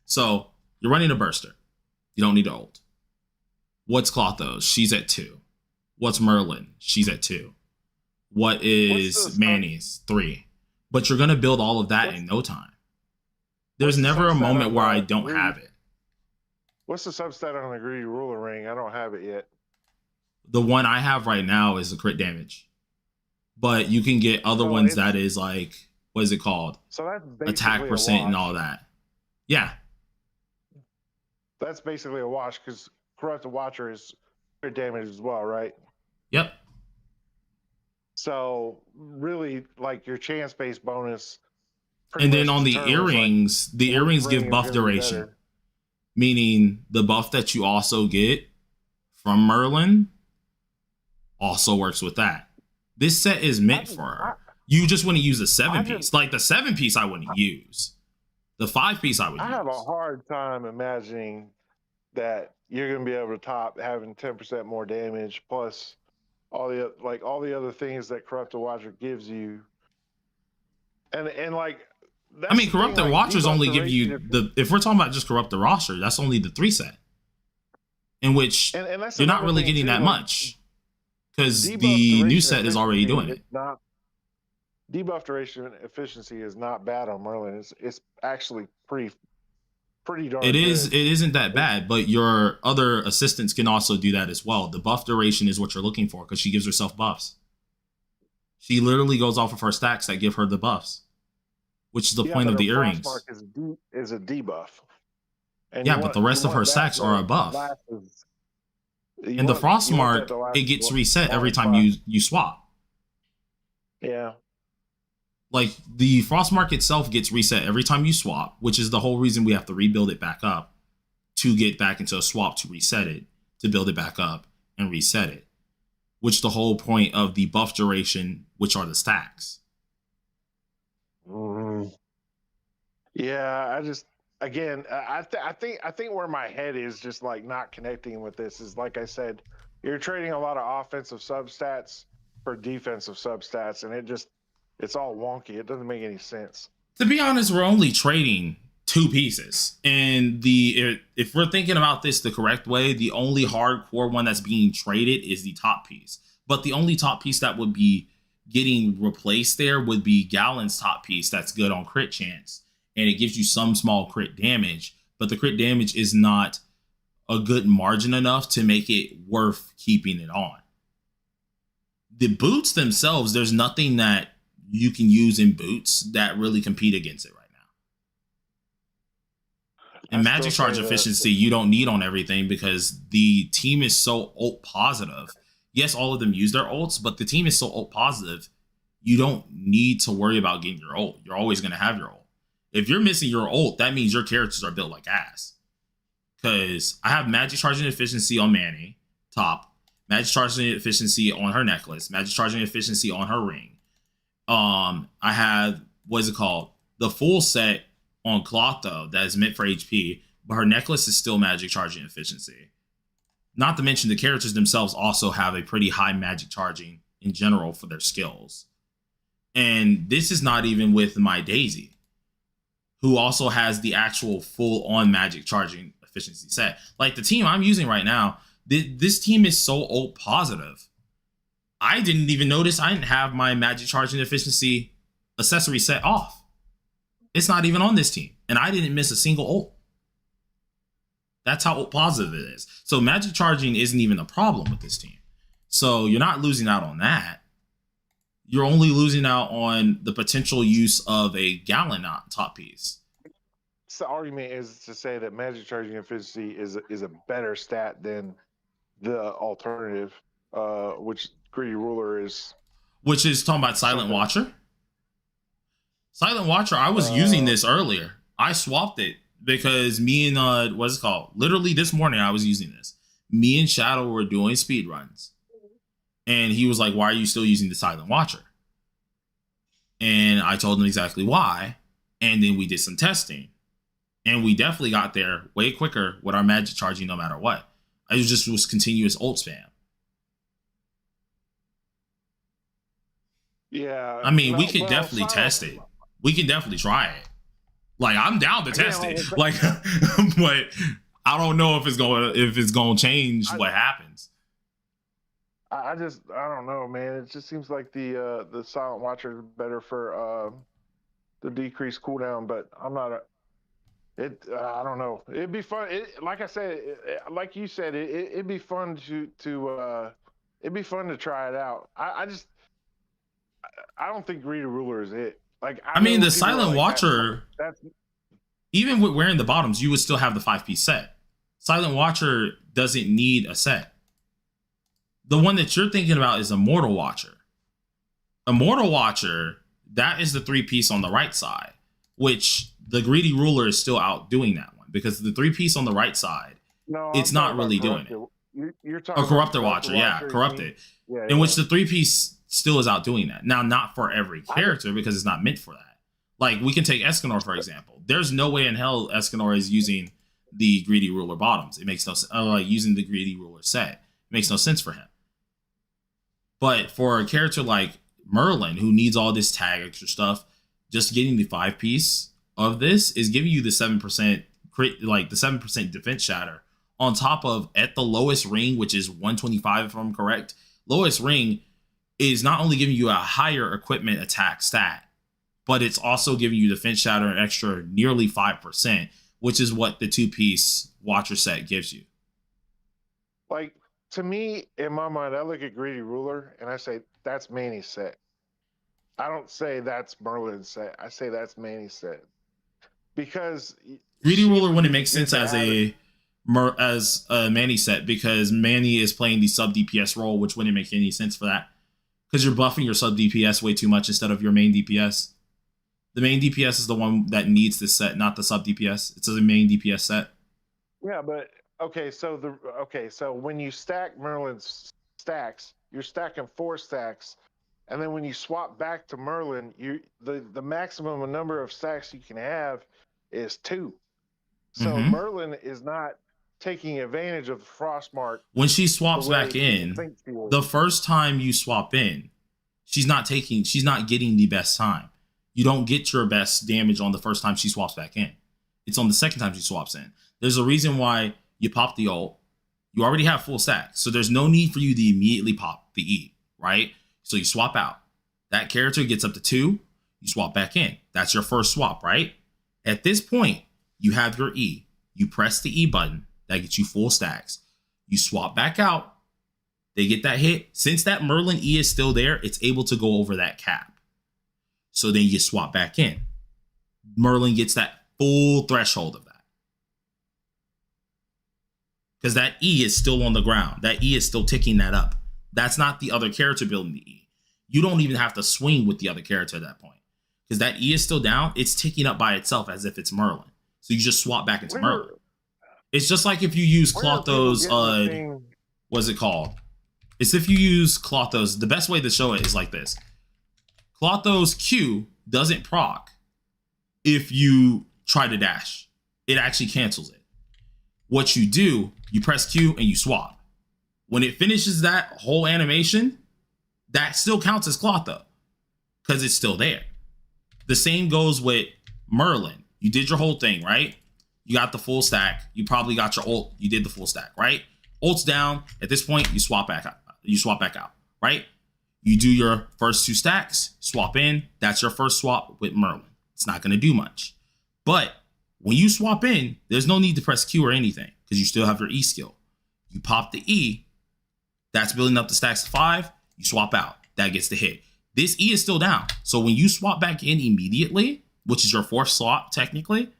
So you're running a burster. You don't need an ult. What's Clotho? She's at 2. What's Merlin? She's at 2. What is Manny's? 3. But you're gonna build all of that in no time. There's never a moment where I don't have it. What's the substat on the Greedy Ruler ring? I don't have it yet. The one I have right now is a crit damage. But you can get other ones that is like, what is it called? So that's attack percent and all that. Yeah. That's basically a wash because Corrupted Watcher is crit damage as well, right? Yep. So really, like your chance-based bonus. And then on the earrings, like, the earrings give buff duration, meaning the buff that you also get from Merlin also works with that. This set is meant for her. You just want to use the 7-piece. Like the 7-piece, I wouldn't use. The 5-piece, I would use. I have a hard time imagining that you're going to be able to top having 10% more damage plus all the other things that Corrupted Watcher gives you. And like, I mean, Corrupted Watchers only give you if we're talking about just Corrupted Roster, that's only the 3 set, in which you're not really getting that much because the new set is already doing it. Debuff duration efficiency is not bad on Merlin. It's actually pretty darn good. It isn't that Yeah. bad, but your other assistants can also do that as well. The buff duration is what you're looking for because she gives herself buffs. She literally goes off of her stacks that give her the buffs, which is the point of the earrings. Frostmark is a debuff. And yeah, but the rest of her stacks are a buff. And the Frostmark, it gets reset every time you swap. Yeah. Like the Frostmark itself gets reset every time you swap, which is the whole reason we have to rebuild it back up to get back into a swap to reset it, to build it back up and reset it. Which the whole point of the buff duration, which are the stacks. Yeah, I think where my head is just like not connecting with this is, like I said, you're trading a lot of offensive substats for defensive substats, and it's all wonky. It doesn't make any sense. To be honest, we're only trading 2 pieces, and if we're thinking about this the correct way, the only hardcore one that's being traded is the top piece. But the only top piece that would be getting replaced there would be Gallon's top piece that's good on crit chance, and it gives you some small crit damage, but the crit damage is not a good margin enough to make it worth keeping it on. The boots themselves, there's nothing that you can use in boots that really compete against it right now. And magic charge efficiency, you don't need on everything because the team is so ult positive. Yes, all of them use their ults, but the team is so ult positive, you don't need to worry about getting your ult. You're always going to have your ult. If you're missing your ult, that means your characters are built like ass. Because I have magic charging efficiency on Manny, top. Magic charging efficiency on her necklace. Magic charging efficiency on her ring. I have, what is it called? The full set on Clotho that is meant for HP, but her necklace is still magic charging efficiency. Not to mention the characters themselves also have a pretty high magic charging in general for their skills. And this is not even with my Daisy, who also has the actual full-on magic charging efficiency set. Like the team I'm using right now, this team is so ult positive. I didn't even notice I didn't have my magic charging efficiency accessory set off. It's not even on this team. And I didn't miss a single ult. That's how ult positive it is. So magic charging isn't even a problem with this team. So you're not losing out on that. You're only losing out on the potential use of a Gallon top piece. the argument is to say that magic charging efficiency is a better stat than the alternative, which Greedy Ruler is. Which is talking about Silent Something. Watcher. Silent Watcher, I was using this earlier. I swapped it because me and what's it called? Literally this morning I was using this. Me and Shadow were doing speed runs. And he was like, "Why are you still using the Silent Watcher?" And I told him exactly why. And then we did some testing. And we definitely got there way quicker with our magic charging no matter what. I was continuous ult spam. Yeah. I mean, we could definitely test it. We can definitely try it. Like, I'm down to test it. Like, but I don't know if it's going to change what happens. I don't know, man. It just seems like the Silent Watcher is better for the decreased cooldown, but I'm not I don't know. It'd be fun. Like I said, like you said, it'd be fun it'd be fun to try it out. I don't think Greedy Ruler is it. Like, I mean, the Silent Watcher, that's even with wearing the bottoms, you would still have the 5-piece set. Silent Watcher doesn't need a set. The one that you're thinking about is Immortal Watcher. Immortal Watcher, that is the 3-piece on the right side, which the Greedy Ruler is still out doing that one because the 3-piece on the right side, it's not really doing it. You're talking Corrupted Watcher, yeah, Corrupted. Yeah, in which the 3-piece still is out doing that. Now, not for every character because it's not meant for that. Like, we can take Escanor, for example. There's no way in hell Escanor is using the Greedy Ruler bottoms. It makes no sense. Like, using the Greedy Ruler set. It makes no sense for him. But for a character like Merlin, who needs all this tag extra stuff, just getting the 5-piece of this is giving you the 7% like the 7% defense shatter on top of, at the lowest ring, which is 125 if I'm correct. Lowest ring is not only giving you a higher equipment attack stat, but it's also giving you defense shatter an extra nearly 5%, which is what the 2-piece Watcher set gives you. Like, to me, in my mind, I look at Greedy Ruler and I say that's Manny's set. I don't say that's Merlin's set. I say that's Manny's set because Greedy Ruler wouldn't make sense as a Manny set because Manny is playing the sub DPS role, which wouldn't make any sense for that because you're buffing your sub DPS way too much instead of your main DPS. The main DPS is the one that needs this set, not the sub DPS. It's a main DPS set. Yeah, but so when you stack Merlin's stacks, you're stacking 4 stacks, and then when you swap back to Merlin, the maximum number of stacks you can have is 2. So Merlin is not taking advantage of the Frostmark. When she swaps back in, the first time you swap in, she's not getting the best time. You don't get your best damage on the first time she swaps back in. It's on the second time she swaps in. There's a reason why you pop the ult. You already have full stacks, so there's no need for you to immediately pop the E, right? So you swap out. That character gets up to 2. You swap back in. That's your first swap, right? At this point, you have your E. You press the E button. That gets you full stacks. You swap back out. They get that hit. Since that Merlin E is still there, it's able to go over that cap. So then you swap back in. Merlin gets that full threshold of that. Because that E is still on the ground. That E is still ticking that up. That's not the other character building the E. You don't even have to swing with the other character at that point. Because that E is still down. It's ticking up by itself as if it's Merlin. So you just swap back into Merlin. It's just like if you use Clotho's, what's it called? It's if you use Clotho's, the best way to show it is like this. Clotho's Q doesn't proc if you try to dash. It actually cancels it. What you do, you press Q and you swap. When it finishes that whole animation, that still counts as Clotho because it's still there. The same goes with Merlin. You did your whole thing, right? You got the full stack. You probably got your ult. You did the full stack, right? Ult's down. At this point, you swap back out. You swap back out, right? You do your first 2 stacks, swap in. That's your first swap with Merlin. It's not going to do much. But when you swap in, there's no need to press Q or anything because you still have your E skill. You pop the E. That's building up the stacks to 5. You swap out. That gets the hit. This E is still down. So when you swap back in immediately, which is your 4th swap technically,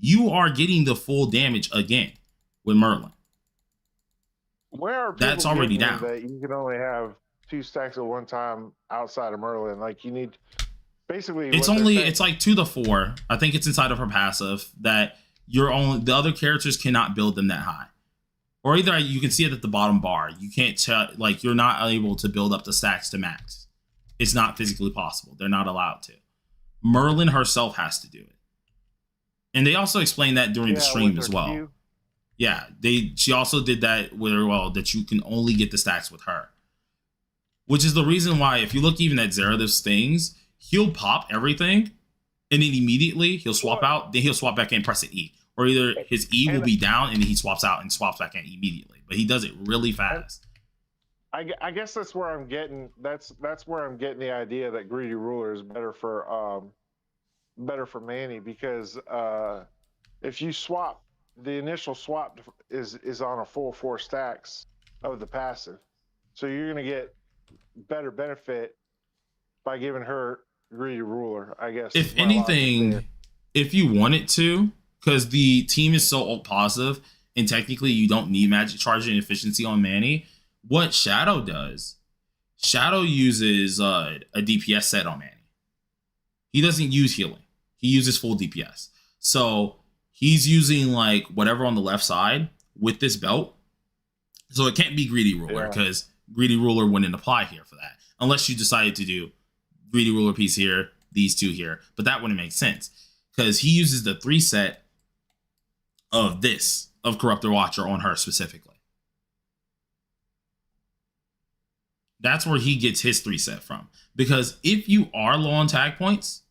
you are getting the full damage again with Merlin. Where are people That's already getting down. that you can only have 2 stacks at one time outside of Merlin? Like you need basically. It's what they're only saying- it's like 2 to 4. I think it's inside of her passive that the other characters cannot build them that high. Or either you can see it at the bottom bar. You can't tell, like, you're not able to build up the stacks to max. It's not physically possible. They're not allowed to. Merlin herself has to do it. And they also explained that during the stream with as her well. Q. Yeah, she also did that with her, well, that you can only get the stacks with her. Which is the reason why, if you look even at Zeradith's things, he'll pop everything, and then immediately he'll swap out, then he'll swap back in and press an E. Or either his E will be down, and then he swaps out and swaps back in immediately. But he does it really fast. I guess that's where I'm getting. That's where I'm getting the idea that Greedy Ruler is better for Manny, because if you swap, the initial swap is on a full 4 stacks of the passive, so you're gonna get better benefit by giving her Greedy Ruler, I guess. If anything, if you wanted to, because the team is so ult positive, and technically you don't need magic charge and efficiency on Manny, what Shadow does, Shadow uses a DPS set on Manny. He doesn't use healing. He uses full DPS. So he's using like whatever on the left side with this belt. So it can't be Greedy Ruler, because Greedy Ruler wouldn't apply here for that. Unless you decided to do Greedy Ruler piece here, these 2 here. But that wouldn't make sense, because he uses the 3 set of this, of Corruptor Watcher on her specifically. That's where he gets his 3 set from. Because if you are low on tag points,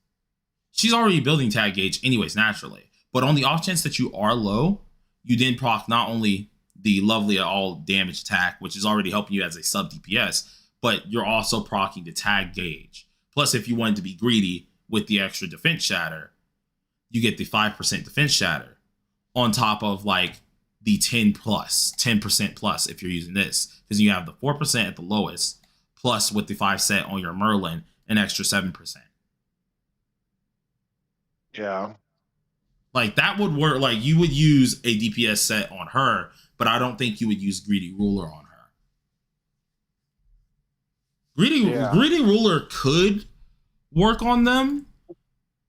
she's already building tag gauge anyways, naturally. But on the off chance that you are low, you then proc not only the lovely all damage attack, which is already helping you as a sub DPS, but you're also proccing the tag gauge. Plus, if you wanted to be greedy with the extra defense shatter, you get the 5% defense shatter on top of like the 10% plus if you're using this, because you have the 4% at the lowest, plus with the 5 set on your Merlin, an extra 7%. Yeah. Like that would work. Like you would use a DPS set on her, but I don't think you would use Greedy Ruler on her. Greedy Ruler could work on them.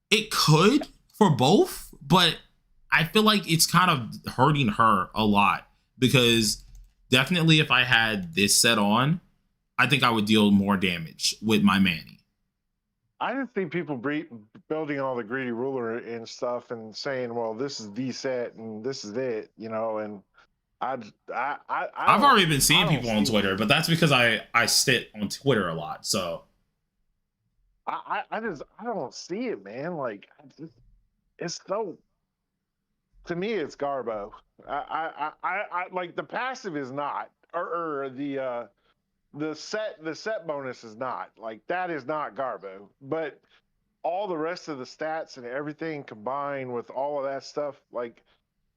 It could for both, but I feel like it's kind of hurting her a lot, because definitely if I had this set on, I think I would deal more damage with my Manny. I just think people building all the Greedy Ruler and stuff and saying, well, this is the set and this is it, you know, and I've already been seeing people on Twitter, but that's because I sit on Twitter a lot, so I don't see it, man. Like it's so, to me it's Garbo. I like the passive is not, or the set bonus is not, like that is not Garbo, but all the rest of the stats and everything combined with all of that stuff, like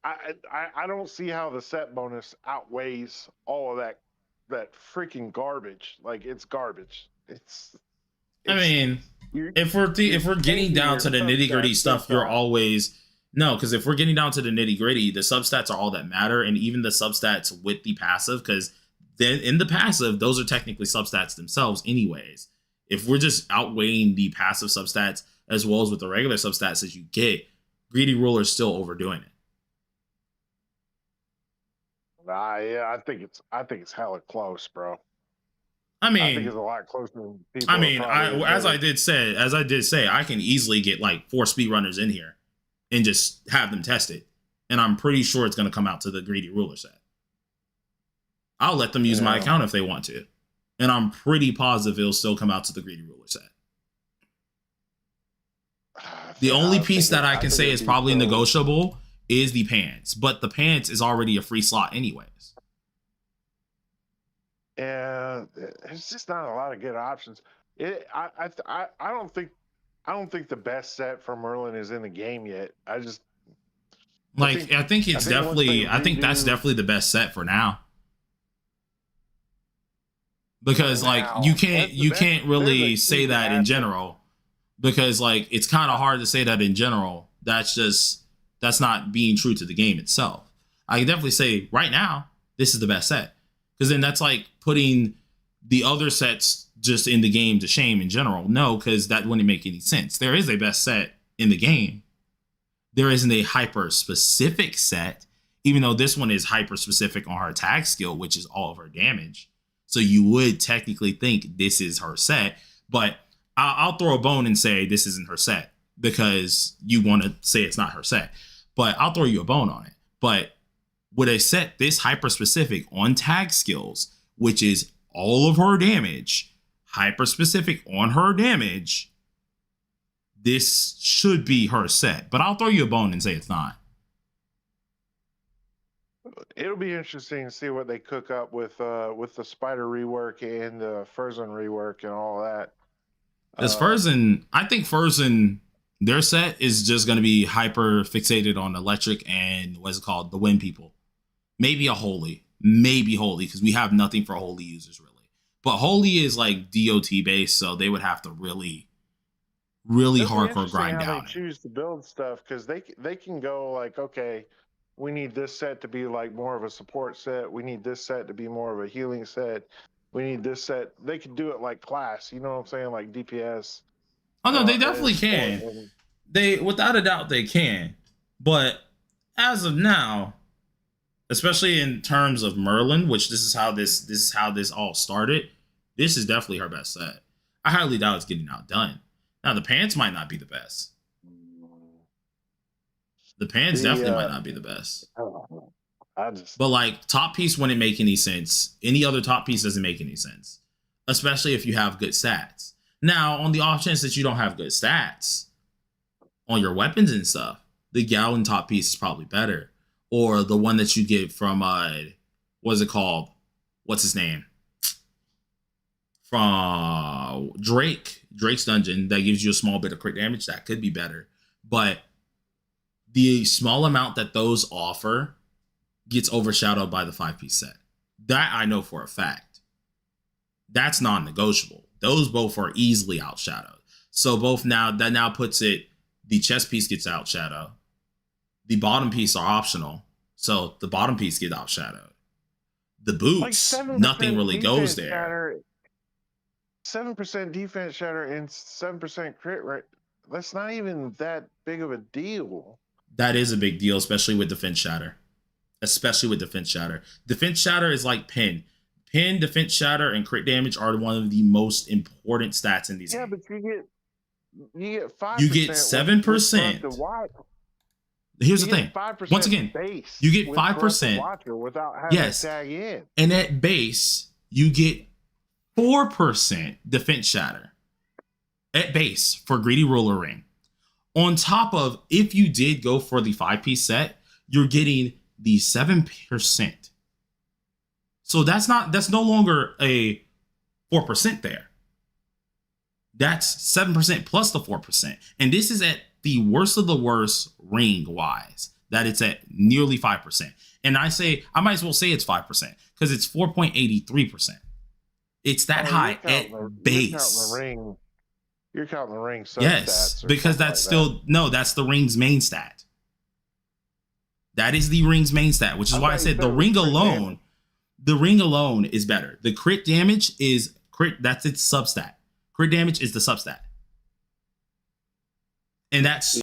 I don't see how the set bonus outweighs all of that freaking garbage. Like it's garbage. I mean, if we're getting down to the nitty gritty stuff, you're always because if we're getting down to the nitty gritty, the substats are all that matter, and even the substats with the passive, because then in the passive, those are technically substats themselves, anyways. If we're just outweighing the passive substats as well as with the regular substats as you get, Greedy Ruler is still overdoing it. Yeah, I think it's hella close, bro. I mean, I think it's a lot closer than people. I mean, as I did say, I can easily get like 4 speedrunners in here and just have them test it, and I'm pretty sure it's going to come out to the Greedy Ruler set. I'll let them use my account if they want to, and I'm pretty positive it'll still come out to the Greedy Ruler set. The only piece that I can say is probably negotiable is the pants, but the pants is already a free slot anyways. Yeah, it's just not a lot of good options. I don't think the best set for Merlin is in the game yet. I think that's definitely the best set for now. Because like you can't really say that in general, because like it's kind of hard to say that in general. That's just That's not being true to the game itself. I can definitely say right now, this is the best set. Because then that's like putting the other sets just in the game to shame in general. No, because that wouldn't make any sense. There is a best set in the game. There isn't a hyper specific set, even though this one is hyper specific on her attack skill, which is all of her damage. So you would technically think this is her set, but I'll throw a bone and say this isn't her set because you want to say it's not her set, but I'll throw you a bone on it. But with a set this hyper specific on tag skills, which is all of her damage, hyper specific on her damage, this should be her set, but I'll throw you a bone and say it's not. It'll be interesting to see what they cook up with the Spider rework and the Furzen rework and all that. Because Furzen, I think Furzen, their set is just going to be hyper fixated on electric and what's it called, the wind people. Maybe a holy, because we have nothing for holy users really. But holy is like DOT based, so they would have to really hardcore grind how down. they choose to build stuff because they can go like, okay, we need this set to be like more of a support set. We need this set to be more of a healing set. We need this set. They can do it like class. You know what I'm saying? Like DPS. Oh no, they definitely can. They, without a doubt, they can. But as of now, especially in terms of Merlin, which this is how this all started. This is definitely her best set. I highly doubt it's getting outdone. Now the pants might not be the best. The pants definitely might not be the best. But like top piece wouldn't make any sense. Any other top piece doesn't make any sense, especially if you have good stats. Now, on the off chance that you don't have good stats on your weapons and stuff, the Gallon top piece is probably better, or the one that you get from what's it called? What's his name? From Drake's dungeon that gives you a small bit of crit damage. That could be better, but the small amount that those offer gets overshadowed by the 5-piece set. That I know for a fact. That's non-negotiable. Those both are easily outshadowed. So that now puts it, the chest piece gets outshadowed. The bottom piece are optional. So the bottom piece gets outshadowed. The boots, like nothing really goes there. 7% defense shatter and 7% crit rate. That's not even that big of a deal. That is a big deal, especially with defense shatter. Defense shatter is like pin. Pin, defense shatter, and crit damage are one of the most important stats in these games. But you get 5%. You get 7%. Here's the thing. Once again, you get 5% without having to tag in. And at base, you get 4% defense shatter. At base for Greedy Ruler Ring. On top of, if you did go for the 5-piece set, you're getting the 7%. So that's no longer a 4% there. That's 7% plus the 4%. And this is at the worst of the worst ring wise, that it's at nearly 5%. And I might as well say it's 5% because it's 4.83%. It's that high at base. You're counting the ring sub yes, stats because that's still that's the ring's main stat. That is the ring's main stat, which is why I said the ring alone is better. The crit damage is that's its substat. Crit damage is the substat. And that's